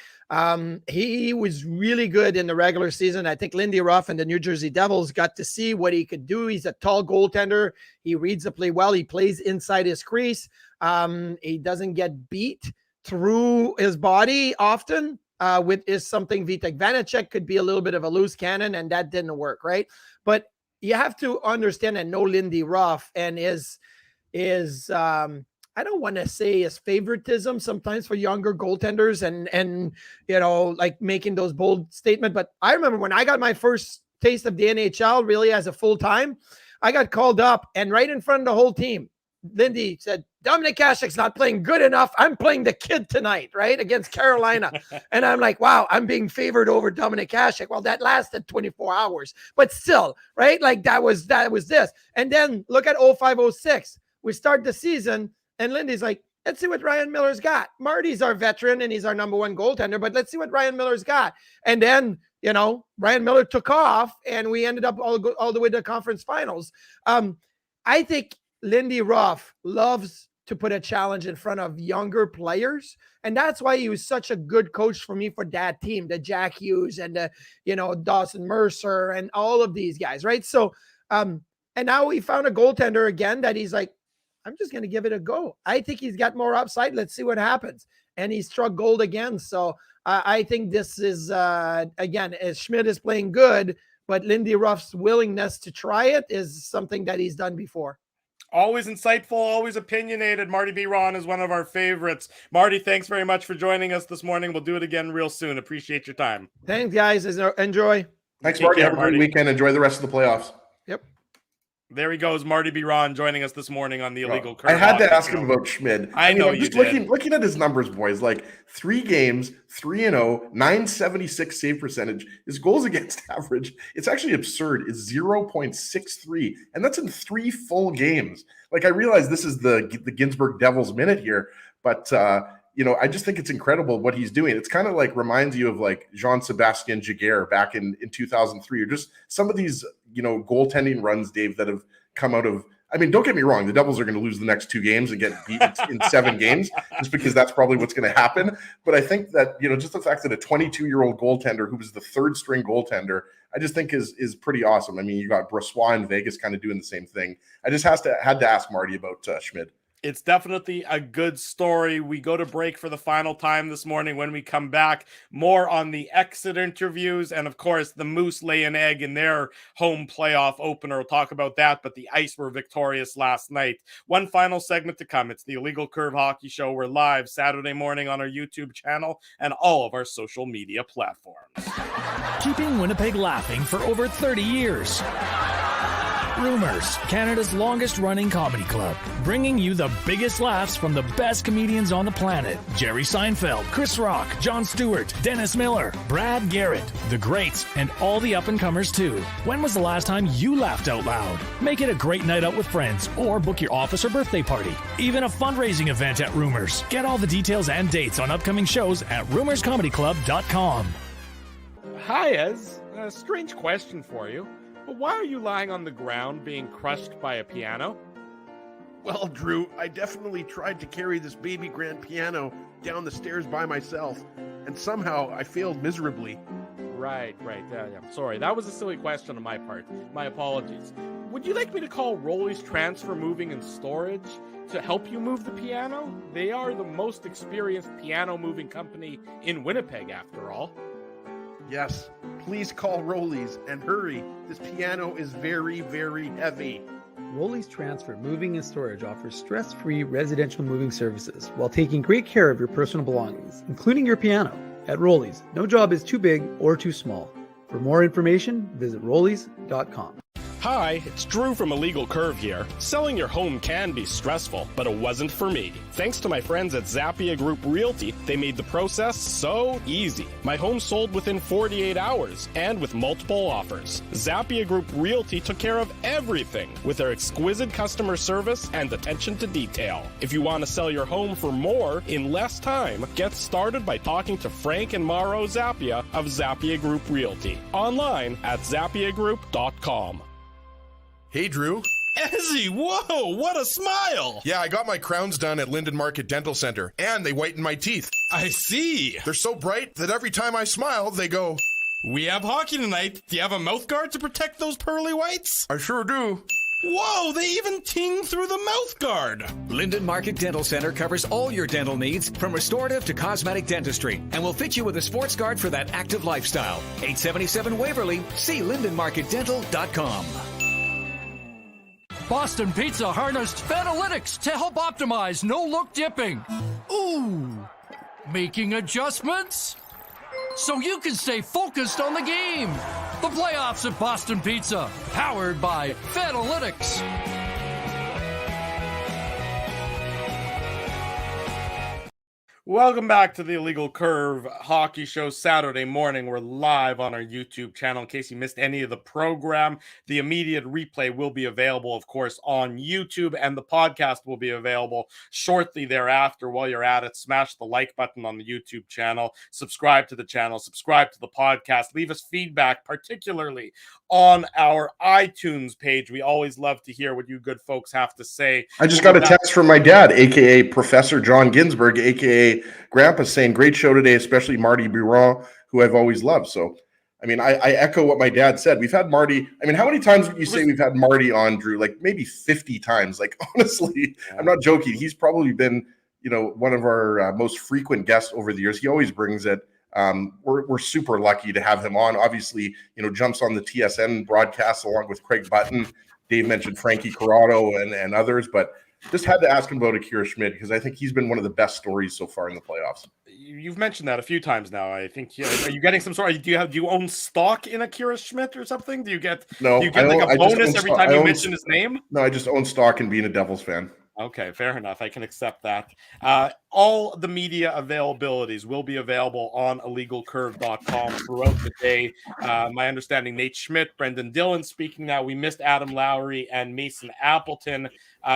[SPEAKER 13] He was really good in the regular season. I think Lindy Ruff and the New Jersey Devils got to see what he could do. He's a tall goaltender. He reads the play well. He plays inside his crease. He doesn't get beat through his body often. Is something Vitek Vanacek could be a little bit of a loose cannon, and that didn't work, right? But you have to understand and know Lindy Ruff and his I don't want to say as favoritism sometimes for younger goaltenders and you know, like making those bold statements. But I remember when I got my first taste of the NHL really as a full-time, I got called up and right in front of the whole team, Lindy said, Dominik Hasek's not playing good enough. I'm playing the kid tonight, right? Against Carolina. And I'm like, wow, I'm being favored over Dominik Hasek. Well, that lasted 24 hours, but still, right? Like that was this. And then look at 05-06. We start the season and Lindy's like, let's see what Ryan Miller's got. Marty's our veteran and he's our number one goaltender, but let's see what Ryan Miller's got. And then, you know, Ryan Miller took off and we ended up all the way to the conference finals. I think Lindy Ruff loves to put a challenge in front of younger players. And that's why he was such a good coach for me for that team, the Jack Hughes and the, you know, Dawson Mercer and all of these guys. Right. So, and now we found a goaltender again that he's like, I'm just going to give it a go. I think he's got more upside. Let's see what happens. And he struck gold again. So I think this is, again, as Schmidt is playing good, but Lindy Ruff's willingness to try it is something that he's done before.
[SPEAKER 2] Always insightful, always opinionated. Marty Biron is one of our favorites. Marty, thanks very much for joining us this morning. We'll do it again real soon. Appreciate your time.
[SPEAKER 13] Thanks, guys. Enjoy.
[SPEAKER 3] Thanks, Marty. Have a great weekend. Enjoy the rest of the playoffs.
[SPEAKER 13] Yep.
[SPEAKER 2] There he goes, Marty Biron joining us this morning on the Illegal Curve.
[SPEAKER 3] I had to ask him about Schmidt.
[SPEAKER 2] I know you did.
[SPEAKER 3] Looking at his numbers, boys, like 3 games, 3-0, 976 save percentage. His goals against average, it's actually absurd, is 0.63. And that's in 3 full games. Like, I realize this is the Ginsburg Devil's minute here, but you know, I just think it's incredible what he's doing. It's kind of like reminds you of like Jean-Sébastien Giguère back in 2003, or just some of these, you know, goaltending runs, Dave, that have come out of, I mean, don't get me wrong, the Devils are going to lose the next 2 games and get beat in 7 games, just because that's probably what's going to happen. But I think that, you know, just the fact that a 22-year-old goaltender who was the 3rd string goaltender, I just think is pretty awesome. I mean, you got Brossoit in Vegas kind of doing the same thing. I just had to ask Marty about Schmidt.
[SPEAKER 2] It's definitely a good story. We go to break for the final time this morning. When we come back, more on the exit interviews. And of course, the Moose lay an egg in their home playoff opener. We'll talk about that, but the Ice were victorious last night. One final segment to come. It's the Illegal Curve Hockey Show. We're live Saturday morning on our YouTube channel and all of our social media platforms.
[SPEAKER 5] Keeping Winnipeg laughing for over 30 years. Rumors, Canada's longest-running comedy club, bringing you the biggest laughs from the best comedians on the planet. Jerry Seinfeld, Chris Rock, Jon Stewart, Dennis Miller, Brad Garrett, the greats, and all the up-and-comers too. When was the last time you laughed out loud? Make it a great night out with friends, or book your office or birthday party. Even a fundraising event at Rumors. Get all the details and dates on upcoming shows at rumorscomedyclub.com.
[SPEAKER 14] Hi, Ez. A strange question for you. But why are you lying on the ground being crushed by a piano?
[SPEAKER 6] Well, Drew, I definitely tried to carry this baby grand piano down the stairs by myself, and somehow I failed miserably.
[SPEAKER 14] Right. Yeah, I'm sorry. That was a silly question on my part. My apologies. Would you like me to call Rolly's Transfer Moving and Storage to help you move the piano? They are the most experienced piano moving company in Winnipeg, after all.
[SPEAKER 6] Yes, please call Rolly's and hurry. This piano is very, very heavy.
[SPEAKER 7] Rolly's Transfer Moving and Storage offers stress-free residential moving services while taking great care of your personal belongings, including your piano. At Rolly's, no job is too big or too small. For more information, visit rollys.com.
[SPEAKER 8] Hi, it's Drew from Illegal Curve here. Selling your home can be stressful, but it wasn't for me. Thanks to my friends at Zappia Group Realty, they made the process so easy. My home sold within 48 hours and with multiple offers. Zappia Group Realty took care of everything with their exquisite customer service and attention to detail. If you want to sell your home for more in less time, get started by talking to Frank and Mauro Zappia of Zappia Group Realty. Online at zappiagroup.com.
[SPEAKER 9] Hey, Drew.
[SPEAKER 8] Ezzy, whoa, what a smile!
[SPEAKER 9] Yeah, I got my crowns done at Linden Market Dental Center, and they whiten my teeth.
[SPEAKER 8] I see.
[SPEAKER 9] They're so bright that every time I smile, they go,
[SPEAKER 8] "We have hockey tonight. Do you have a mouth guard to protect those pearly whites?"
[SPEAKER 9] "I sure do."
[SPEAKER 8] Whoa, they even ting through the mouth guard.
[SPEAKER 10] Linden Market Dental Center covers all your dental needs, from restorative to cosmetic dentistry, and will fit you with a sports guard for that active lifestyle. 877 Waverly. See lindenmarketdental.com.
[SPEAKER 12] Boston Pizza harnessed Fanalytics to help optimize no-look dipping. Ooh, making adjustments so you can stay focused on the game. The playoffs at Boston Pizza, powered by Fanalytics.
[SPEAKER 2] Welcome back to the Illegal Curve Hockey Show Saturday morning. We're live on our YouTube channel. In case you missed any of the program, the immediate replay will be available, of course, on YouTube, and the podcast will be available shortly thereafter. While you're at it, smash the like button on the YouTube channel, subscribe to the channel, subscribe to the podcast, leave us feedback, particularly on our iTunes page. We always love to hear what you good folks have to say.
[SPEAKER 3] I just got a text from my dad, aka Professor John Ginsburg, aka Grandpa, saying great show today, especially Marty Biron, who I've always loved. So, I mean, I echo what my dad said. We've had Marty. I mean, how many times would you say we've had Marty on, Drew? Like maybe 50 times. Like, honestly, I'm not joking. He's probably been, one of our most frequent guests over the years. He always brings it. We're super lucky to have him on. Obviously, jumps on the TSN broadcast along with Craig Button. Dave mentioned Frankie Corrado and others, but just had to ask him about Akira Schmid because I think he's been one of the best stories so far in the playoffs.
[SPEAKER 2] You've mentioned that a few times now. I think are you getting some sort of do you own stock in Akira Schmid or something? Do you get like a bonus every time you mention his name?
[SPEAKER 3] No, I just own stock in being a Devils fan.
[SPEAKER 2] Okay, fair enough. I can accept that. All the media availabilities will be available on illegalcurve.com throughout the day. My understanding, Nate Schmidt, Brendan Dillon speaking now. We missed Adam Lowry and Mason Appleton,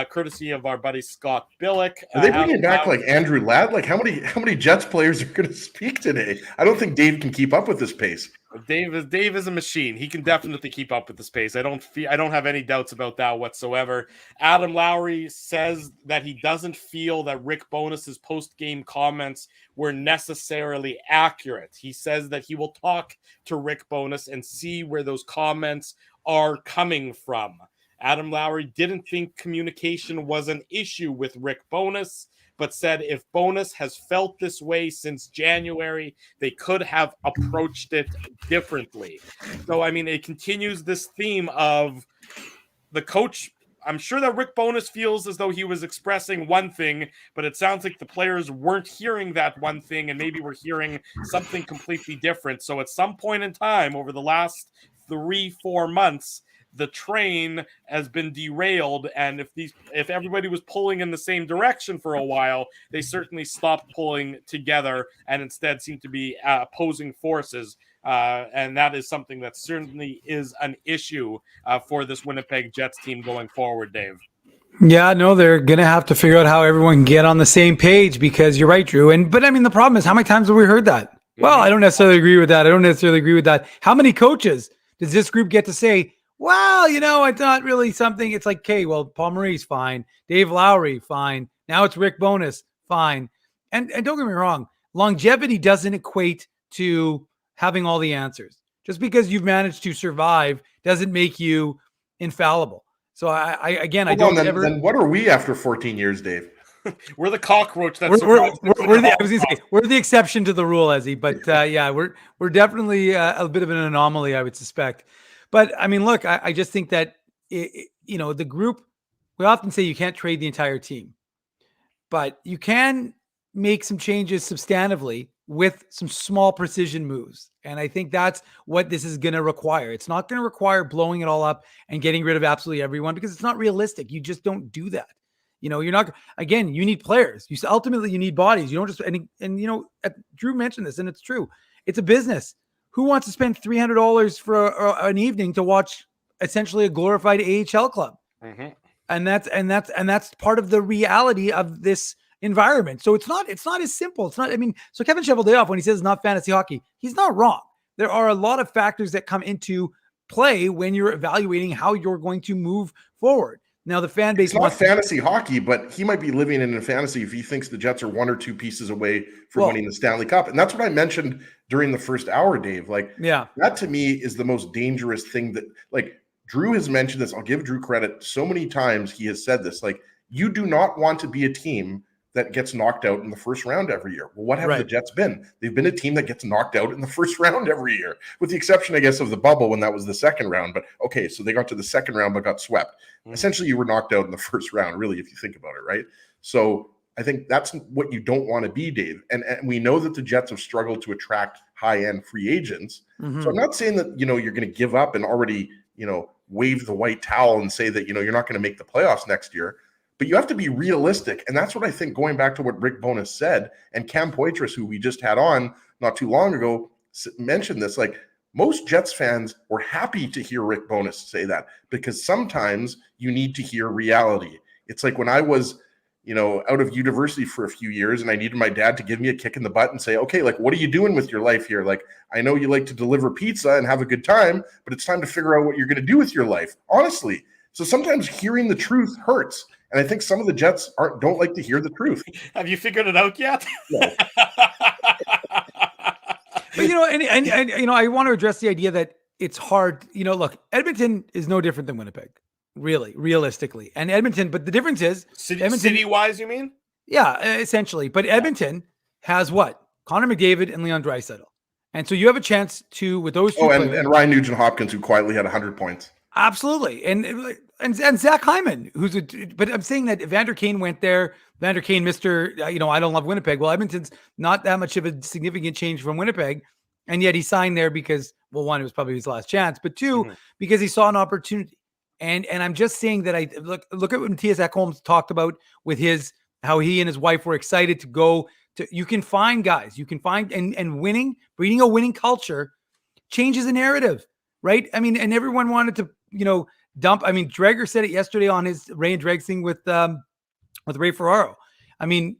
[SPEAKER 2] courtesy of our buddy Scott Billick.
[SPEAKER 3] Are they bringing back like Andrew Ladd? Like how many Jets players are going to speak today? I don't think Dave can keep up with this pace.
[SPEAKER 2] Dave is a machine. He can definitely keep up with the pace. I don't have any doubts about that whatsoever. Adam Lowry says that he doesn't feel that Rick Bowness's post-game comments were necessarily accurate. He says that he will talk to Rick Bowness and see where those comments are coming from. Adam Lowry didn't think communication was an issue with Rick Bowness, but said if Bowness has felt this way since January, they could have approached it differently. So, I mean, it continues this theme of the coach. I'm sure that Rick Bowness feels as though he was expressing one thing, but it sounds like the players weren't hearing that one thing and maybe we're hearing something completely different. So at some point in time over the last 3-4 months, the train has been derailed, and if everybody was pulling in the same direction for a while, they certainly stopped pulling together and instead seem to be opposing forces. And that is something that certainly is an issue for this Winnipeg Jets team going forward, Dave.
[SPEAKER 4] Yeah, no, they're going to have to figure out how everyone can get on the same page because you're right, Drew. But I mean, the problem is how many times have we heard that? Well, I don't necessarily agree with that. I don't necessarily agree with that. How many coaches does this group get to say, well, it's not really something. It's like, okay, well, Paul Maurice, fine. Dave Lowry, fine. Now it's Rick Bowness, fine. And don't get me wrong, longevity doesn't equate to having all the answers. Just because you've managed to survive doesn't make you infallible. So
[SPEAKER 3] Then what are we after 14 years, Dave?
[SPEAKER 2] We're the cockroach that's
[SPEAKER 4] we're the exception to the rule, Ezzy. But yeah, we're definitely a bit of an anomaly, I would suspect. But I mean, look, I just think that the group. We often say you can't trade the entire team, but you can make some changes substantively with some small precision moves. And I think that's what this is going to require. It's not going to require blowing it all up and getting rid of absolutely everyone because it's not realistic. You just don't do that. You're not, again, you need players. Ultimately you need bodies. You don't just, and Drew mentioned this and it's true. It's a business. Who wants to spend $300 for an evening to watch essentially a glorified AHL club?
[SPEAKER 2] Mm-hmm.
[SPEAKER 4] And that's part of the reality of this environment. So it's not as simple. It's not, so Kevin Cheveldayoff, when he says it's not fantasy hockey, he's not wrong. There are a lot of factors that come into play when you're evaluating how you're going to move forward. Now the fan base
[SPEAKER 3] wants fantasy hockey, but he might be living in a fantasy if he thinks the Jets are 1 or 2 pieces away from winning the Stanley Cup. And that's what I mentioned during the first hour, Dave. That to me is the most dangerous thing that, Drew has mentioned this. I'll give Drew credit. So many times he has said this, you do not want to be a team that gets knocked out in the first round every year. Well, what have the Jets been? They've been a team that gets knocked out in the first round every year, with the exception, I guess, of the bubble when that was the second round. But okay, so they got to the second round but got swept. Essentially, you were knocked out in the first round, really, if you think about it, right? So I think that's what you don't want to be, Dave. And we know that the Jets have struggled to attract high-end free agents. So I'm not saying that, you're going to give up and already, wave the white towel and say that, you're not going to make the playoffs next year. But you have to be realistic. And that's what I think, going back to what Rick Bowness said, and Cam Poitras, who we just had on not too long ago, mentioned this. Like, most Jets fans were happy to hear Rick Bowness say that, because sometimes you need to hear reality. It's like when I was, out of university for a few years and I needed my dad to give me a kick in the butt and say, okay, like, what are you doing with your life here? Like, I know you like to deliver pizza and have a good time, but it's time to figure out what you're going to do with your life, honestly. So sometimes hearing the truth hurts. And I think some of the Jets don't like to hear the truth.
[SPEAKER 2] Have you figured it out yet?
[SPEAKER 3] No.
[SPEAKER 4] But I want to address the idea that it's hard. Look, Edmonton is no different than Winnipeg, really, realistically. And Edmonton, but the difference is
[SPEAKER 2] city-wise, you mean?
[SPEAKER 4] Yeah, essentially. But Edmonton has what? Connor McDavid and Leon Draisaitl. And so you have a chance to, with those two.
[SPEAKER 3] Oh, and Ryan Nugent-Hopkins, who quietly had 100 points.
[SPEAKER 4] Absolutely. And Zach Hyman, but I'm saying that Vander Kane went there. Vander Kane, Mr. I don't love Winnipeg. Well, Edmonton's not that much of a significant change from Winnipeg. And yet he signed there because, well, one, it was probably his last chance, but two, because he saw an opportunity. And I'm just saying that I look at what Matthias Ekholm talked about with how he and his wife were excited to go to. You can find guys, and winning, breeding a winning culture changes the narrative, right? I mean, and everyone wanted to, dump. I mean, Dreger said it yesterday on his Ray and Dreg thing with Ray Ferraro. I mean,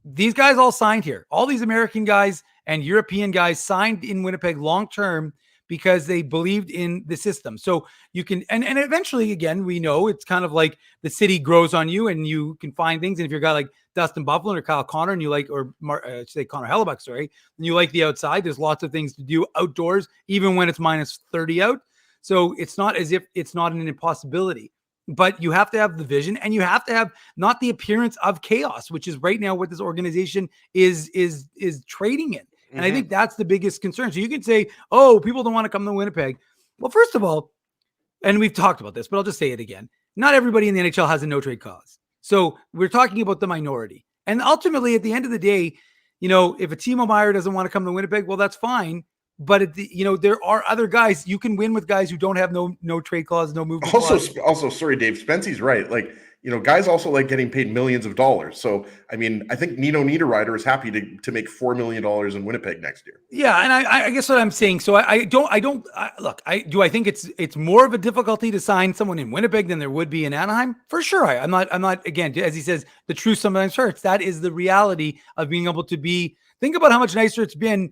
[SPEAKER 4] these guys all signed here. All these American guys and European guys signed in Winnipeg long-term because they believed in the system. So you can, and eventually, again, we know it's kind of like the city grows on you and you can find things. And if you're a guy like Dustin Bufflin or Kyle Connor and you like, or say Connor Hellebuyck, sorry, and you like the outside, there's lots of things to do outdoors, even when it's minus 30 out. So it's not as if it's not an impossibility, but you have to have the vision and you have to have not the appearance of chaos, which is right now what this organization is trading in. And I think that's the biggest concern. So you can say, oh, people don't want to come to Winnipeg. Well, first of all, and we've talked about this, but I'll just say it again. Not everybody in the NHL has a no trade clause. So we're talking about the minority. And ultimately, at the end of the day, if a Timo Meier doesn't want to come to Winnipeg, well, that's fine. But there are other guys. You can win with guys who don't have no trade clause, no movement clause.
[SPEAKER 3] Also, sorry, Dave, Spency's right. Like, guys also like getting paid millions of dollars. So, I mean, I think Nino Niederreiter is happy to make $4 million in Winnipeg next year.
[SPEAKER 4] Yeah, and I guess what I'm saying. So do I think it's more of a difficulty to sign someone in Winnipeg than there would be in Anaheim? For sure. I'm not again, as he says, the truth sometimes hurts. That is the reality of being able to be. Think about how much nicer it's been.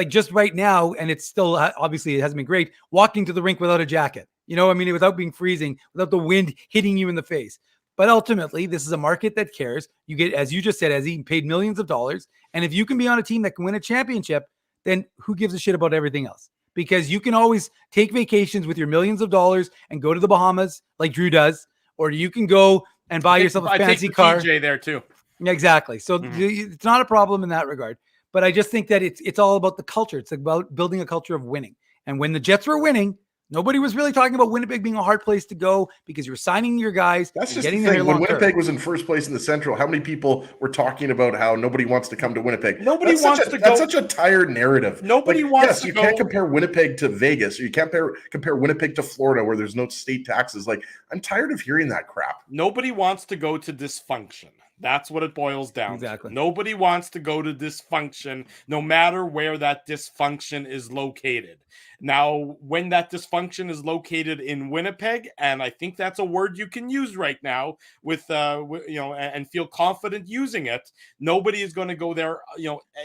[SPEAKER 4] Just right now, and it's still obviously it hasn't been great. Walking to the rink without a jacket, without being freezing, without the wind hitting you in the face. But ultimately, this is a market that cares. You get, as you just said, as he paid millions of dollars. And if you can be on a team that can win a championship, then who gives a shit about everything else? Because you can always take vacations with your millions of dollars and go to the Bahamas like Drew does, or you can go and buy yourself a fancy car.
[SPEAKER 2] TJ there too.
[SPEAKER 4] Exactly. So it's not a problem in that regard. But I just think that it's all about the culture. It's about building a culture of winning. And when the Jets were winning, nobody was really talking about Winnipeg being a hard place to go because you're signing your guys.
[SPEAKER 3] That's just the thing. When Winnipeg was in first place in the Central, how many people were talking about how nobody wants to come to Winnipeg?
[SPEAKER 2] Nobody wants to go.
[SPEAKER 3] That's such a tired narrative.
[SPEAKER 2] Nobody wants to go.
[SPEAKER 3] You can't compare Winnipeg to Vegas, or you can't compare Winnipeg to Florida where there's no state taxes. Like, I'm tired of hearing that crap.
[SPEAKER 2] Nobody wants to go to dysfunction. That's what it boils down to. Nobody wants to go to dysfunction, no matter where that dysfunction is located. Now, when that dysfunction is located in Winnipeg, and I think that's a word you can use right now with and feel confident using it, nobody is going to go there,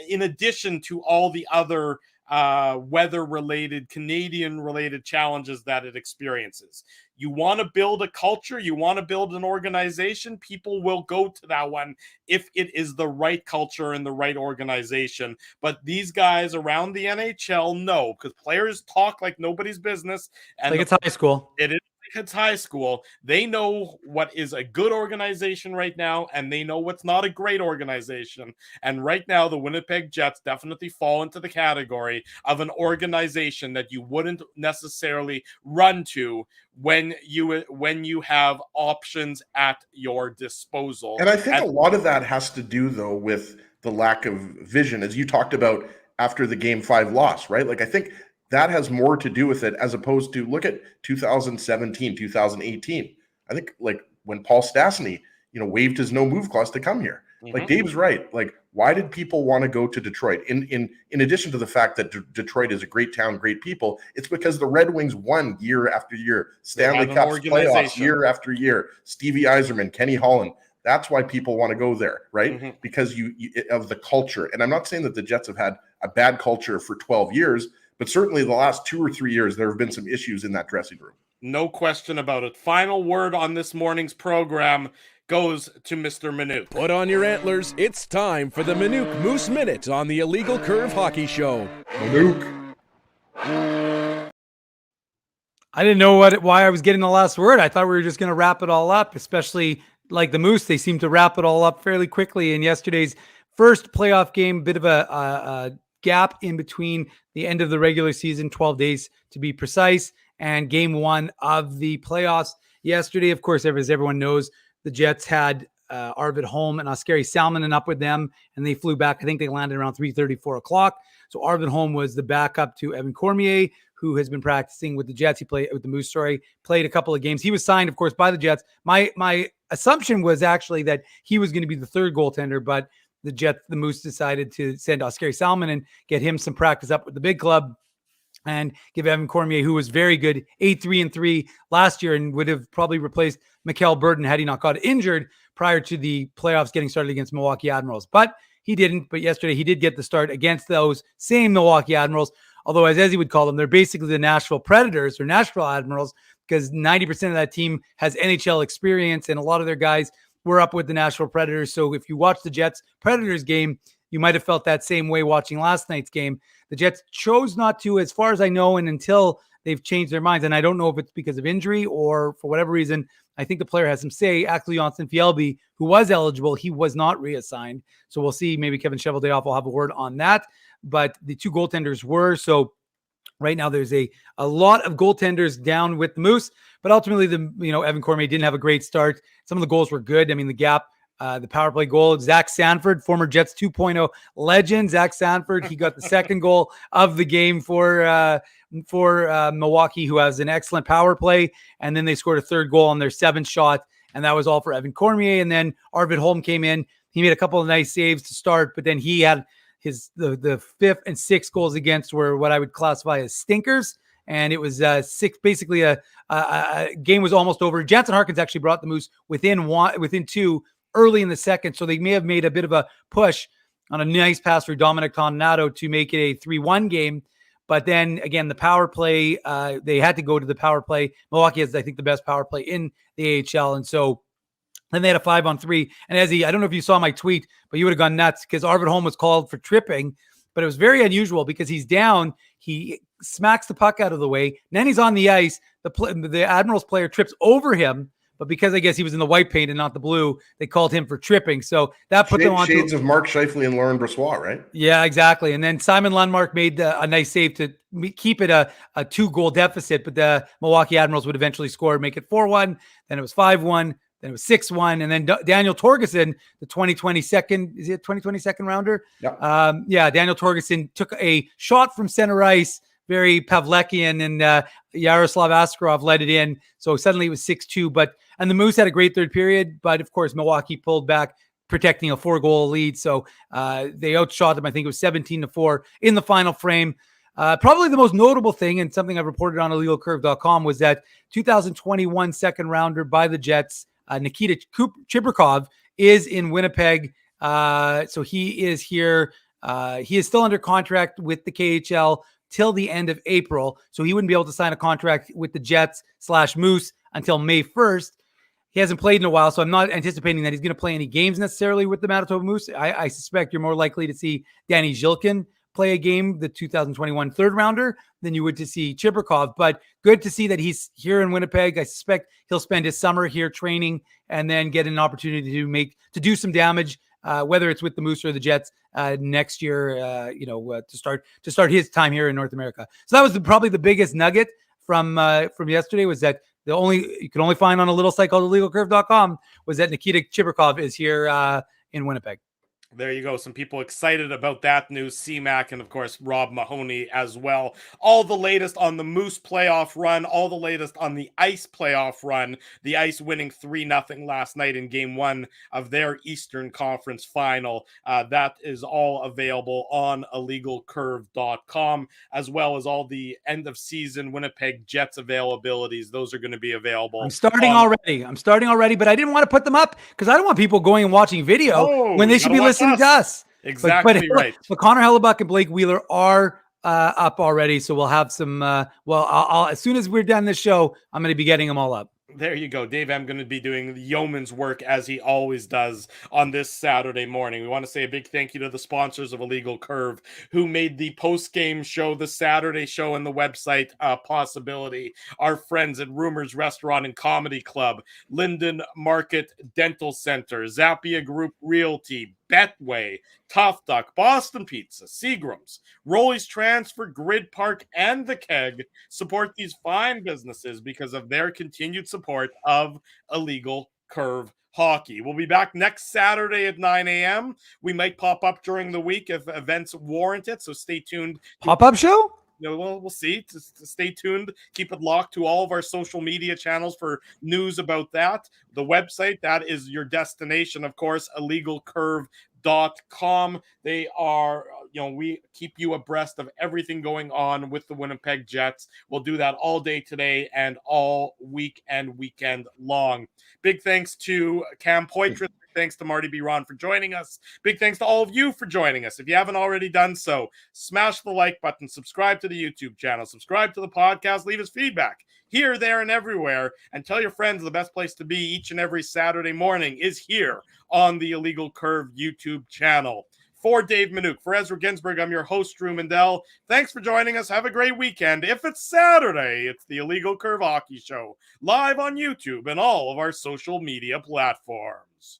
[SPEAKER 2] in addition to all the other weather-related, Canadian-related challenges that it experiences. You want to build a culture, you want to build an organization, people will go to that one if it is the right culture and the right organization. But these guys around the NHL know, because players talk like nobody's business. And
[SPEAKER 4] it's high school.
[SPEAKER 2] It is Kids High School, they know what is a good organization right now, and they know what's not a great organization. And right now, the Winnipeg Jets definitely fall into the category of an organization that you wouldn't necessarily run to when you have options at your disposal.
[SPEAKER 3] And I think a lot of that has to do, though, with the lack of vision, as you talked about after the Game 5 loss, right? Like, I think that has more to do with it, as opposed to look at 2017, 2018. I think, like, when Paul Stastny, waived his no move clause to come here. Like, Dave's right. Like, why did people want to go to Detroit? In addition to the fact that Detroit is a great town, great people, it's because the Red Wings won year after year, Stanley Cups, playoffs year after year. Stevie Yzerman, Kenny Holland. That's why people want to go there, right? Because you of the culture. And I'm not saying that the Jets have had a bad culture for 12 years, but certainly the last 2 or 3 years, there have been some issues in that dressing room.
[SPEAKER 2] No question about it. Final word on this morning's program goes to Mr. Minuk.
[SPEAKER 15] Put on your antlers. It's time for the Minuk Moose Minute on the Illegal Curve Hockey Show.
[SPEAKER 3] Minuk.
[SPEAKER 4] I didn't know why I was getting the last word. I thought we were just going to wrap it all up, especially like the Moose. They seem to wrap it all up fairly quickly in yesterday's first playoff game. Bit of a gap in between the end of the regular season, 12 days to be precise, and game 1 of the playoffs yesterday. Of course, as everyone knows, the Jets had Arvid Holm and Oskari Salminen up with them, and they flew back. I think they landed around 3:30, 4 o'clock. So Arvid Holm was the backup to Evan Cormier, who has been practicing with the Jets. He played with the Moose, played a couple of games. He was signed, of course, by the Jets. My assumption was actually that he was going to be the third goaltender, but the Moose decided to send Oskari Salminen and get him some practice up with the big club and give Evan Cormier, who was very good, 8-3-3 last year and would have probably replaced Mikhail Burden had he not got injured prior to the playoffs getting started against Milwaukee Admirals. But he didn't. But yesterday he did get the start against those same Milwaukee Admirals, although as he would call them, they're basically the Nashville Predators or Nashville Admirals, because 90% of that team has NHL experience and a lot of their guys were up with the Nashville Predators. So if you watch the Jets Predators game, you might have felt that same way watching last night's game. The Jets chose not to, as far as I know, and until they've changed their minds. And I don't know if it's because of injury or for whatever reason. I think the player has some say. Actually, Johnson Fjällby, who was eligible, he was not reassigned. So we'll see. Maybe Kevin Cheveldayoff will have a word on that. But the two goaltenders were. So right now there's a lot of goaltenders down with the Moose. But ultimately, Evan Cormier didn't have a great start. Some of the goals were good. I mean, the gap. The power play goal, Zach Sanford, former Jets 2.0 legend. Zach Sanford, he got the second goal of the game for Milwaukee, who has an excellent power play. And then they scored a third goal on their 7th shot, and that was all for Evan Cormier. And then Arvid Holm came in. He made a couple of nice saves to start, but then he had the 5th and 6th goals against were what I would classify as stinkers. And it was 6. Basically, a game was almost over. Jansen Harkins actually brought the Moose within 2. Early in the second, so they may have made a bit of a push on a nice pass for Dominic Toninato to make it a 3-1 game. But then again, the power play, they had to go to the power play. Milwaukee has, I think, the best power play in the AHL. And so then they had a 5-on-3. And I don't know if you saw my tweet, but you would have gone nuts because Arvid Holm was called for tripping, but it was very unusual because he's down. He smacks the puck out of the way. And then he's on the ice. The Admirals player trips over him. But because I guess he was in the white paint and not the blue, they called him for tripping. So that put them on
[SPEAKER 3] shades of Mark Scheifele and Lauren Brossoit, right?
[SPEAKER 4] Yeah, exactly. And then Simon Lundmark made a nice save to keep it a 2-goal deficit. But the Milwaukee Admirals would eventually score, make it 4-1. Then it was 5-1. Then it was 6-1. And then Daniel Torgerson, the 2020 second rounder?
[SPEAKER 3] Yeah.
[SPEAKER 4] Daniel Torgerson took a shot from center ice, very Pavlekian, and Yaroslav Askarov led it in. So suddenly it was 6-2. And the Moose had a great third period, but of course Milwaukee pulled back, protecting a 4-goal lead. So they outshot them. I think it was 17-4 in the final frame. Probably the most notable thing, and something I've reported on illegalcurve.com, was that 2021 second rounder by the Jets, Nikita Chibrikov, is in Winnipeg. So he is here. He is still under contract with the KHL till the end of April. So he wouldn't be able to sign a contract with the Jets/Moose until May 1st. He hasn't played in a while, so I'm not anticipating that he's going to play any games necessarily with the Manitoba Moose. I suspect you're more likely to see Danny Zhilkin play a game, the 2021 third rounder, than you would to see Chibrikov. But good to see that he's here in Winnipeg. I suspect he'll spend his summer here training and then get an opportunity to do some damage, whether it's with the Moose or the Jets next year. To start his time here in North America. So that was probably the biggest nugget from yesterday, was that you can only find on a little site called illegalcurve.com was that Nikita Chibrikov is here in Winnipeg.
[SPEAKER 2] There you go. Some people excited about that news. C-Mac and, of course, Rob Mahoney as well. All the latest on the Moose playoff run. All the latest on the Ice playoff run. The Ice winning 3-0 last night in Game 1 of their Eastern Conference final. That is all available on illegalcurve.com, as well as all the end-of-season Winnipeg Jets availabilities. Those are going to be available.
[SPEAKER 4] I'm starting already, but I didn't want to put them up because I don't want people going and watching video when they should be listening to us.
[SPEAKER 2] Exactly right.
[SPEAKER 4] But Connor Hellebuyck and Blake Wheeler are up already, so we'll have some. I'll as soon as we're done this show, I'm going to be getting them all up.
[SPEAKER 2] There you go. Dave M going to be doing the yeoman's work as he always does on this Saturday morning. We want to say a big thank you to the sponsors of Illegal Curve who made the post-game show, the Saturday show, and the website possibility. Our friends at Rumors Restaurant and Comedy Club, Linden Market Dental Center, Zappia Group Realty, Betway, Tough Duck, Boston Pizza, Seagram's, Rolly's Transfer, Grid Park, and The Keg support these fine businesses because of their continued support of Illegal Curve Hockey. We'll be back next Saturday at 9 a.m. We might pop up during the week if events warrant it, so stay tuned.
[SPEAKER 4] Pop-up show?
[SPEAKER 2] We'll see. Stay tuned. Keep it locked to all of our social media channels for news about that. The website, that is your destination, of course, illegalcurve.com. They are, we keep you abreast of everything going on with the Winnipeg Jets. We'll do that all day today and all week and weekend long. Big thanks to Cam Poitras. Thanks to Marty Biron for joining us. Big thanks to all of you for joining us. If you haven't already done so, smash the like button, subscribe to the YouTube channel, subscribe to the podcast, leave us feedback here, there, and everywhere, and tell your friends the best place to be each and every Saturday morning is here on the Illegal Curve YouTube channel. For Dave Minuk, for Ezra Ginsburg, I'm your host, Drew Mindell. Thanks for joining us. Have a great weekend. If it's Saturday, it's the Illegal Curve Hockey Show, live on YouTube and all of our social media platforms.